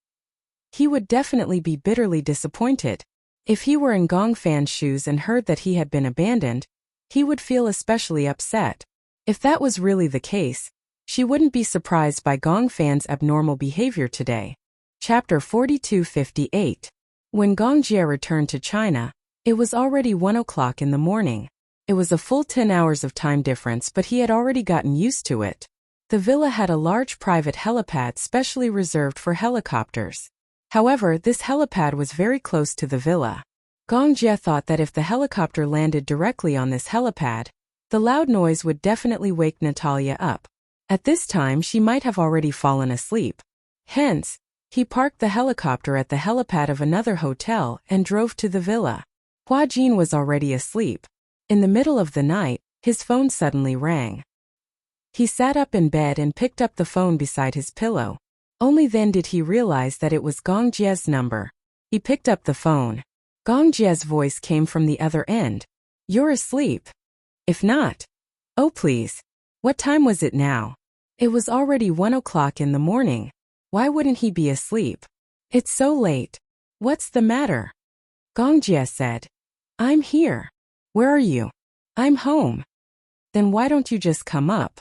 he would definitely be bitterly disappointed. If he were in Gongfan's shoes and heard that he had been abandoned, he would feel especially upset. If that was really the case, she wouldn't be surprised by Gongfan's abnormal behavior today. Chapter 4258. When Gongjie returned to China, it was already 1 o'clock in the morning. It was a full 10 hours of time difference, but he had already gotten used to it. The villa had a large private helipad specially reserved for helicopters. However, this helipad was very close to the villa. Gongjie thought that if the helicopter landed directly on this helipad, the loud noise would definitely wake Natalia up. At this time, she might have already fallen asleep. Hence, he parked the helicopter at the helipad of another hotel and drove to the villa. Hua Jin was already asleep. In the middle of the night, his phone suddenly rang. He sat up in bed and picked up the phone beside his pillow. Only then did he realize that it was Gongjie's number. He picked up the phone. Gongjie's voice came from the other end. "You're asleep? If not, oh please. What time was it now?" It was already 1 o'clock in the morning. Why wouldn't he be asleep? "It's so late. What's the matter?" Gongjie said. "I'm here." "Where are you?" "I'm home." "Then why don't you just come up?"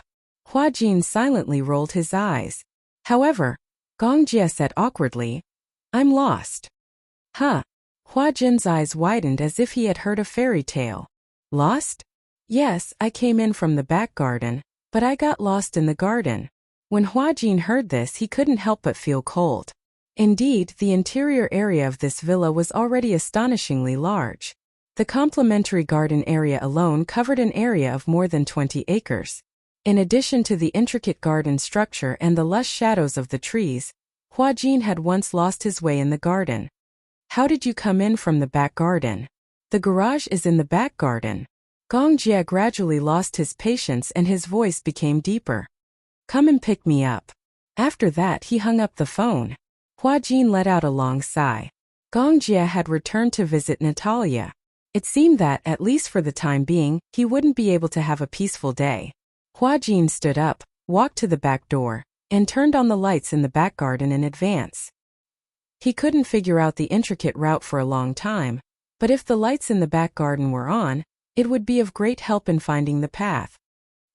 Hua Jin silently rolled his eyes. However, Gongjie said awkwardly, "I'm lost." "Huh?" Hua Jin's eyes widened as if he had heard a fairy tale. "Lost?" "Yes, I came in from the back garden, but I got lost in the garden." When Hua Jin heard this, he couldn't help but feel cold. Indeed, the interior area of this villa was already astonishingly large. The complimentary garden area alone covered an area of more than 20 acres. In addition to the intricate garden structure and the lush shadows of the trees, Hua Jin had once lost his way in the garden. "How did you come in from the back garden?" "The garage is in the back garden." Gongjie gradually lost his patience and his voice became deeper. "Come and pick me up." After that, he hung up the phone. Hua Jin let out a long sigh. Gongjie had returned to visit Natalia. It seemed that, at least for the time being, he wouldn't be able to have a peaceful day. Hua Jin stood up, walked to the back door, and turned on the lights in the back garden in advance. He couldn't figure out the intricate route for a long time, but if the lights in the back garden were on, it would be of great help in finding the path.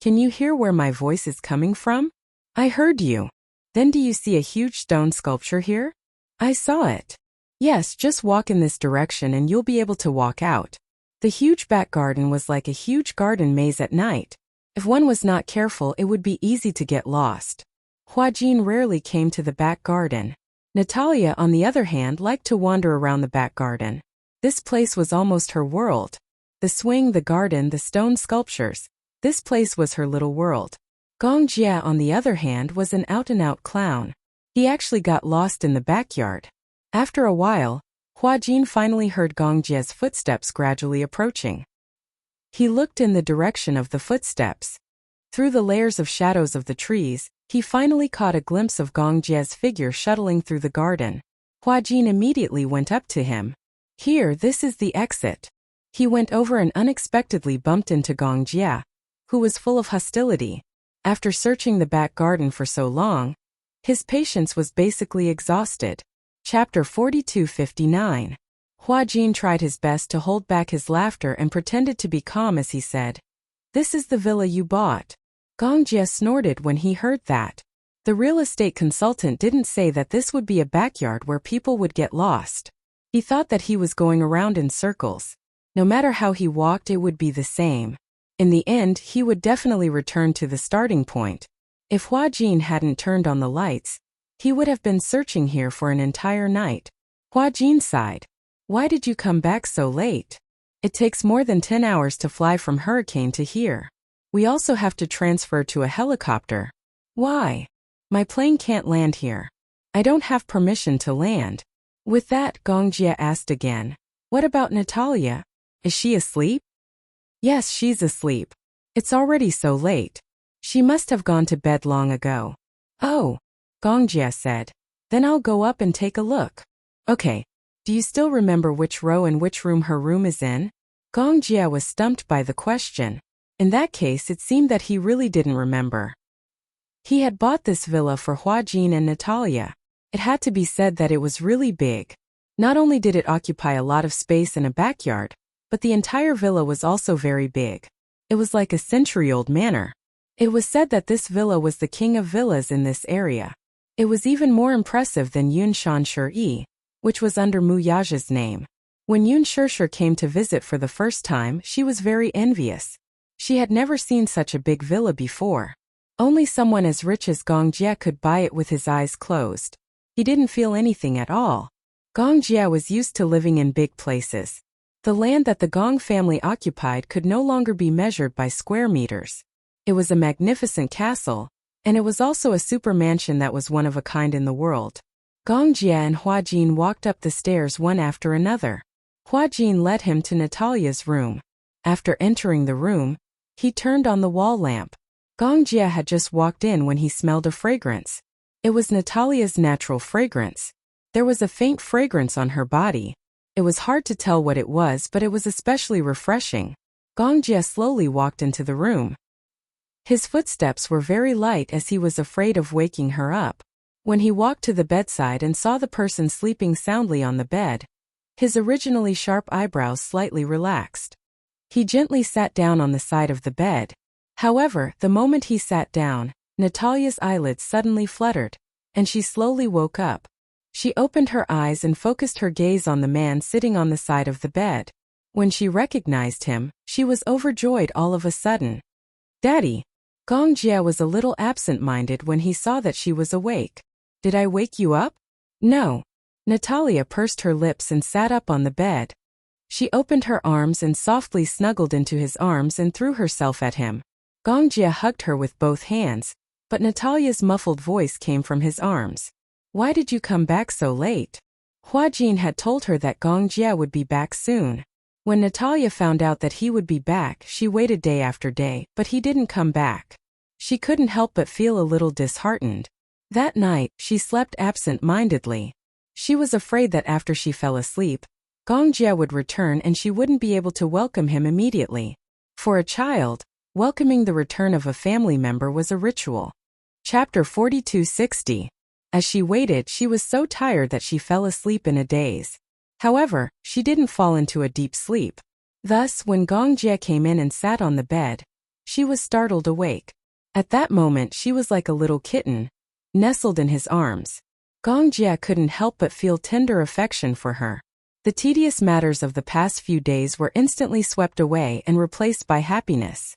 "Can you hear where my voice is coming from?" "I heard you." "Then do you see a huge stone sculpture here?" "I saw it." "Yes, just walk in this direction and you'll be able to walk out." The huge back garden was like a huge garden maze at night. If one was not careful, it would be easy to get lost. Hua Jin rarely came to the back garden. Natalia, on the other hand, liked to wander around the back garden. This place was almost her world. The swing, the garden, the stone sculptures. This place was her little world. Gongjie, on the other hand, was an out-and-out clown. He actually got lost in the backyard. After a while, Hua Jin finally heard Gongjie's footsteps gradually approaching. He looked in the direction of the footsteps. Through the layers of shadows of the trees, he finally caught a glimpse of Gongjie's figure shuttling through the garden. Hua Jin immediately went up to him. "Here, this is the exit." He went over and unexpectedly bumped into Gongjie, who was full of hostility. After searching the back garden for so long, His patience was basically exhausted. Chapter 42:59. Hua Jin tried his best to hold back his laughter and pretended to be calm as he said, "This is the villa you bought." Gong Jie snorted when he heard that. The real estate consultant didn't say that this would be a backyard where people would get lost. He thought that he was going around in circles. No matter how he walked, it would be the same. In the end, he would definitely return to the starting point. If Hua Jin hadn't turned on the lights, he would have been searching here for an entire night. Hua Jin sighed. "Why did you come back so late? It takes more than 10 hours to fly from Hurricane to here. We also have to transfer to a helicopter." "Why? My plane can't land here. I don't have permission to land." With that, Gong Jie asked again, "What about Natalia? Is she asleep?" "Yes, she's asleep. It's already so late. She must have gone to bed long ago." "Oh," Gong Jie said. "Then I'll go up and take a look." "Okay. Do you still remember which row and which room her room is in?" Gong Jie was stumped by the question. In that case, it seemed that he really didn't remember. He had bought this villa for Hua Jin and Natalia. It had to be said that it was really big. Not only did it occupy a lot of space in a backyard, but the entire villa was also very big. It was like a century-old manor. It was said that this villa was the king of villas in this area. It was even more impressive than Yun Shan Shi, which was under Mu Yaja's name. When Yun Shishir came to visit for the first time, she was very envious. She had never seen such a big villa before. Only someone as rich as Gong Jie could buy it with his eyes closed. He didn't feel anything at all. Gong Jie was used to living in big places. The land that the Gong family occupied could no longer be measured by square meters. It was a magnificent castle, and it was also a super mansion that was one of a kind in the world. Gong Jie and Hua Jin walked up the stairs one after another. Hua Jin led him to Natalia's room. After entering the room, he turned on the wall lamp. Gong Jie had just walked in when he smelled a fragrance. It was Natalia's natural fragrance. There was a faint fragrance on her body. It was hard to tell what it was, but it was especially refreshing. Gong Jie slowly walked into the room. His footsteps were very light as he was afraid of waking her up. When he walked to the bedside and saw the person sleeping soundly on the bed, his originally sharp eyebrows slightly relaxed. He gently sat down on the side of the bed. However, the moment he sat down, Natalia's eyelids suddenly fluttered, and she slowly woke up. She opened her eyes and focused her gaze on the man sitting on the side of the bed. When she recognized him, she was overjoyed all of a sudden. "Daddy!" Gong Jie was a little absent-minded when he saw that she was awake. "Did I wake you up?" "No." Natalia pursed her lips and sat up on the bed. She opened her arms and softly snuggled into his arms and threw herself at him. Gong Jie hugged her with both hands, but Natalia's muffled voice came from his arms. "Why did you come back so late?" Hua Jin had told her that Gong Jie would be back soon. When Natalia found out that he would be back, she waited day after day, but he didn't come back. She couldn't help but feel a little disheartened. That night, she slept absent-mindedly. She was afraid that after she fell asleep, Gong Jie would return and she wouldn't be able to welcome him immediately. For a child, welcoming the return of a family member was a ritual. Chapter 42:60. As she waited, she was so tired that she fell asleep in a daze. However, she didn't fall into a deep sleep. Thus, when Gong Jie came in and sat on the bed, she was startled awake. At that moment, she was like a little kitten, nestled in his arms. Gong Jie couldn't help but feel tender affection for her. The tedious matters of the past few days were instantly swept away and replaced by happiness.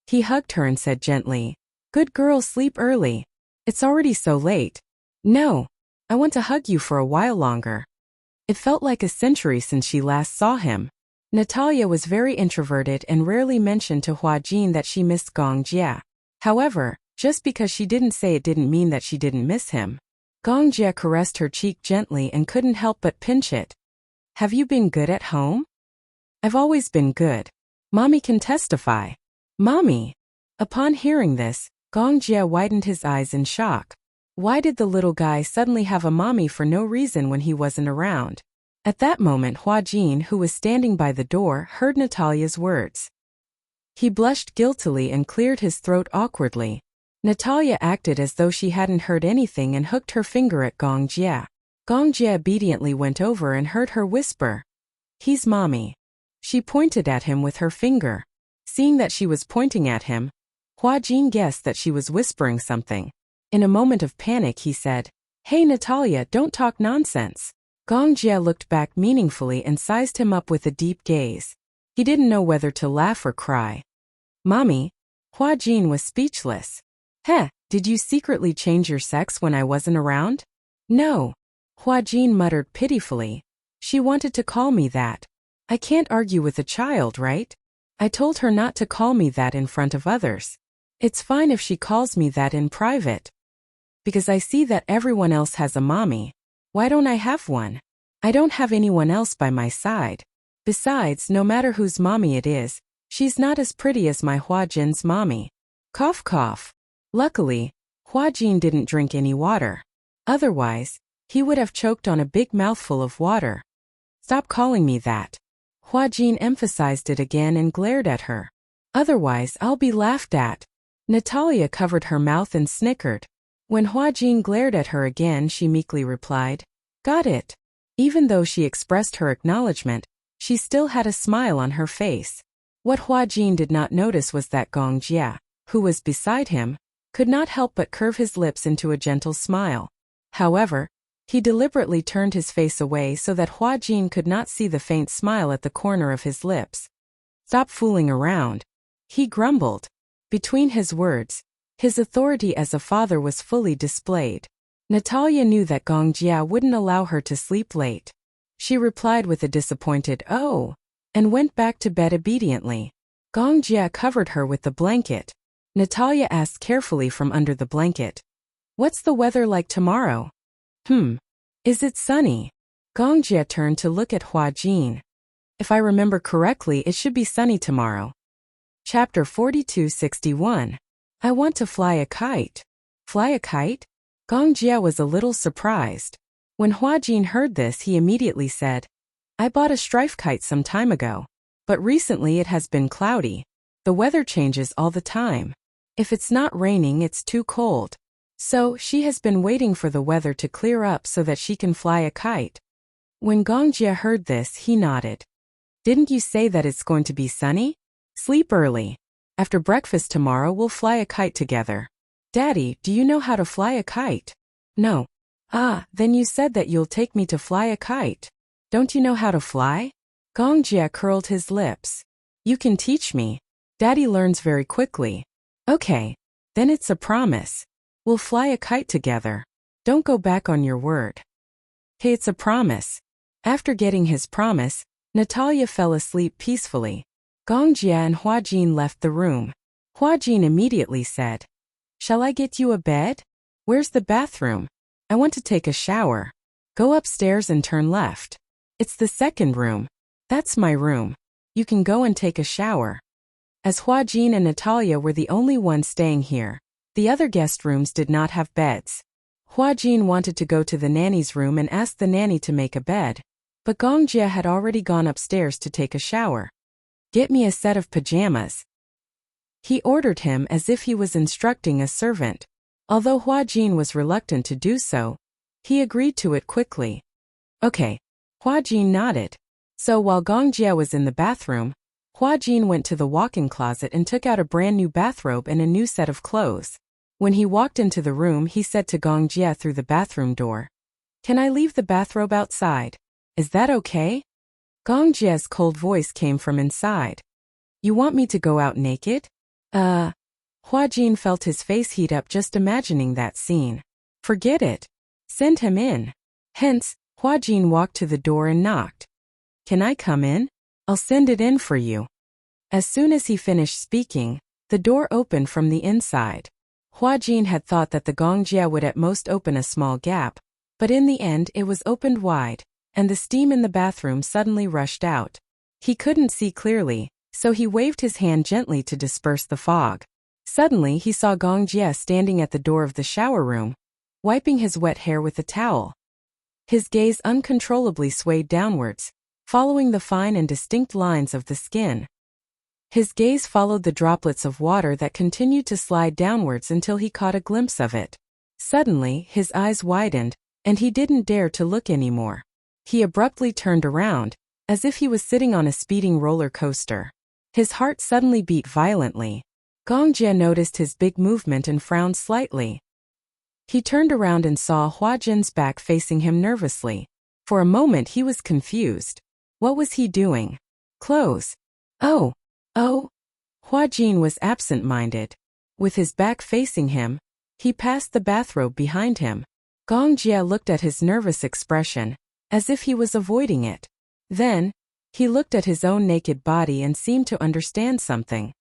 He hugged her and said gently, "Good girl, sleep early. It's already so late." "No, I want to hug you for a while longer." It felt like a century since she last saw him. Natalia was very introverted and rarely mentioned to Hua Jin that she missed Gong Jie. However, just because she didn't say it didn't mean that she didn't miss him. Gong Jie caressed her cheek gently and couldn't help but pinch it. "Have you been good at home?" "I've always been good. Mommy can testify." "Mommy?" Upon hearing this, Gong Jie widened his eyes in shock. Why did the little guy suddenly have a mommy for no reason when he wasn't around? At that moment, Hua Jin, who was standing by the door, heard Natalia's words. He blushed guiltily and cleared his throat awkwardly. Natalia acted as though she hadn't heard anything and hooked her finger at Gong Jia. Gong Jia obediently went over and heard her whisper, "He's mommy." She pointed at him with her finger. Seeing that she was pointing at him, Hua Jin guessed that she was whispering something. In a moment of panic he said, "Hey Natalia, don't talk nonsense." Gong Jia looked back meaningfully and sized him up with a deep gaze. He didn't know whether to laugh or cry. "Mommy?" Hua Jin was speechless. "Heh, did you secretly change your sex when I wasn't around?" "No." Hua Jin muttered pitifully. "She wanted to call me that. I can't argue with a child, right? I told her not to call me that in front of others. It's fine if she calls me that in private. Because I see that everyone else has a mommy. Why don't I have one? I don't have anyone else by my side. Besides, no matter whose mommy it is, she's not as pretty as my Hua Jin's mommy." Cough cough. Luckily, Hua Jin didn't drink any water. Otherwise, he would have choked on a big mouthful of water. "Stop calling me that." Hua Jin emphasized it again and glared at her. "Otherwise, I'll be laughed at." Natalia covered her mouth and snickered. When Hua Jin glared at her again, she meekly replied, "Got it." Even though she expressed her acknowledgement, she still had a smile on her face. What Hua Jin did not notice was that Gong Jia, who was beside him, could not help but curve his lips into a gentle smile. However, he deliberately turned his face away so that Hua Jin could not see the faint smile at the corner of his lips. "Stop fooling around," he grumbled. Between his words, his authority as a father was fully displayed. Natalia knew that Gong Jia wouldn't allow her to sleep late. She replied with a disappointed "oh," and went back to bed obediently. Gong Jia covered her with the blanket. Natalia asked carefully from under the blanket, "What's the weather like tomorrow?" Is it sunny?" Gong Jia turned to look at Hua Jin. "If I remember correctly, it should be sunny tomorrow." Chapter 4261. I want to fly a kite. Fly a kite? Gong Jia was a little surprised. When Hua Jin heard this, he immediately said, "I bought a strife kite some time ago. But recently it has been cloudy. The weather changes all the time. If it's not raining, it's too cold. So, she has been waiting for the weather to clear up so that she can fly a kite." When Gong Jia heard this, he nodded. "Didn't you say that it's going to be sunny? Sleep early. After breakfast tomorrow, we'll fly a kite together." "Daddy, do you know how to fly a kite?" "No." "Ah, then you said that you'll take me to fly a kite. Don't you know how to fly?" Gong Jia curled his lips. "You can teach me. Daddy learns very quickly." "Okay. Then it's a promise. We'll fly a kite together. Don't go back on your word." "Hey, it's a promise." After getting his promise, Natalia fell asleep peacefully. Gong Jia and Hua Jin left the room. Hua Jin immediately said, "Shall I get you a bed? Where's the bathroom? I want to take a shower." "Go upstairs and turn left. It's the second room. That's my room. You can go and take a shower." As Hua Jin and Natalia were the only ones staying here, the other guest rooms did not have beds. Hua Jin wanted to go to the nanny's room and ask the nanny to make a bed, but Gong Jia had already gone upstairs to take a shower. "Get me a set of pajamas," he ordered him as if he was instructing a servant. Although Hua Jin was reluctant to do so, he agreed to it quickly. "Okay." Hua Jin nodded. So while Gong Jia was in the bathroom, Hua Jin went to the walk-in closet and took out a brand new bathrobe and a new set of clothes. When he walked into the room, he said to Gong Jia through the bathroom door, "Can I leave the bathrobe outside? Is that okay?" Gong Jia's cold voice came from inside. "You want me to go out naked?" Hua Jin felt his face heat up just imagining that scene. "Forget it. Send him in." Hence, Hua Jin walked to the door and knocked. "Can I come in? I'll send it in for you." As soon as he finished speaking, the door opened from the inside. Hua Jin had thought that the Gong Jia would at most open a small gap, but in the end it was opened wide, and the steam in the bathroom suddenly rushed out. He couldn't see clearly, so he waved his hand gently to disperse the fog. Suddenly he saw Gong Jia standing at the door of the shower room, wiping his wet hair with a towel. His gaze uncontrollably swayed downwards, following the fine and distinct lines of the skin. His gaze followed the droplets of water that continued to slide downwards until he caught a glimpse of it. Suddenly, his eyes widened, and he didn't dare to look anymore. He abruptly turned around, as if he was sitting on a speeding roller coaster. His heart suddenly beat violently. Gong Jie noticed his big movement and frowned slightly. He turned around and saw Hua Jin's back facing him nervously. For a moment he was confused. What was he doing? Close. Oh. Hua Jin was absent-minded. With his back facing him, he passed the bathrobe behind him. Gong Jie looked at his nervous expression, as if he was avoiding it. Then, he looked at his own naked body and seemed to understand something.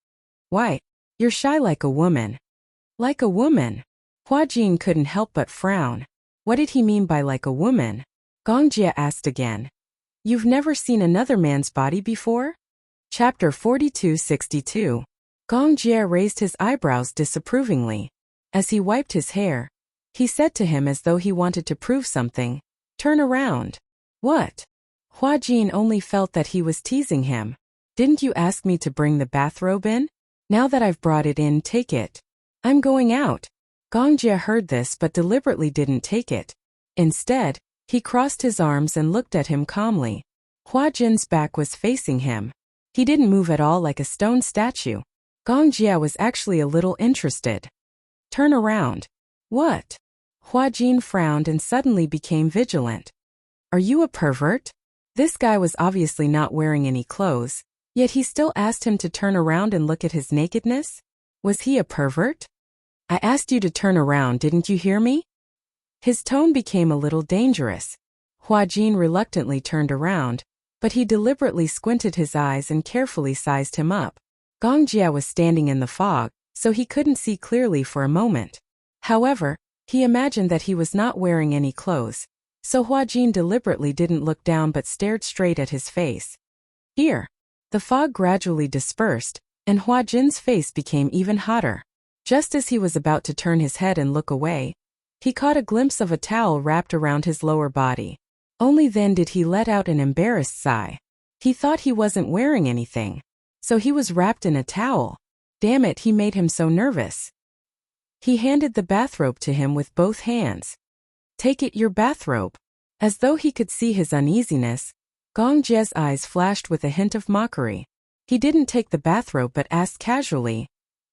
Why, you're shy like a woman. Like a woman? Hua Jin couldn't help but frown. What did he mean by like a woman? Gong Jie asked again. You've never seen another man's body before? Chapter 4262. Gong Jie raised his eyebrows disapprovingly. As he wiped his hair, he said to him as though he wanted to prove something, "Turn around." What? Hua Jin only felt that he was teasing him. Didn't you ask me to bring the bathrobe in? Now that I've brought it in, take it. I'm going out. Gong Jie heard this but deliberately didn't take it. Instead, he crossed his arms and looked at him calmly. Hua Jin's back was facing him. He didn't move at all like a stone statue. Gong Jie was actually a little interested. Turn around. What? Hua Jin frowned and suddenly became vigilant. Are you a pervert? This guy was obviously not wearing any clothes, yet he still asked him to turn around and look at his nakedness? Was he a pervert? I asked you to turn around, didn't you hear me? His tone became a little dangerous. Hua Jin reluctantly turned around, but he deliberately squinted his eyes and carefully sized him up. Gong Jie was standing in the fog, so he couldn't see clearly for a moment. However, he imagined that he was not wearing any clothes, so Hua Jin deliberately didn't look down but stared straight at his face. Here. The fog gradually dispersed, and Hua Jin's face became even hotter. Just as he was about to turn his head and look away, he caught a glimpse of a towel wrapped around his lower body. Only then did he let out an embarrassed sigh. He thought he wasn't wearing anything, so he was wrapped in a towel. Damn it, he made him so nervous. He handed the bathrobe to him with both hands. Take it, your bathrobe. As though he could see his uneasiness, Gong Jie's eyes flashed with a hint of mockery. He didn't take the bathrobe but asked casually,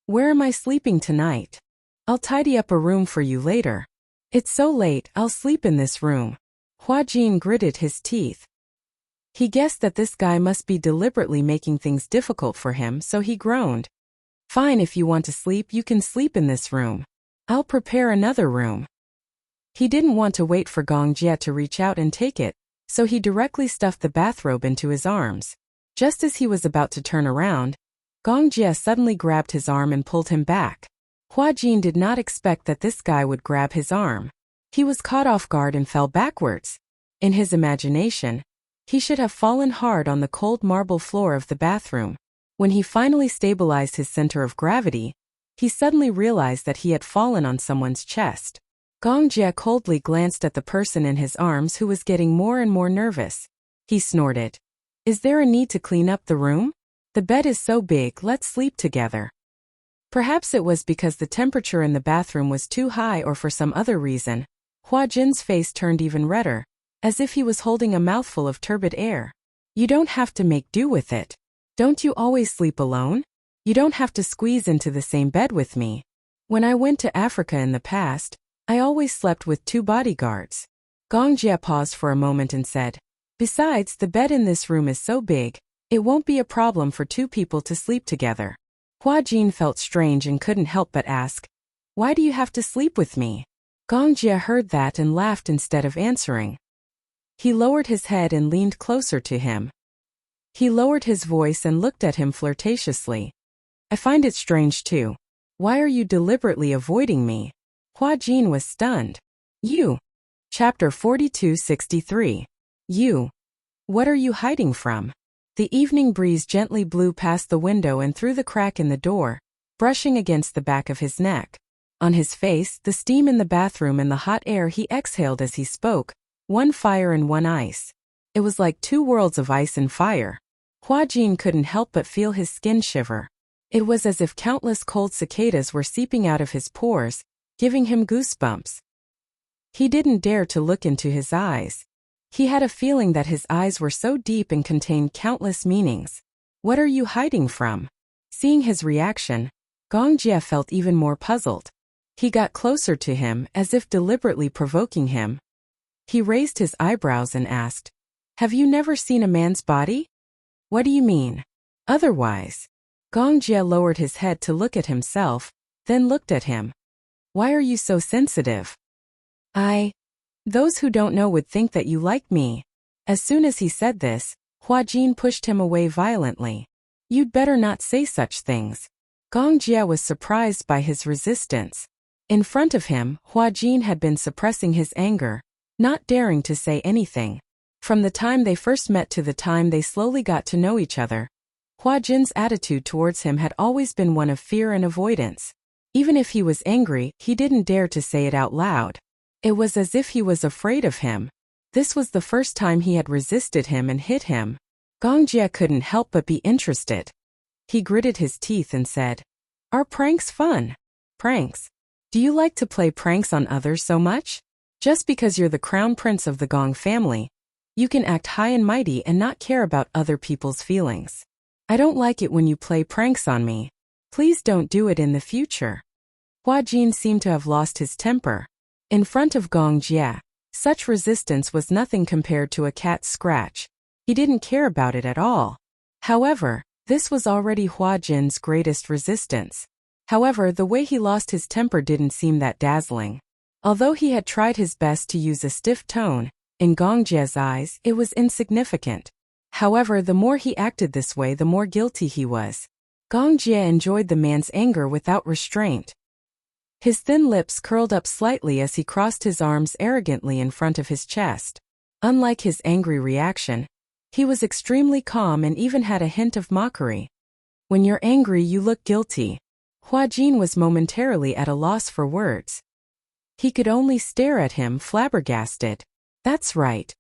Where am I sleeping tonight? I'll tidy up a room for you later. It's so late, I'll sleep in this room. Hua Jin gritted his teeth. He guessed that this guy must be deliberately making things difficult for him, so he groaned. Fine, if you want to sleep, you can sleep in this room. I'll prepare another room. He didn't want to wait for Gong Jie to reach out and take it, so he directly stuffed the bathrobe into his arms. Just as he was about to turn around, Gong Jie suddenly grabbed his arm and pulled him back. Hua Jin did not expect that this guy would grab his arm. He was caught off guard and fell backwards. In his imagination, he should have fallen hard on the cold marble floor of the bathroom. When he finally stabilized his center of gravity, he suddenly realized that he had fallen on someone's chest. Gong Jie coldly glanced at the person in his arms who was getting more and more nervous. He snorted. Is there a need to clean up the room? The bed is so big, let's sleep together. Perhaps it was because the temperature in the bathroom was too high or for some other reason. Hua Jin's face turned even redder, as if he was holding a mouthful of turbid air. You don't have to make do with it. Don't you always sleep alone? You don't have to squeeze into the same bed with me. When I went to Africa in the past, I always slept with 2 bodyguards. Gong Jie paused for a moment and said, Besides, the bed in this room is so big, it won't be a problem for 2 people to sleep together. Hua Jin felt strange and couldn't help but ask, Why do you have to sleep with me? Gong Jie heard that and laughed instead of answering. He lowered his head and leaned closer to him. He lowered his voice and looked at him flirtatiously. I find it strange too. Why are you deliberately avoiding me? Hua Jin was stunned. You. Chapter 4263. You. What are you hiding from? The evening breeze gently blew past the window and through the crack in the door, brushing against the back of his neck. On his face, the steam in the bathroom and the hot air he exhaled as he spoke, one fire and one ice. It was like 2 worlds of ice and fire. Hua Jin couldn't help but feel his skin shiver. It was as if countless cold cicadas were seeping out of his pores, giving him goosebumps. He didn't dare to look into his eyes. He had a feeling that his eyes were so deep and contained countless meanings. What are you hiding from? Seeing his reaction, Gongjie felt even more puzzled. He got closer to him, as if deliberately provoking him. He raised his eyebrows and asked, "Have you never seen a man's body?" "What do you mean?" "Otherwise." Gongjie lowered his head to look at himself, then looked at him. "Why are you so sensitive?" Those who don't know would think that you like me." As soon as he said this, Hua Jin pushed him away violently. "You'd better not say such things." Gongjie was surprised by his resistance. In front of him, Hua Jin had been suppressing his anger, not daring to say anything. From the time they first met to the time they slowly got to know each other, Hua Jin's attitude towards him had always been one of fear and avoidance. Even if he was angry, he didn't dare to say it out loud. It was as if he was afraid of him. This was the first time he had resisted him and hit him. Gongjie couldn't help but be interested. He gritted his teeth and said, "Are pranks fun?" "Pranks? Do you like to play pranks on others so much? Just because you're the crown prince of the Gong family, you can act high and mighty and not care about other people's feelings. I don't like it when you play pranks on me. Please don't do it in the future." Hua Jin seemed to have lost his temper. In front of Gongjie, such resistance was nothing compared to a cat's scratch. He didn't care about it at all. However, this was already Hua Jin's greatest resistance. However, the way he lost his temper didn't seem that dazzling. Although he had tried his best to use a stiff tone, in Gongjie's eyes, it was insignificant. However, the more he acted this way, the more guilty he was. Gongjie enjoyed the man's anger without restraint. His thin lips curled up slightly as he crossed his arms arrogantly in front of his chest. Unlike his angry reaction, he was extremely calm and even had a hint of mockery. "When you're angry, you look guilty." Hua Jin was momentarily at a loss for words. He could only stare at him, flabbergasted. That's right.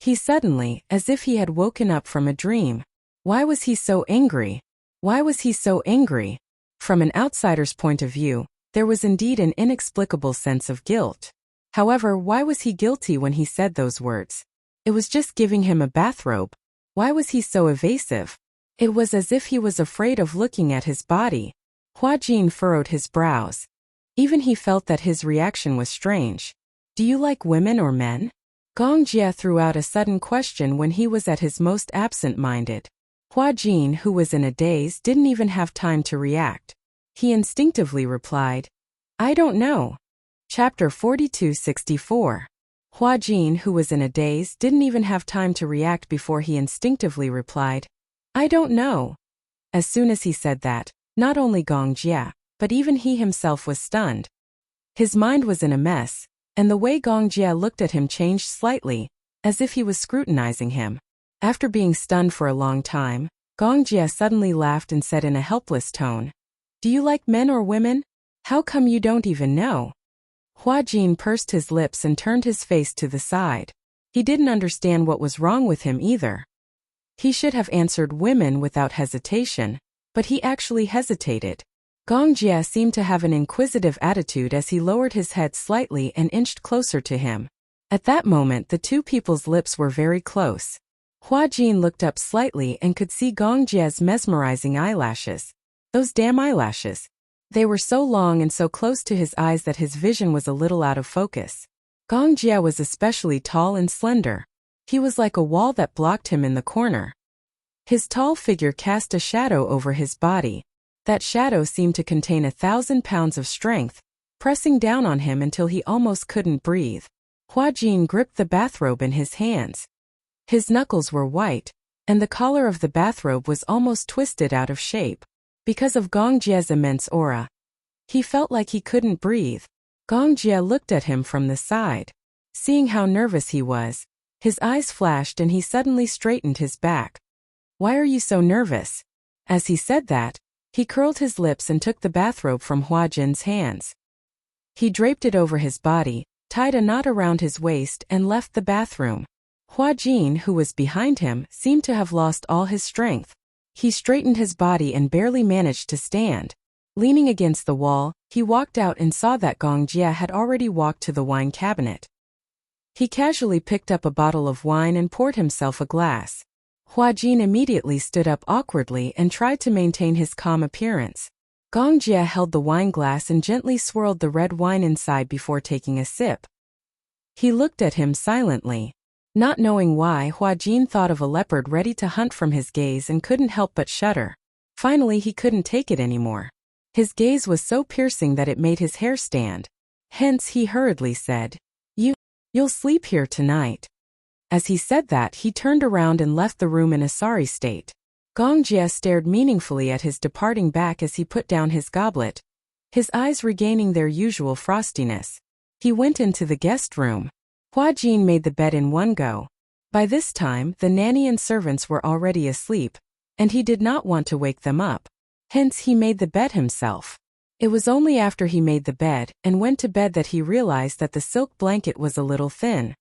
He suddenly, as if he had woken up from a dream. Why was he so angry? Why was he so angry? From an outsider's point of view, there was indeed an inexplicable sense of guilt. However, why was he guilty when he said those words? It was just giving him a bathrobe. Why was he so evasive? It was as if he was afraid of looking at his body. Hua Jin furrowed his brows. Even he felt that his reaction was strange. "Do you like women or men?" Gongjie threw out a sudden question when he was at his most absent-minded. Hua Jin, who was in a daze, didn't even have time to react. He instinctively replied, "I don't know." Chapter 42-64. Hua Jin, who was in a daze, didn't even have time to react before he instinctively replied, "I don't know." As soon as he said that, not only Gongjie, but even he himself was stunned. His mind was in a mess, and the way Gongjie looked at him changed slightly, as if he was scrutinizing him. After being stunned for a long time, Gongjie suddenly laughed and said in a helpless tone, "Do you like men or women? How come you don't even know?" Hua Jin pursed his lips and turned his face to the side. He didn't understand what was wrong with him either. He should have answered women without hesitation, but he actually hesitated. Gongjie seemed to have an inquisitive attitude as he lowered his head slightly and inched closer to him. At that moment, the two people's lips were very close. Hua Jin looked up slightly and could see Gongjie's mesmerizing eyelashes. Those damn eyelashes. They were so long and so close to his eyes that his vision was a little out of focus. Gongjie was especially tall and slender. He was like a wall that blocked him in the corner. His tall figure cast a shadow over his body. That shadow seemed to contain 1,000 pounds of strength, pressing down on him until he almost couldn't breathe. Hua Jin gripped the bathrobe in his hands. His knuckles were white, and the collar of the bathrobe was almost twisted out of shape. Because of Gongjie's immense aura, he felt like he couldn't breathe. Gongjie looked at him from the side. Seeing how nervous he was, his eyes flashed and he suddenly straightened his back. "Why are you so nervous?" As he said that, he curled his lips and took the bathrobe from Hua Jin's hands. He draped it over his body, tied a knot around his waist and left the bathroom. Hua Jin, who was behind him, seemed to have lost all his strength. He straightened his body and barely managed to stand. Leaning against the wall, he walked out and saw that Gong Jia had already walked to the wine cabinet. He casually picked up a bottle of wine and poured himself a glass. Hua Jin immediately stood up awkwardly and tried to maintain his calm appearance. Gong Jia held the wine glass and gently swirled the red wine inside before taking a sip. He looked at him silently. Not knowing why, Hua Jin thought of a leopard ready to hunt from his gaze and couldn't help but shudder. Finally, he couldn't take it anymore. His gaze was so piercing that it made his hair stand. Hence, he hurriedly said, You'll sleep here tonight. As he said that, he turned around and left the room in a sorry state. Gong Jia stared meaningfully at his departing back as he put down his goblet, his eyes regaining their usual frostiness. He went into the guest room. Hua Jin made the bed in one go. By this time, the nanny and servants were already asleep, and he did not want to wake them up. Hence, he made the bed himself. It was only after he made the bed and went to bed that he realized that the silk blanket was a little thin.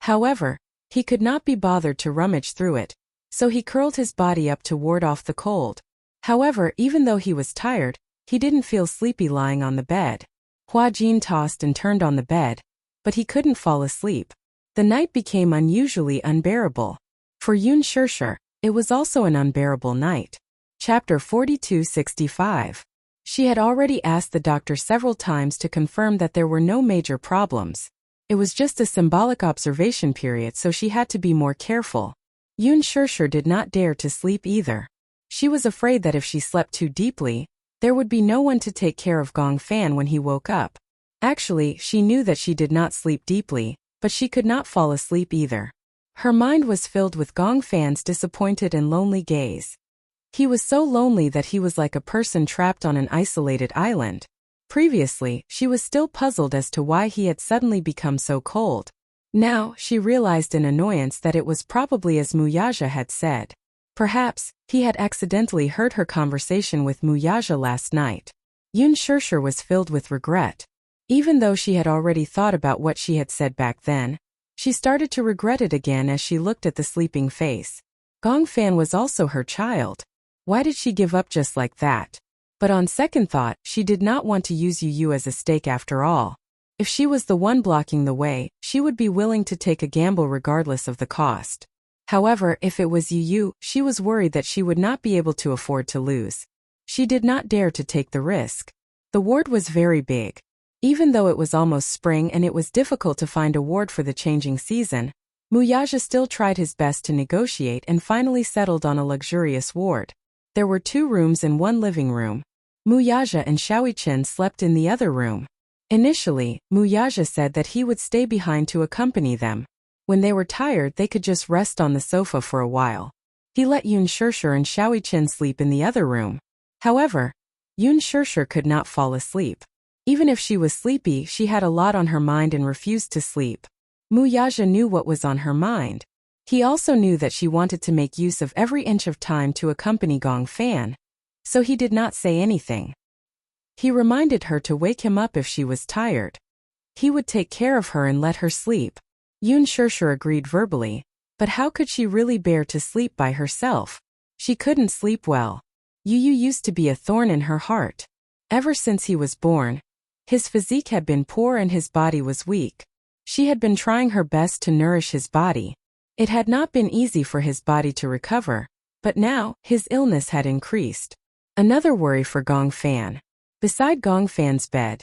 However, he could not be bothered to rummage through it, so he curled his body up to ward off the cold. However, even though he was tired, he didn't feel sleepy lying on the bed. Hua Jin tossed and turned on the bed, but he couldn't fall asleep. The night became unusually unbearable. For Yun Shirshir, it was also an unbearable night. Chapter 4265. She had already asked the doctor several times to confirm that there were no major problems. It was just a symbolic observation period, so she had to be more careful. Yun Shirshir did not dare to sleep either. She was afraid that if she slept too deeply, there would be no one to take care of Gong Fan when he woke up. Actually, she knew that she did not sleep deeply, but she could not fall asleep either. Her mind was filled with Gong Fan's disappointed and lonely gaze. He was so lonely that he was like a person trapped on an isolated island. Previously, she was still puzzled as to why he had suddenly become so cold. Now, she realized in annoyance that it was probably as Muyaja had said. Perhaps, he had accidentally heard her conversation with Muyaja last night. Yun Shirshir was filled with regret. Even though she had already thought about what she had said back then, she started to regret it again as she looked at the sleeping face. Gong Fan was also her child. Why did she give up just like that? But on second thought, she did not want to use Yu as a stake after all. If she was the one blocking the way, she would be willing to take a gamble regardless of the cost. However, if it was Yu, she was worried that she would not be able to afford to lose. She did not dare to take the risk. The ward was very big. Even though it was almost spring and it was difficult to find a ward for the changing season, Muyaja still tried his best to negotiate and finally settled on a luxurious ward. There were 2 rooms and 1 living room. Muyaja and Xiaoichen slept in the other room. Initially, Muyaja said that he would stay behind to accompany them. When they were tired, they could just rest on the sofa for a while. He let Yun Shirshir and Xiaoichen sleep in the other room. However, Yun Shirshir could not fall asleep. Even if she was sleepy, she had a lot on her mind and refused to sleep. Muyaja knew what was on her mind. He also knew that she wanted to make use of every inch of time to accompany Gong Fan, so he did not say anything. He reminded her to wake him up if she was tired. He would take care of her and let her sleep. Yun Shirshir agreed verbally, but how could she really bear to sleep by herself? She couldn't sleep well. Yu used to be a thorn in her heart. Ever since he was born, his physique had been poor and his body was weak. She had been trying her best to nourish his body. It had not been easy for his body to recover, but now, his illness had increased. Another worry for Gong Fan. Beside Gong Fan's bed,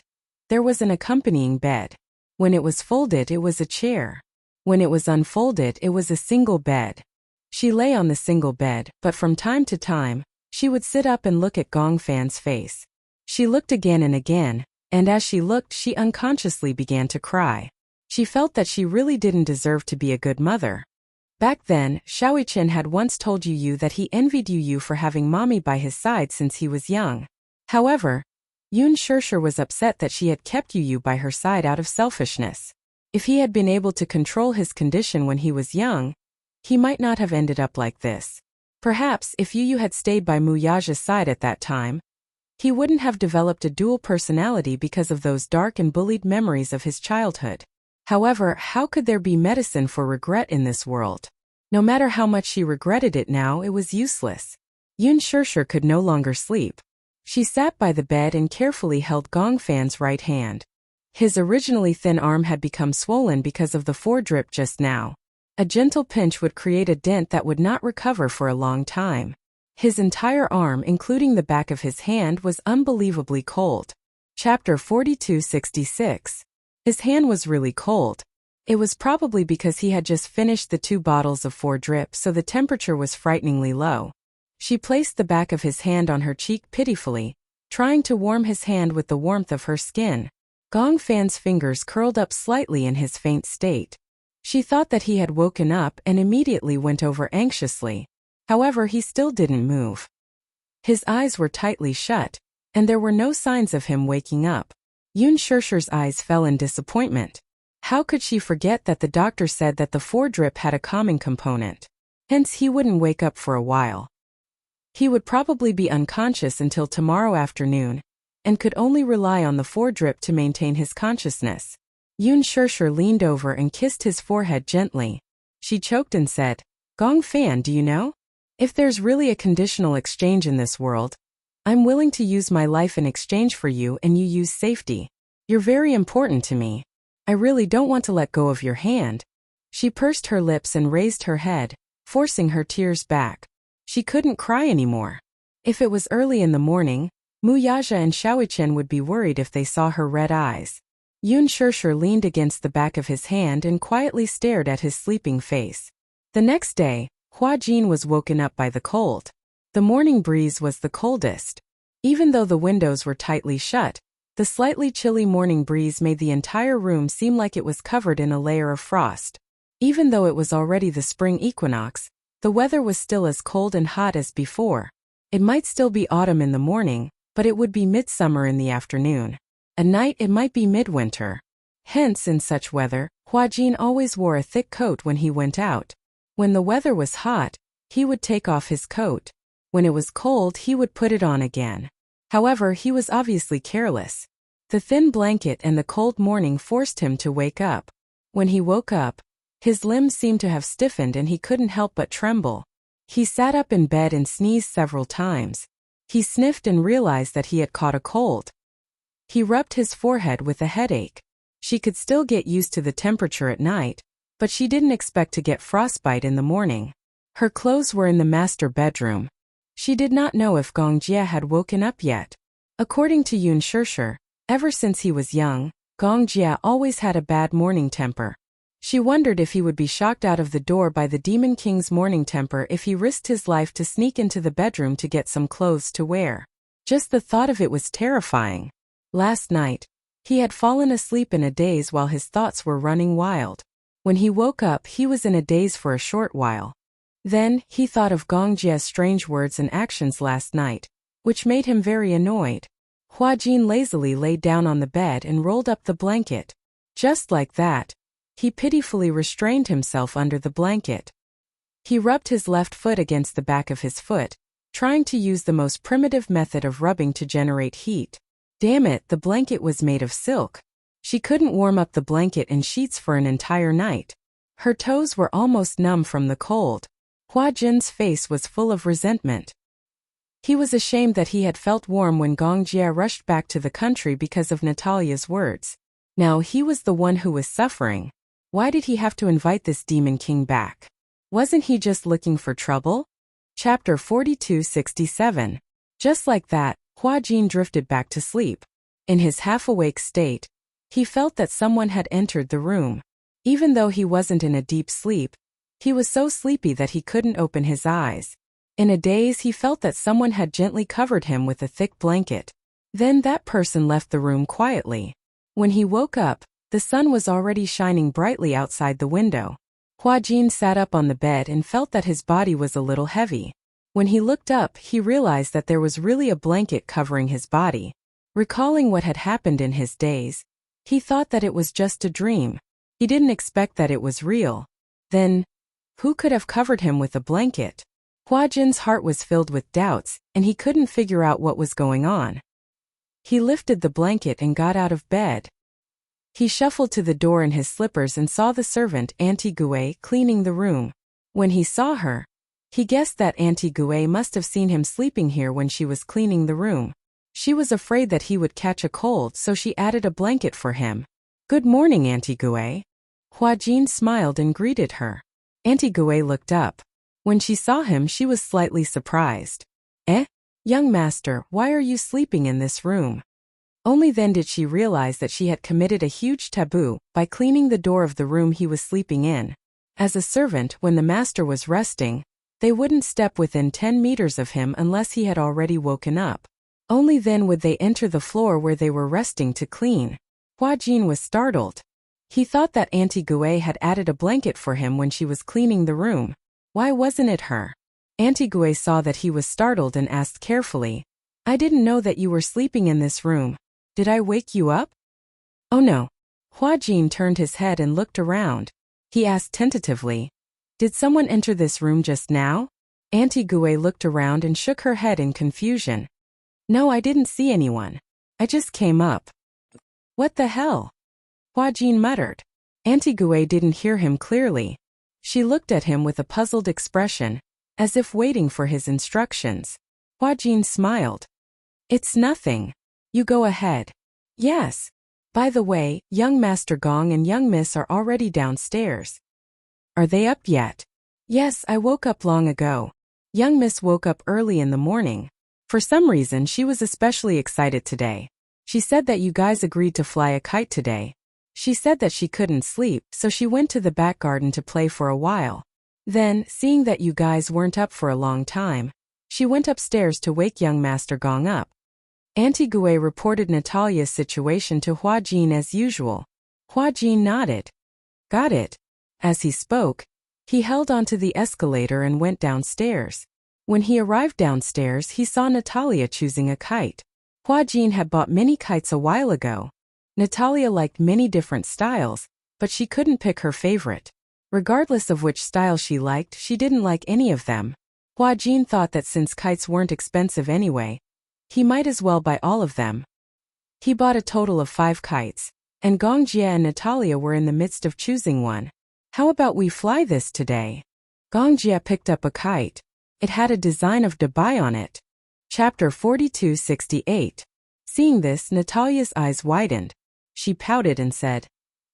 there was an accompanying bed. When it was folded, it was a chair. When it was unfolded, it was a single bed. She lay on the single bed, but from time to time, she would sit up and look at Gong Fan's face. She looked again and again, and as she looked, she unconsciously began to cry. She felt that she really didn't deserve to be a good mother. Back then, Xiaoichen had once told Yu that he envied Yu for having mommy by his side since he was young. However, Yun Shirshir was upset that she had kept Yu by her side out of selfishness. If he had been able to control his condition when he was young, he might not have ended up like this. Perhaps if Yu had stayed by Muyaja's side at that time, he wouldn't have developed a dual personality because of those dark and bullied memories of his childhood. However, how could there be medicine for regret in this world? No matter how much she regretted it now, it was useless. Yun Shirshir could no longer sleep. She sat by the bed and carefully held Gongfan's right hand. His originally thin arm had become swollen because of the foredrip just now. A gentle pinch would create a dent that would not recover for a long time. His entire arm, including the back of his hand, was unbelievably cold. Chapter 4266. His hand was really cold. It was probably because he had just finished the 2 bottles of foredrip, so the temperature was frighteningly low. She placed the back of his hand on her cheek pitifully, trying to warm his hand with the warmth of her skin. Gongfan's fingers curled up slightly in his faint state. She thought that he had woken up and immediately went over anxiously. However, he still didn't move. His eyes were tightly shut, and there were no signs of him waking up. Yun Shirshir's eyes fell in disappointment. How could she forget that the doctor said that the foredrip had a calming component? Hence he wouldn't wake up for a while. He would probably be unconscious until tomorrow afternoon, and could only rely on the foredrip to maintain his consciousness. Yun Shirshir leaned over and kissed his forehead gently. She choked and said, "Gongfan, do you know? If there's really a conditional exchange in this world, I'm willing to use my life in exchange for you and you use safety. You're very important to me. I really don't want to let go of your hand." She pursed her lips and raised her head, forcing her tears back. She couldn't cry anymore. If it was early in the morning, Muyaja and Xiaoichen would be worried if they saw her red eyes. Yun Shirshir leaned against the back of his hand and quietly stared at his sleeping face. The next day, Hua Jin was woken up by the cold. The morning breeze was the coldest. Even though the windows were tightly shut, the slightly chilly morning breeze made the entire room seem like it was covered in a layer of frost. Even though it was already the spring equinox, the weather was still as cold and hot as before. It might still be autumn in the morning, but it would be midsummer in the afternoon. At night it might be midwinter. Hence, in such weather, Hua Jin always wore a thick coat when he went out. When the weather was hot, he would take off his coat. When it was cold, he would put it on again. However, he was obviously careless. The thin blanket and the cold morning forced him to wake up. When he woke up, his limbs seemed to have stiffened and he couldn't help but tremble. He sat up in bed and sneezed several times. He sniffed and realized that he had caught a cold. He rubbed his forehead with a headache. She could still get used to the temperature at night, but she didn't expect to get frostbite in the morning. Her clothes were in the master bedroom. She did not know if Gong Jia had woken up yet. According to Yun Shirshir, ever since he was young, Gong Jia always had a bad morning temper. She wondered if he would be shocked out of the door by the Demon King's morning temper if he risked his life to sneak into the bedroom to get some clothes to wear. Just the thought of it was terrifying. Last night, he had fallen asleep in a daze while his thoughts were running wild. When he woke up, he was in a daze for a short while. Then, he thought of Gong Jia's strange words and actions last night, which made him very annoyed. Hua Jin lazily lay down on the bed and rolled up the blanket. Just like that, he pitifully restrained himself under the blanket. He rubbed his left foot against the back of his foot, trying to use the most primitive method of rubbing to generate heat. Damn it, the blanket was made of silk. She couldn't warm up the blanket and sheets for an entire night. Her toes were almost numb from the cold. Hua Jin's face was full of resentment. He was ashamed that he had felt warm when Gong Jia rushed back to the country because of Natalia's words. Now he was the one who was suffering. Why did he have to invite this Demon King back? Wasn't he just looking for trouble? Chapter 4267. Just like that, Hua Jin drifted back to sleep. In his half-awake state, he felt that someone had entered the room. Even though he wasn't in a deep sleep, he was so sleepy that he couldn't open his eyes. In a daze, he felt that someone had gently covered him with a thick blanket. Then that person left the room quietly. When he woke up, the sun was already shining brightly outside the window. Hua Jin sat up on the bed and felt that his body was a little heavy. When he looked up, he realized that there was really a blanket covering his body. Recalling what had happened in his daze, he thought that it was just a dream. He didn't expect that it was real. Then, who could have covered him with a blanket? Hua Jin's heart was filled with doubts, and he couldn't figure out what was going on. He lifted the blanket and got out of bed. He shuffled to the door in his slippers and saw the servant Auntie Gue cleaning the room. When he saw her, he guessed that Auntie Gue must have seen him sleeping here when she was cleaning the room. She was afraid that he would catch a cold, so she added a blanket for him. "Good morning, Auntie Gue." Hua Jin smiled and greeted her. Auntie Gue looked up. When she saw him, she was slightly surprised. "Eh? Young master, why are you sleeping in this room?" Only then did she realize that she had committed a huge taboo by cleaning the door of the room he was sleeping in. As a servant, when the master was resting, they wouldn't step within 10 meters of him unless he had already woken up. Only then would they enter the floor where they were resting to clean. Hua Jin was startled. He thought that Auntie Gue had added a blanket for him when she was cleaning the room. Why wasn't it her? Auntie Gue saw that he was startled and asked carefully, "I didn't know that you were sleeping in this room. Did I wake you up?" "Oh no." Hua Jin turned his head and looked around. He asked tentatively, "Did someone enter this room just now?" Auntie Gue looked around and shook her head in confusion. "No, I didn't see anyone. I just came up." "What the hell?" Hua Jin muttered. Auntie Gue didn't hear him clearly. She looked at him with a puzzled expression, as if waiting for his instructions. Hua Jin smiled. "It's nothing. You go ahead." "Yes. By the way, young Master Gong and young Miss are already downstairs." "Are they up yet?" "Yes, I woke up long ago. Young Miss woke up early in the morning. For some reason, she was especially excited today. She said that you guys agreed to fly a kite today. She said that she couldn't sleep, so she went to the back garden to play for a while. Then, seeing that you guys weren't up for a long time, she went upstairs to wake young Master Gong up." Auntie Gue reported Natalia's situation to Hua Jin as usual. Hua Jin nodded. "Got it." As he spoke, he held onto the escalator and went downstairs. When he arrived downstairs, he saw Natalia choosing a kite. Hua Jin had bought many kites a while ago. Natalia liked many different styles, but she couldn't pick her favorite. Regardless of which style she liked, she didn't like any of them. Hua Jin thought that since kites weren't expensive anyway, he might as well buy all of them. He bought a total of 5 kites, and Gong Jia and Natalia were in the midst of choosing one. "How about we fly this today?" Gong Jia picked up a kite. It had a design of Dubai on it. Chapter 4268. Seeing this, Natalia's eyes widened. She pouted and said,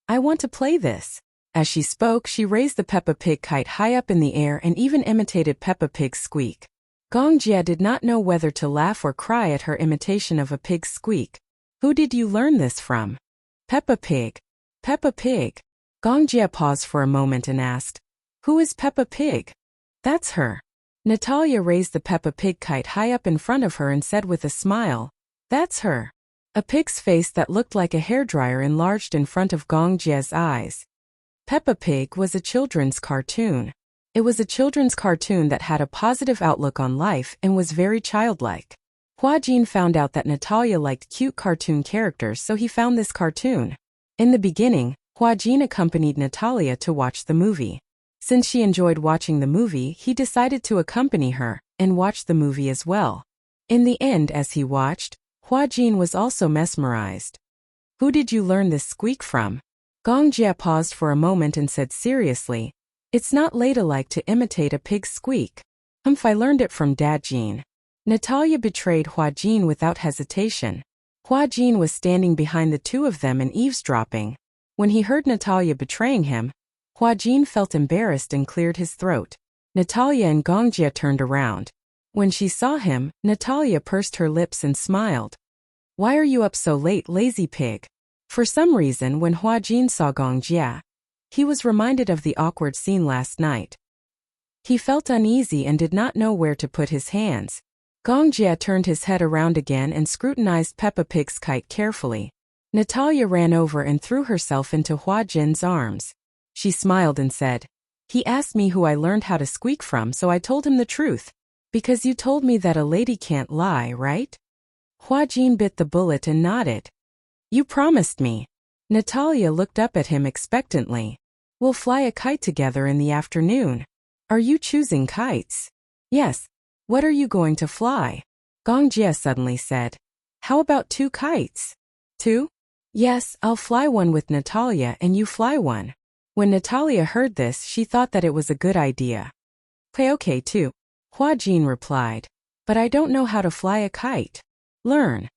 "I want to play this." As she spoke, she raised the Peppa Pig kite high up in the air and even imitated Peppa Pig's squeak. Gong Jia did not know whether to laugh or cry at her imitation of a pig's squeak. "Who did you learn this from?" "Peppa Pig." "Peppa Pig." Gong Jia paused for a moment and asked, "Who is Peppa Pig?" "That's her." Natalia raised the Peppa Pig kite high up in front of her and said with a smile, "That's her." A pig's face that looked like a hairdryer enlarged in front of Gong Jia's eyes. Peppa Pig was a children's cartoon. It was a children's cartoon that had a positive outlook on life and was very childlike. Hua Jin found out that Natalia liked cute cartoon characters, so he found this cartoon. In the beginning, Hua Jin accompanied Natalia to watch the movie. Since she enjoyed watching the movie, he decided to accompany her and watch the movie as well. In the end, as he watched, Hua Jin was also mesmerized. "Who did you learn this squeak from?" Gong Jia paused for a moment and said seriously, "It's not ladylike to imitate a pig's squeak. I learned it from Dad Jin." Natalia betrayed Hua Jin without hesitation. Hua Jin was standing behind the two of them and eavesdropping. When he heard Natalia betraying him, Hua Jin felt embarrassed and cleared his throat. Natalia and Gong Jia turned around. When she saw him, Natalia pursed her lips and smiled. "Why are you up so late, lazy pig?" For some reason, when Hua Jin saw Gong Jia, he was reminded of the awkward scene last night. He felt uneasy and did not know where to put his hands. Gong Jia turned his head around again and scrutinized Peppa Pig's kite carefully. Natalia ran over and threw herself into Hua Jin's arms. She smiled and said, "He asked me who I learned how to squeak from, so I told him the truth. Because you told me that a lady can't lie, right?" Hua Jin bit the bullet and nodded. "You promised me." Natalia looked up at him expectantly. "We'll fly a kite together in the afternoon." "Are you choosing kites?" "Yes." "What are you going to fly?" Gong Jia suddenly said, "How about 2 kites?" "2? Yes, I'll fly one with Natalia and you fly one. When Natalia heard this, she thought that it was a good idea. Okay too, Hua Jin replied. But I don't know how to fly a kite. Learn.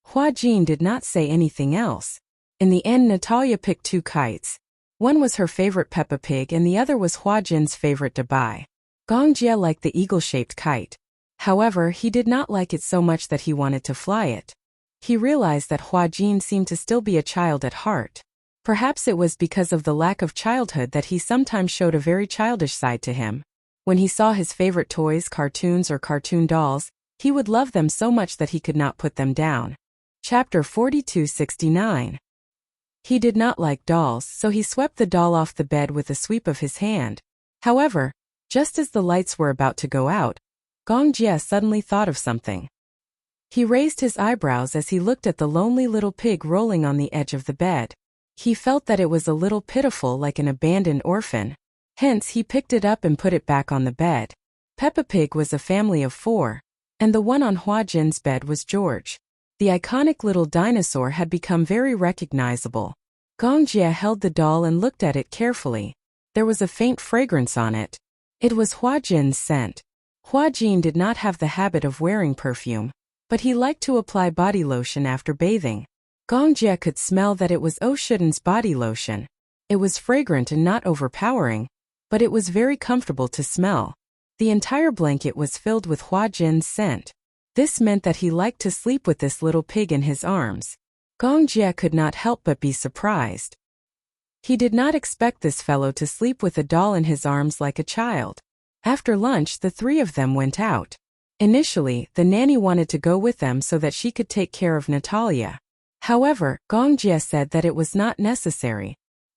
Hua Jin did not say anything else. In the end, Natalia picked 2 kites. One was her favorite Peppa Pig and the other was Hua Jin's favorite Dabai. Gong Jie liked the eagle-shaped kite. However, he did not like it so much that he wanted to fly it. He realized that Hua Jin seemed to still be a child at heart. Perhaps it was because of the lack of childhood that he sometimes showed a very childish side to him. When he saw his favorite toys, cartoons or cartoon dolls, he would love them so much that he could not put them down. Chapter 4269. He did not like dolls, so he swept the doll off the bed with a sweep of his hand. However, just as the lights were about to go out, Gong Jie suddenly thought of something. He raised his eyebrows as he looked at the lonely little pig rolling on the edge of the bed. He felt that it was a little pitiful, like an abandoned orphan. Hence, he picked it up and put it back on the bed. Peppa Pig was a family of 4, and the one on Hua Jin's bed was George. The iconic little dinosaur had become very recognizable. Gong Jie held the doll and looked at it carefully. There was a faint fragrance on it. It was Hua Jin's scent. Hua Jin did not have the habit of wearing perfume, but he liked to apply body lotion after bathing. Gong Jie could smell that it was Oshun's body lotion. It was fragrant and not overpowering, but it was very comfortable to smell. The entire blanket was filled with Hua Jin's scent. This meant that he liked to sleep with this little pig in his arms. Gong Jie could not help but be surprised. He did not expect this fellow to sleep with a doll in his arms like a child. After lunch, the 3 of them went out. Initially, the nanny wanted to go with them so that she could take care of Natalia. However, Gong Jie said that it was not necessary.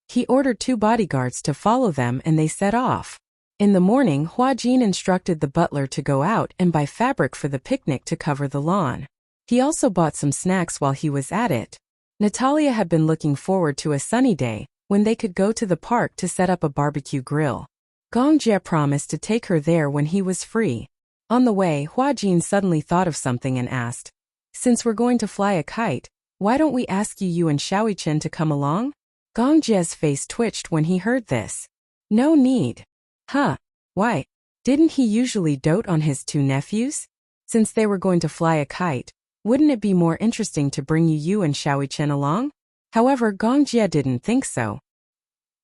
He ordered 2 bodyguards to follow them and they set off. In the morning, Hua Jin instructed the butler to go out and buy fabric for the picnic to cover the lawn. He also bought some snacks while he was at it. Natalia had been looking forward to a sunny day, when they could go to the park to set up a barbecue grill. Gong Jie promised to take her there when he was free. On the way, Hua Jin suddenly thought of something and asked, "Since we're going to fly a kite, why don't we ask you and Xiaoi Chen to come along?" Gong Jie's face twitched when he heard this. No need. Huh, why? Didn't he usually dote on his 2 nephews? Since they were going to fly a kite, wouldn't it be more interesting to bring you and Xiaoi Chen along? However, Gong Jie didn't think so.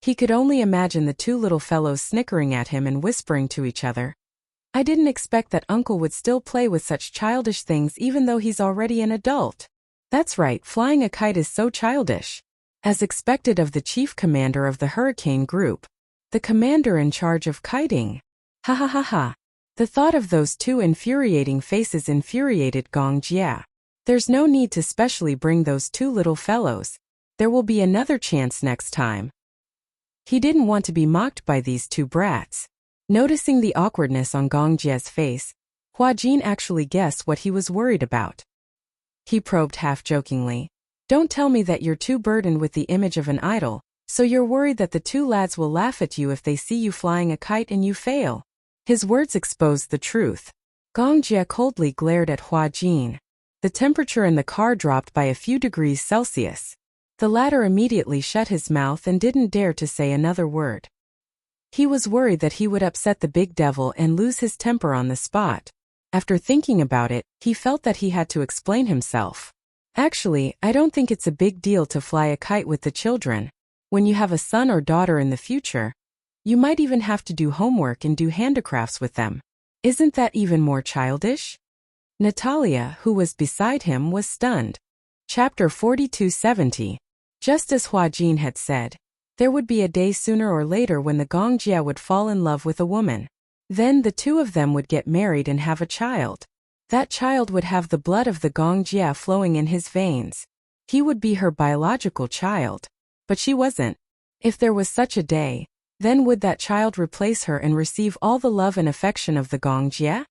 He could only imagine the 2 little fellows snickering at him and whispering to each other. I didn't expect that uncle would still play with such childish things even though he's already an adult. That's right, flying a kite is so childish. As expected of the chief commander of the hurricane group. The commander in charge of kiting. Ha ha ha ha. The thought of those 2 infuriating faces infuriated Gong Jie. There's no need to specially bring those 2 little fellows. There will be another chance next time. He didn't want to be mocked by these 2 brats. Noticing the awkwardness on Gong Jie's face, Hua Jin actually guessed what he was worried about. He probed half-jokingly. Don't tell me that you're too burdened with the image of an idol, so you're worried that the 2 lads will laugh at you if they see you flying a kite and you fail. His words exposed the truth. Gong Jie coldly glared at Hua Jin. The temperature in the car dropped by a few degrees Celsius. The latter immediately shut his mouth and didn't dare to say another word. He was worried that he would upset the big devil and lose his temper on the spot. After thinking about it, he felt that he had to explain himself. Actually, I don't think it's a big deal to fly a kite with the children. When you have a son or daughter in the future, you might even have to do homework and do handicrafts with them. Isn't that even more childish? Natalia, who was beside him, was stunned. Chapter 4270. Just as Hua Jin had said, there would be a day sooner or later when the Gong Jie would fall in love with a woman. Then the 2 of them would get married and have a child. That child would have the blood of the Gong Jie flowing in his veins. He would be her biological child. But she wasn't. If there was such a day, then would that child replace her and receive all the love and affection of the Gong Jie?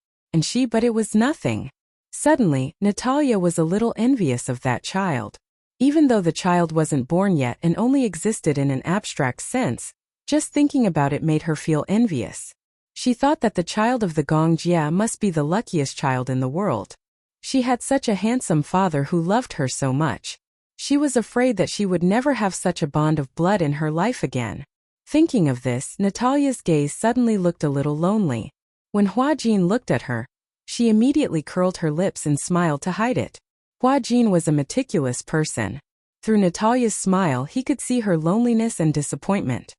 But it was nothing. Suddenly, Natalia was a little envious of that child. Even though the child wasn't born yet and only existed in an abstract sense, just thinking about it made her feel envious. She thought that the child of the Gong Jie must be the luckiest child in the world. She had such a handsome father who loved her so much. She was afraid that she would never have such a bond of blood in her life again. Thinking of this, Natalia's gaze suddenly looked a little lonely. When Hua Jin looked at her, she immediately curled her lips and smiled to hide it. Hua Jin was a meticulous person. Through Natalia's smile, he could see her loneliness and disappointment.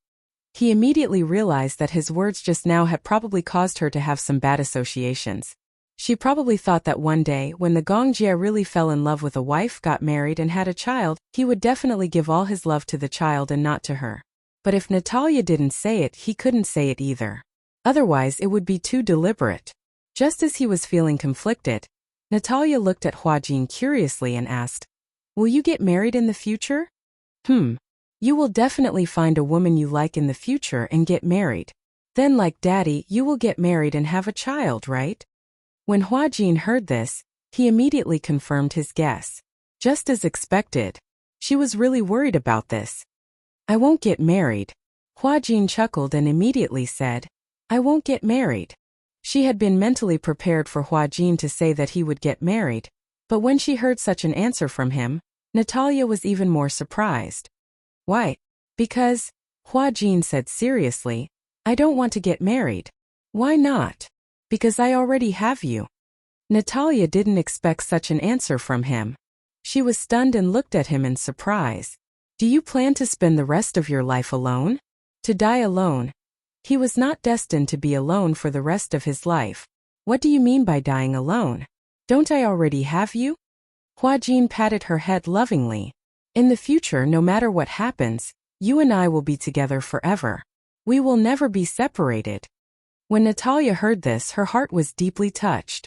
He immediately realized that his words just now had probably caused her to have some bad associations. She probably thought that one day, when the Gongjie really fell in love with a wife, got married and had a child, he would definitely give all his love to the child and not to her. But if Natalia didn't say it, he couldn't say it either. Otherwise, it would be too deliberate. Just as he was feeling conflicted, Natalia looked at Hua Jin curiously and asked, "Will you get married in the future?" You will definitely find a woman you like in the future and get married. Then, like Daddy, you will get married and have a child, right? When Hua Jin heard this, he immediately confirmed his guess. Just as expected. She was really worried about this. "I won't get married." Hua Jin chuckled and immediately said, "I won't get married." She had been mentally prepared for Hua Jin to say that he would get married, but when she heard such an answer from him, Natalia was even more surprised. "Why?" "Because," Hua Jin said seriously, "I don't want to get married." "Why not?" "Because I already have you." Natalia didn't expect such an answer from him. She was stunned and looked at him in surprise. "Do you plan to spend the rest of your life alone? To die alone?" He was not destined to be alone for the rest of his life. "What do you mean by dying alone? Don't I already have you?" Hua Jin patted her head lovingly. "In the future, no matter what happens, you and I will be together forever. We will never be separated." When Natalia heard this, her heart was deeply touched.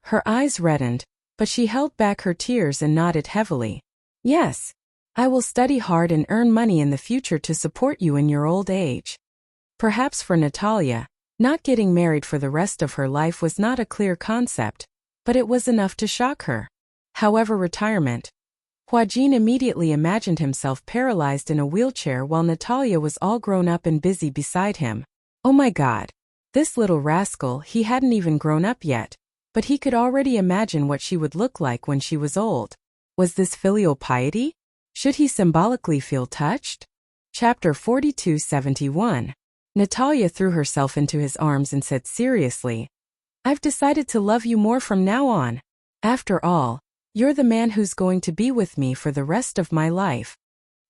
Her eyes reddened, but she held back her tears and nodded heavily. "Yes. I will study hard and earn money in the future to support you in your old age." Perhaps for Natalia, not getting married for the rest of her life was not a clear concept, but it was enough to shock her. However, retirement. Hua Jin immediately imagined himself paralyzed in a wheelchair while Natalia was all grown up and busy beside him. Oh my God. This little rascal, he hadn't even grown up yet, but he could already imagine what she would look like when she was old. Was this filial piety? Should he symbolically feel touched? Chapter 4271. Natalia threw herself into his arms and said seriously, "I've decided to love you more from now on. After all, you're the man who's going to be with me for the rest of my life."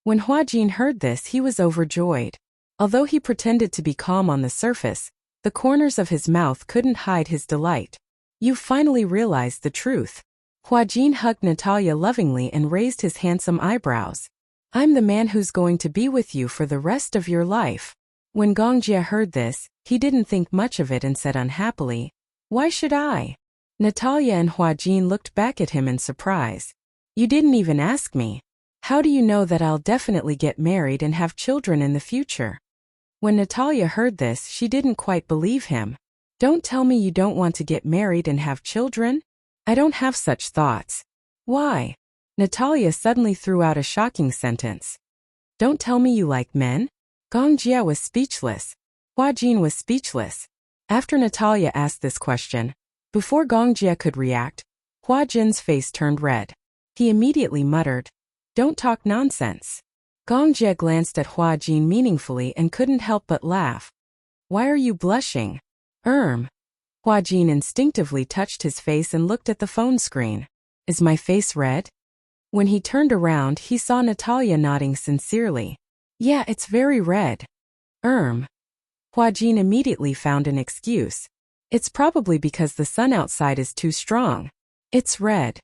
When Hua Jin heard this, he was overjoyed. Although he pretended to be calm on the surface, the corners of his mouth couldn't hide his delight. "You finally realized the truth." Hua Jin hugged Natalia lovingly and raised his handsome eyebrows. "I'm the man who's going to be with you for the rest of your life." When Gongjie heard this, he didn't think much of it and said unhappily, "Why should I?" Natalia and Hua Jin looked back at him in surprise. "You didn't even ask me. How do you know that I'll definitely get married and have children in the future?" When Natalia heard this, she didn't quite believe him. "Don't tell me you don't want to get married and have children? I don't have such thoughts." "Why?" Natalia suddenly threw out a shocking sentence. "Don't tell me you like men?" Gongjie was speechless. Hua Jin was speechless. After Natalia asked this question, before Gongjie could react, Hua Jin's face turned red. He immediately muttered, "Don't talk nonsense." Gongjie glanced at Hua Jin meaningfully and couldn't help but laugh. "Why are you blushing?" Hua Jin instinctively touched his face and looked at the phone screen. "Is my face red?" When he turned around, he saw Natalia nodding sincerely. "Yeah, it's very red." Hua Jin immediately found an excuse. "It's probably because the sun outside is too strong. It's red."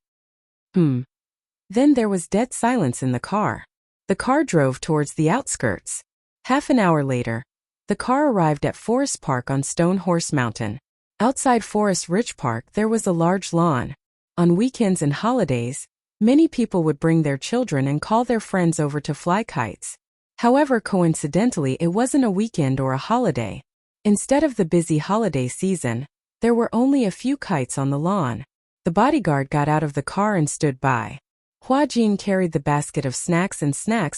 Then there was dead silence in the car. The car drove towards the outskirts. Half an hour later, the car arrived at Forest Park on Stone Horse Mountain. Outside Forest Ridge Park, there was a large lawn. On weekends and holidays, many people would bring their children and call their friends over to fly kites. However, coincidentally, it wasn't a weekend or a holiday. Instead of the busy holiday season, there were only a few kites on the lawn. The bodyguard got out of the car and stood by. Hua Jin carried the basket of snacks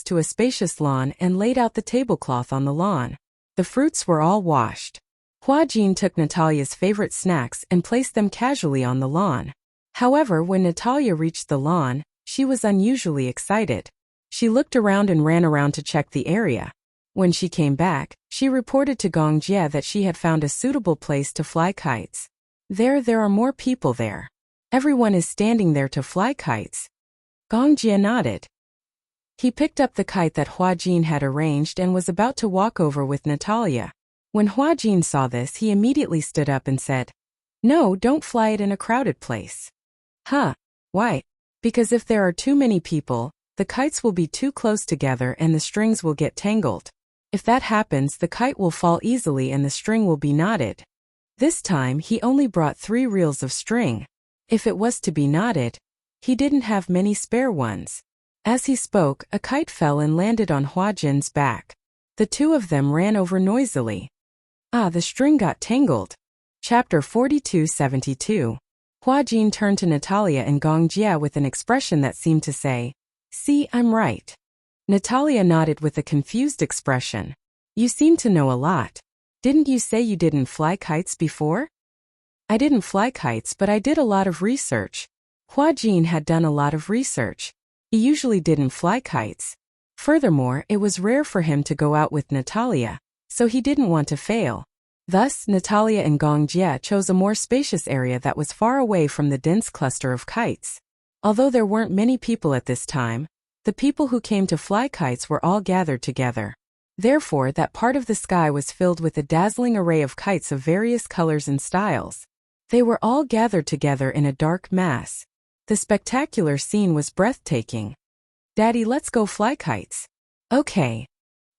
to a spacious lawn and laid out the tablecloth on the lawn. The fruits were all washed. Hua Jin took Natalia's favorite snacks and placed them casually on the lawn. However, when Natalia reached the lawn, She was unusually excited. She looked around and ran around to check the area. When she came back, she reported to Gong Jie that she had found a suitable place to fly kites. There are more people there. Everyone is standing there to fly kites. Gong Jie nodded. He picked up the kite that Hua Jin had arranged and was about to walk over with Natalia. When Hua Jin saw this, he immediately stood up and said, "No, don't fly it in a crowded place." "Huh? Why?" "Because if there are too many people, the kites will be too close together and the strings will get tangled. If that happens, the kite will fall easily and the string will be knotted." This time he only brought 3 reels of string. If it was to be knotted, he didn't have many spare ones. As he spoke, a kite fell and landed on Hua Jin's back. The two of them ran over noisily. The string got tangled. Chapter 42-72. Hua Jin turned to Natalia and Gong Jie with an expression that seemed to say, "See, I'm right." Natalia nodded with a confused expression. "You seem to know a lot. Didn't you say you didn't fly kites before?" "I didn't fly kites, but I did a lot of research." Hua Jin had done a lot of research. He usually didn't fly kites. Furthermore, it was rare for him to go out with Natalia, so he didn't want to fail. Thus, Natalia and Gong Jie chose a more spacious area that was far away from the dense cluster of kites. Although there weren't many people at this time, the people who came to fly kites were all gathered together. Therefore, that part of the sky was filled with a dazzling array of kites of various colors and styles. They were all gathered together in a dark mass. The spectacular scene was breathtaking. "Daddy, let's go fly kites." "Okay."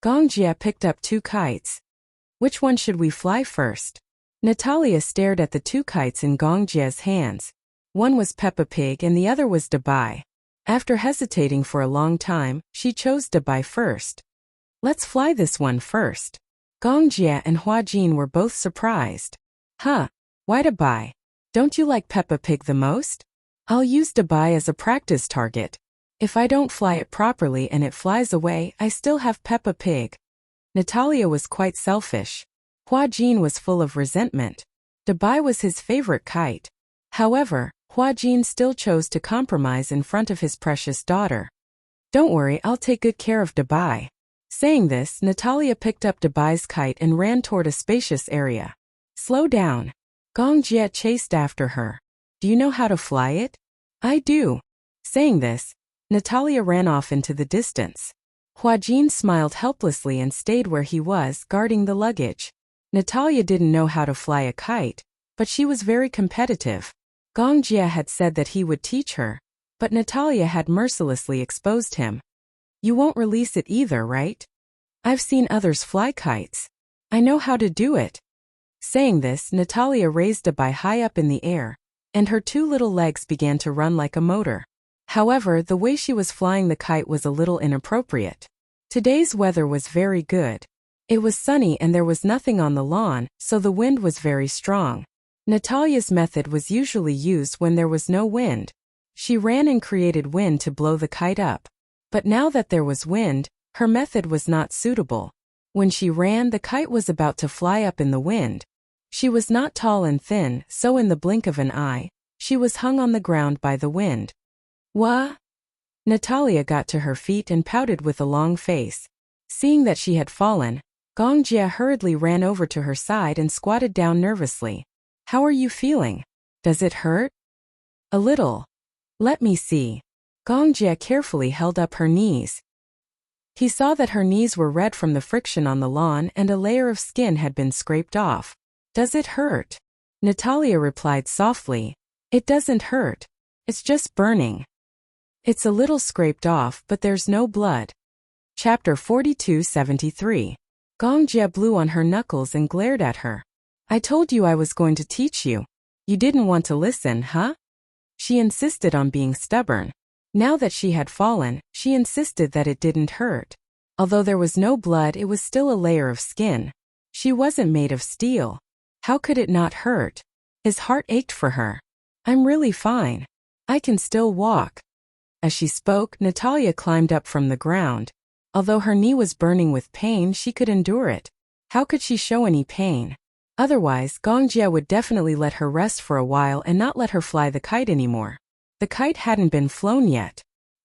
Gong Jie picked up 2 kites. "Which one should we fly first?" Natalia stared at the 2 kites in Gong Jie's hands. One was Peppa Pig and the other was Dubai. After hesitating for a long time, she chose Dubai first. "Let's fly this one first." Gong Jie and Hua Jin were both surprised. "Huh? Why Dubai? Don't you like Peppa Pig the most?" "I'll use Dubai as a practice target. If I don't fly it properly and it flies away, I still have Peppa Pig." Natalia was quite selfish. Hua Jin was full of resentment. Dubai was his favorite kite. However, Hua Jin still chose to compromise in front of his precious daughter. "Don't worry, I'll take good care of Dubai." Saying this, Natalia picked up Dubai's kite and ran toward a spacious area. "Slow down." Gong Jie chased after her. "Do you know how to fly it?" "I do." Saying this, Natalia ran off into the distance. Hua Jin smiled helplessly and stayed where he was, guarding the luggage. Natalia didn't know how to fly a kite, but she was very competitive. Gong Jie had said that he would teach her, but Natalia had mercilessly exposed him. "You won't release it either, right? I've seen others fly kites. I know how to do it." Saying this, Natalia raised Dubai high up in the air, and her 2 little legs began to run like a motor. However, the way she was flying the kite was a little inappropriate. Today's weather was very good. It was sunny and there was nothing on the lawn, so the wind was very strong. Natalia's method was usually used when there was no wind. She ran and created wind to blow the kite up. But now that there was wind, her method was not suitable. When she ran, the kite was about to fly up in the wind. She was not tall and thin, so in the blink of an eye, she was hung on the ground by the wind. "What?" Natalia got to her feet and pouted with a long face. Seeing that she had fallen, Gong Jie hurriedly ran over to her side and squatted down nervously. "How are you feeling? Does it hurt?" "A little." "Let me see." Gong Jie carefully held up her knees. He saw that her knees were red from the friction on the lawn and a layer of skin had been scraped off. "Does it hurt?" Natalia replied softly. "It doesn't hurt. It's just burning. It's a little scraped off, but there's no blood." Chapter 42-73. Gong Jie blew on her knuckles and glared at her. "I told you I was going to teach you. You didn't want to listen, huh?" She insisted on being stubborn. Now that she had fallen, she insisted that it didn't hurt. Although there was no blood, it was still a layer of skin. She wasn't made of steel. How could it not hurt? His heart ached for her. "I'm really fine. I can still walk." As she spoke, Natalia climbed up from the ground. Although her knee was burning with pain, she could endure it. How could she show any pain? Otherwise, Gong Jie would definitely let her rest for a while and not let her fly the kite anymore. The kite hadn't been flown yet.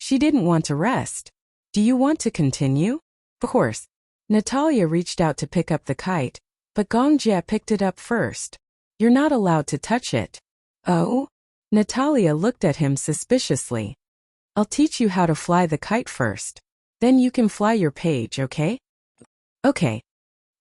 She didn't want to rest. Do you want to continue? Of course. Natalia reached out to pick up the kite, but Gongjie picked it up first. You're not allowed to touch it. Oh? Natalia looked at him suspiciously. I'll teach you how to fly the kite first. Then you can fly your page, okay? Okay.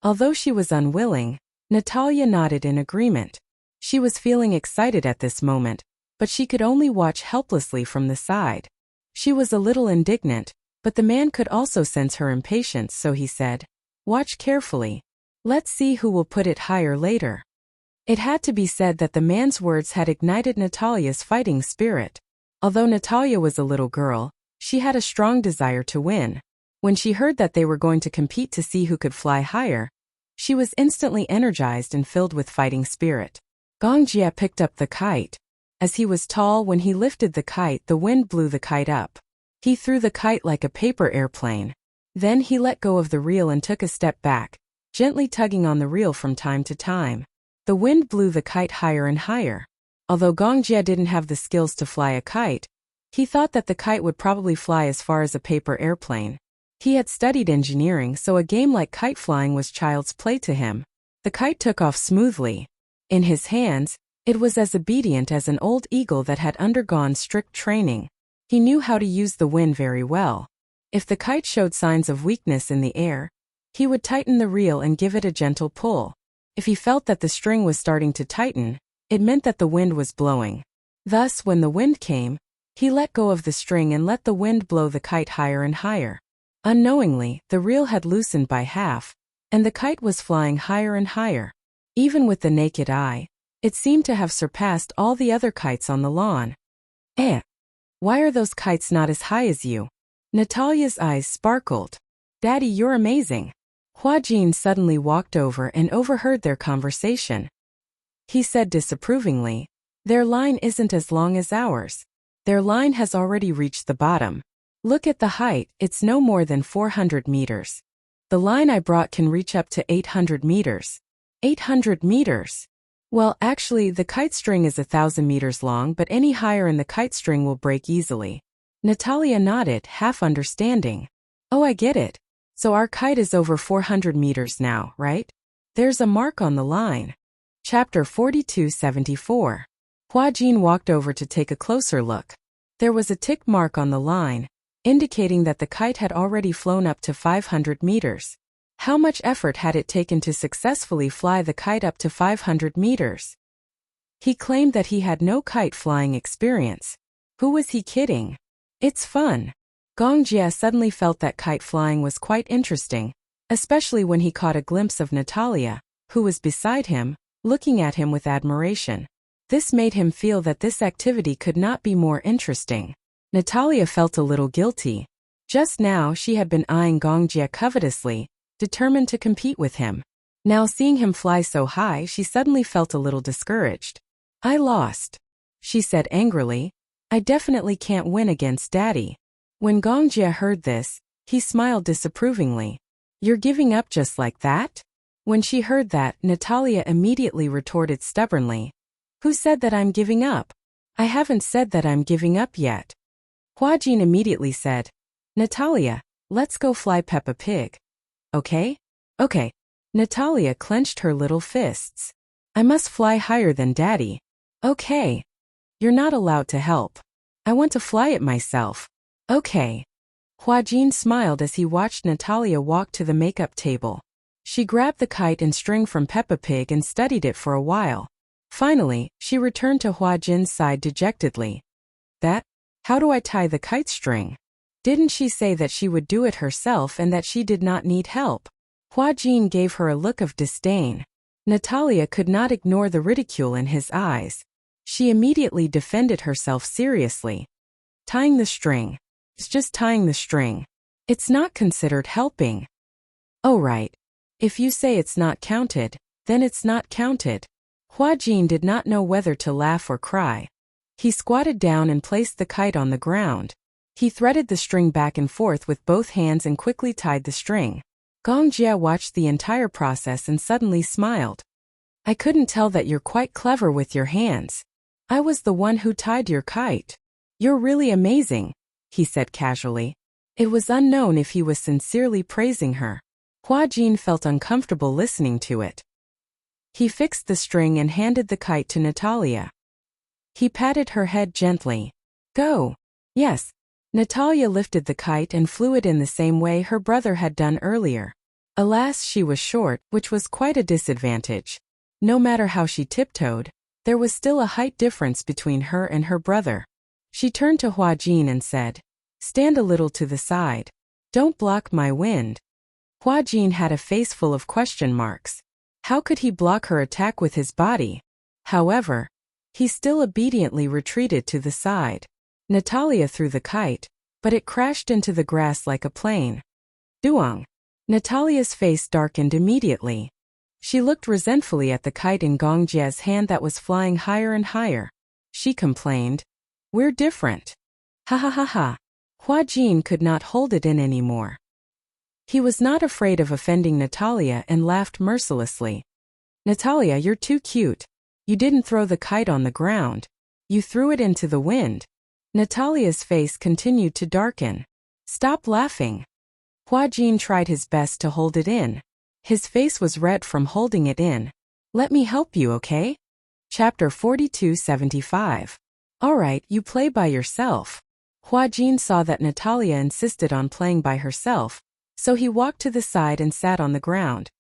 Although she was unwilling, Natalia nodded in agreement. She was feeling excited at this moment, but she could only watch helplessly from the side. She was a little indignant, but the man could also sense her impatience, so he said, "Watch carefully. Let's see who will put it higher later." It had to be said that the man's words had ignited Natalia's fighting spirit. Although Natalia was a little girl, she had a strong desire to win. When she heard that they were going to compete to see who could fly higher, she was instantly energized and filled with fighting spirit. Gongjie picked up the kite. As he was tall, when he lifted the kite, the wind blew the kite up. He threw the kite like a paper airplane. Then he let go of the reel and took a step back, gently tugging on the reel from time to time. The wind blew the kite higher and higher. Although Gongjie didn't have the skills to fly a kite, he thought that the kite would probably fly as far as a paper airplane. He had studied engineering, so a game like kite flying was child's play to him. The kite took off smoothly. In his hands, it was as obedient as an old eagle that had undergone strict training. He knew how to use the wind very well. If the kite showed signs of weakness in the air, he would tighten the reel and give it a gentle pull. If he felt that the string was starting to tighten, it meant that the wind was blowing. Thus, when the wind came, he let go of the string and let the wind blow the kite higher and higher. Unknowingly, the reel had loosened by half, and the kite was flying higher and higher. Even with the naked eye, it seemed to have surpassed all the other kites on the lawn. Why are those kites not as high as you? Natalia's eyes sparkled. Daddy, you're amazing. Huajin suddenly walked over and overheard their conversation. He said disapprovingly, "Their line isn't as long as ours. Their line has already reached the bottom. Look at the height, it's no more than 400 meters. The line I brought can reach up to 800 meters. 800 meters? Well, actually, the kite string is 1,000 meters long, but any higher and the kite string will break easily." Natalia nodded, half understanding. "Oh, I get it. So our kite is over 400 meters now, right? There's a mark on the line." Chapter 4274. Huajin walked over to take a closer look. There was a tick mark on the line, indicating that the kite had already flown up to 500 meters. How much effort had it taken to successfully fly the kite up to 500 meters? He claimed that he had no kite flying experience. Who was he kidding? It's fun. Gongjie suddenly felt that kite flying was quite interesting, especially when he caught a glimpse of Natalia, who was beside him, looking at him with admiration. This made him feel that this activity could not be more interesting. Natalia felt a little guilty. Just now she had been eyeing Gongjie covetously, determined to compete with him. Now seeing him fly so high, she suddenly felt a little discouraged. "I lost," she said angrily. "I definitely can't win against Daddy." When Gongjie heard this, he smiled disapprovingly. "You're giving up just like that?" When she heard that, Natalia immediately retorted stubbornly, "Who said that I'm giving up? I haven't said that I'm giving up yet." Huajin immediately said, "Natalia, let's go fly Peppa Pig. Okay?" "Okay." Natalia clenched her little fists. "I must fly higher than Daddy." "Okay." "You're not allowed to help. I want to fly it myself." "Okay." Huajin smiled as he watched Natalia walk to the makeup table. She grabbed the kite and string from Peppa Pig and studied it for a while. Finally, she returned to Huajin's side dejectedly. How do I tie the kite string? Didn't she say that she would do it herself and that she did not need help?" Huajin gave her a look of disdain. Natalia could not ignore the ridicule in his eyes. She immediately defended herself seriously. "Tying the string. It's just tying the string. It's not considered helping." "Oh right. If you say it's not counted, then it's not counted." Huajin did not know whether to laugh or cry. He squatted down and placed the kite on the ground. He threaded the string back and forth with both hands and quickly tied the string. Gongjie watched the entire process and suddenly smiled. "I couldn't tell that you're quite clever with your hands. I was the one who tied your kite. You're really amazing." he said casually. It was unknown if he was sincerely praising her. Hua Jin felt uncomfortable listening to it. He fixed the string and handed the kite to Natalia. He patted her head gently. Go. Yes. Natalia lifted the kite and flew it in the same way her brother had done earlier. Alas, she was short, which was quite a disadvantage. No matter how she tiptoed, there was still a height difference between her and her brother. She turned to Hua Jin and said, Stand a little to the side. Don't block my wind. Hua Jin had a face full of question marks. How could he block her attack with his body? However, he still obediently retreated to the side. Natalia threw the kite, but it crashed into the grass like a plane. Duong. Natalia's face darkened immediately. She looked resentfully at the kite in Gong Jie's hand that was flying higher and higher. She complained, We're different. Ha ha ha ha. Hua Jin could not hold it in anymore. He was not afraid of offending Natalia and laughed mercilessly. Natalia, you're too cute. You didn't throw the kite on the ground. You threw it into the wind. Natalia's face continued to darken. Stop laughing. Hua Jin tried his best to hold it in. His face was red from holding it in. Let me help you, okay? Chapter 4275. Alright, you play by yourself. Hua Jin saw that Natalia insisted on playing by herself, so he walked to the side and sat on the ground.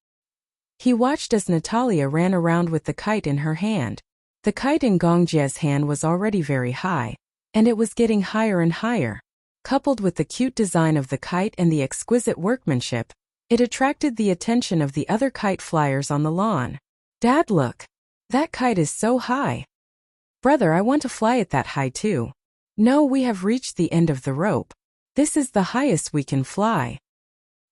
He watched as Natalia ran around with the kite in her hand. The kite in Gong Jie's hand was already very high, and it was getting higher and higher. Coupled with the cute design of the kite and the exquisite workmanship, it attracted the attention of the other kite flyers on the lawn. Dad, look! That kite is so high. Brother, I want to fly it that high too. No, we have reached the end of the rope. This is the highest we can fly.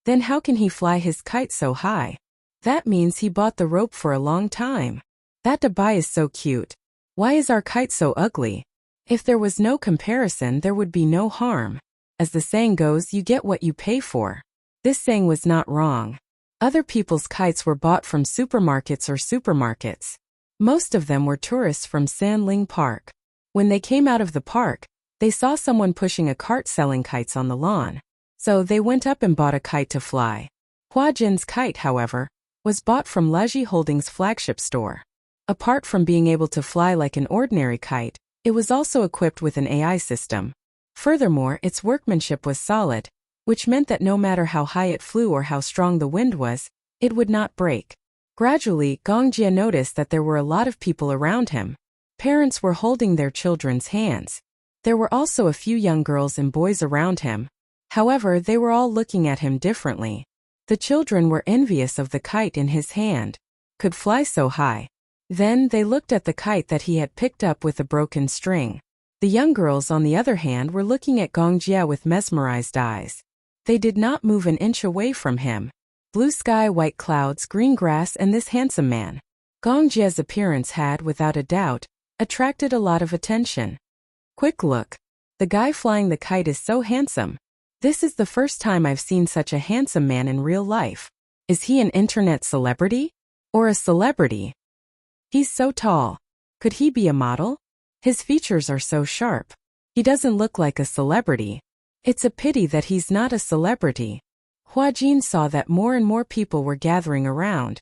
Then how can he fly his kite so high? That means he bought the rope for a long time. That Dubai is so cute. Why is our kite so ugly? If there was no comparison, there would be no harm. As the saying goes, you get what you pay for. This saying was not wrong. Other people's kites were bought from supermarkets or supermarkets. Most of them were tourists from Sanling Park. When they came out of the park, they saw someone pushing a cart selling kites on the lawn. So they went up and bought a kite to fly. Hua Jin's kite, however, was bought from Laji Holdings' flagship store. Apart from being able to fly like an ordinary kite, it was also equipped with an AI system. Furthermore, its workmanship was solid, which meant that no matter how high it flew or how strong the wind was, it would not break. Gradually, Gong Jie noticed that there were a lot of people around him. Parents were holding their children's hands. There were also a few young girls and boys around him. However, they were all looking at him differently. The children were envious of the kite in his hand. Could fly so high. Then they looked at the kite that he had picked up with a broken string. The young girls, on the other hand, were looking at Gong Jie with mesmerized eyes. They did not move an inch away from him. Blue sky, white clouds, green grass, and this handsome man. Gong Jie's appearance had, without a doubt, attracted a lot of attention. Quick look. The guy flying the kite is so handsome. This is the first time I've seen such a handsome man in real life. Is he an internet celebrity? Or a celebrity? He's so tall. Could he be a model? His features are so sharp. He doesn't look like a celebrity. It's a pity that he's not a celebrity. Hua Jin saw that more and more people were gathering around.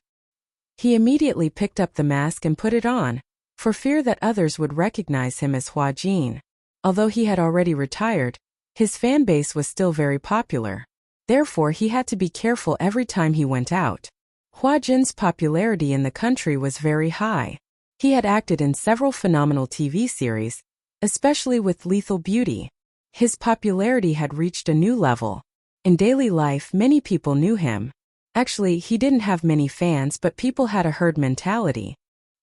He immediately picked up the mask and put it on, for fear that others would recognize him as Hua Jin. Although he had already retired, his fan base was still very popular. Therefore, he had to be careful every time he went out. Hua Jin's popularity in the country was very high. He had acted in several phenomenal TV series, especially with Lethal Beauty. His popularity had reached a new level. In daily life, many people knew him. Actually, he didn't have many fans, but people had a herd mentality.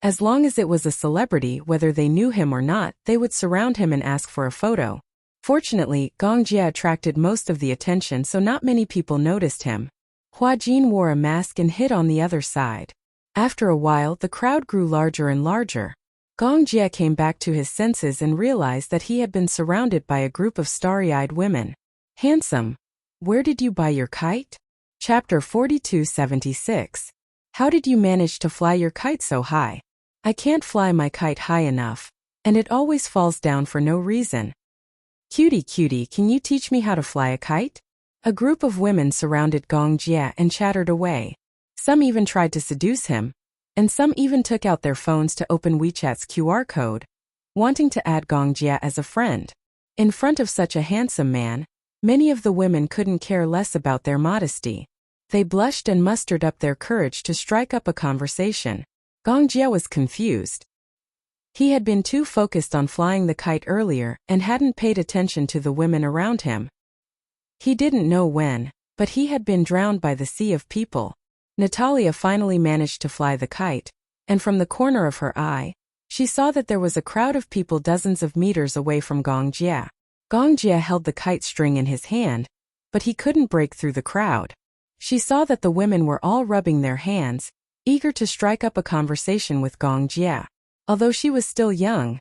As long as it was a celebrity, whether they knew him or not, they would surround him and ask for a photo. Fortunately, Gong Jie attracted most of the attention, so not many people noticed him. Hua Jin wore a mask and hid on the other side. After a while, the crowd grew larger and larger. Gong Jie came back to his senses and realized that he had been surrounded by a group of starry-eyed women. Handsome. Where did you buy your kite? Chapter 4276. How did you manage to fly your kite so high? I can't fly my kite high enough, and it always falls down for no reason. Cutie cutie, can you teach me how to fly a kite? A group of women surrounded Gong Jie and chattered away. Some even tried to seduce him, and some even took out their phones to open WeChat's QR code, wanting to add Gong Jie as a friend. In front of such a handsome man, many of the women couldn't care less about their modesty. They blushed and mustered up their courage to strike up a conversation. Gong Jie was confused. He had been too focused on flying the kite earlier and hadn't paid attention to the women around him. He didn't know when, but he had been drowned by the sea of people. Natalia finally managed to fly the kite, and from the corner of her eye, she saw that there was a crowd of people dozens of meters away from Gong Jie. Gong Jie held the kite string in his hand, but he couldn't break through the crowd. She saw that the women were all rubbing their hands, eager to strike up a conversation with Gong Jie. Although she was still young,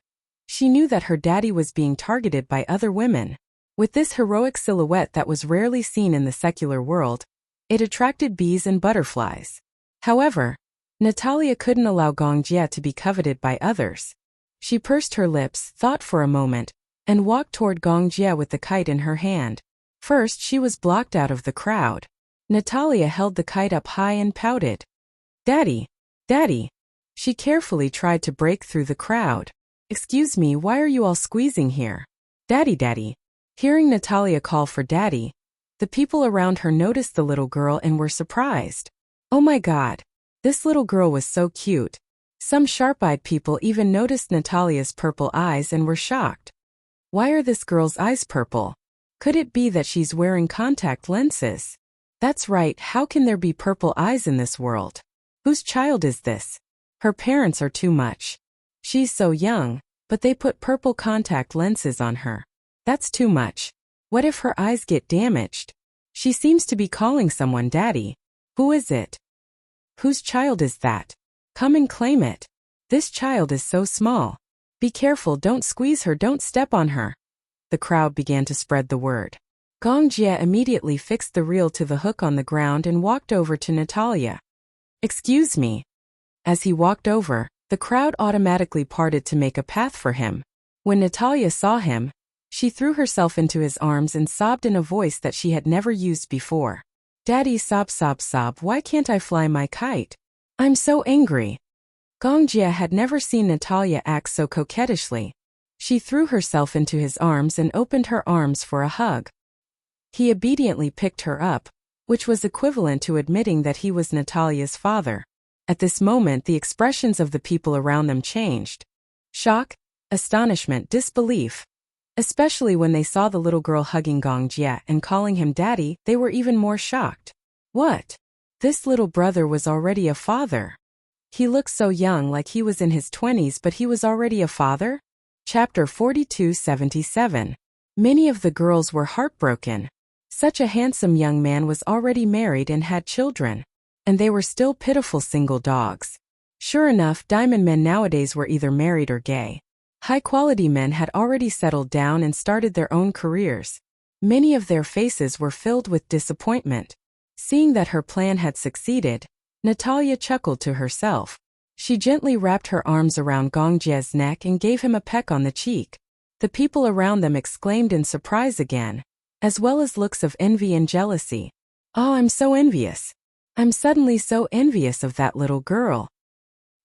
she knew that her daddy was being targeted by other women. With this heroic silhouette that was rarely seen in the secular world, it attracted bees and butterflies. However, Natalia couldn't allow Gong Jie to be coveted by others. She pursed her lips, thought for a moment, and walked toward Gong Jie with the kite in her hand. First, she was blocked out of the crowd. Natalia held the kite up high and pouted. "Daddy! Daddy!" She carefully tried to break through the crowd. "Excuse me, why are you all squeezing here? Daddy, daddy." Hearing Natalia call for daddy, the people around her noticed the little girl and were surprised. Oh my God, this little girl was so cute. Some sharp-eyed people even noticed Natalia's purple eyes and were shocked. Why are this girl's eyes purple? Could it be that she's wearing contact lenses? That's right, how can there be purple eyes in this world? Whose child is this? Her parents are too much. She's so young, but they put purple contact lenses on her. That's too much. What if her eyes get damaged? She seems to be calling someone daddy. Who is it? Whose child is that? Come and claim it. This child is so small. Be careful, don't squeeze her, don't step on her. The crowd began to spread the word. Gong Jie immediately fixed the reel to the hook on the ground and walked over to Natalia. "Excuse me." As he walked over, the crowd automatically parted to make a path for him. When Natalia saw him, she threw herself into his arms and sobbed in a voice that she had never used before. "Daddy, sob sob sob, why can't I fly my kite? I'm so angry." Gong Jie had never seen Natalia act so coquettishly. She threw herself into his arms and opened her arms for a hug. He obediently picked her up, which was equivalent to admitting that he was Natalia's father. At this moment, the expressions of the people around them changed. Shock, astonishment, disbelief. Especially when they saw the little girl hugging Gong Jie and calling him daddy, they were even more shocked. What? This little brother was already a father. He looked so young, like he was in his 20s, but he was already a father? Chapter 4277. Many of the girls were heartbroken. Such a handsome young man was already married and had children. And they were still pitiful single dogs. Sure enough, diamond men nowadays were either married or gay. High-quality men had already settled down and started their own careers. Many of their faces were filled with disappointment. Seeing that her plan had succeeded, Natalia chuckled to herself. She gently wrapped her arms around Gong Jie's neck and gave him a peck on the cheek. The people around them exclaimed in surprise again, as well as looks of envy and jealousy. "Oh, I'm so envious. I'm suddenly so envious of that little girl.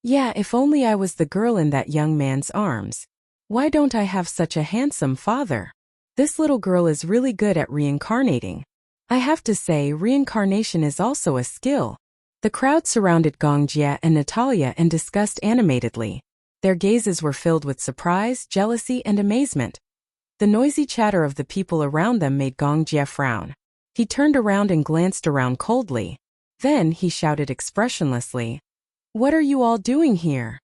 Yeah, if only I was the girl in that young man's arms. Why don't I have such a handsome father? This little girl is really good at reincarnating. I have to say, reincarnation is also a skill." The crowd surrounded Gong Jie and Natalia and discussed animatedly. Their gazes were filled with surprise, jealousy, and amazement. The noisy chatter of the people around them made Gong Jie frown. He turned around and glanced around coldly. Then he shouted expressionlessly, "What are you all doing here?"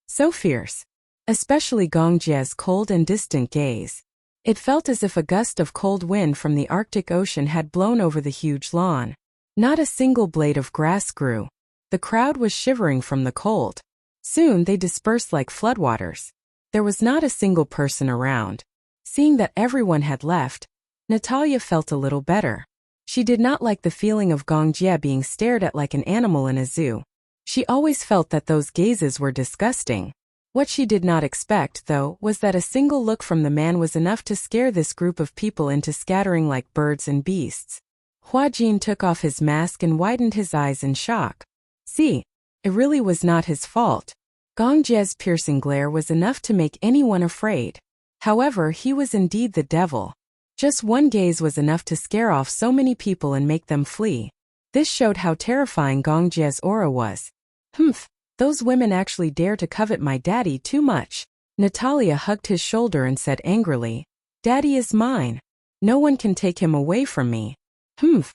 So fierce. Especially Gong Jie's cold and distant gaze. It felt as if a gust of cold wind from the Arctic Ocean had blown over the huge lawn. Not a single blade of grass grew. The crowd was shivering from the cold. Soon they dispersed like floodwaters. There was not a single person around. Seeing that everyone had left, Natalia felt a little better. She did not like the feeling of Gong Jie being stared at like an animal in a zoo. She always felt that those gazes were disgusting. What she did not expect, though, was that a single look from the man was enough to scare this group of people into scattering like birds and beasts. Hua Jin took off his mask and widened his eyes in shock. See, it really was not his fault. Gong Jie's piercing glare was enough to make anyone afraid. However, he was indeed the devil. Just one gaze was enough to scare off so many people and make them flee. This showed how terrifying Gong Jie's aura was. Humph, those women actually dare to covet my daddy too much. Natalia hugged his shoulder and said angrily, Daddy is mine. No one can take him away from me. Humph,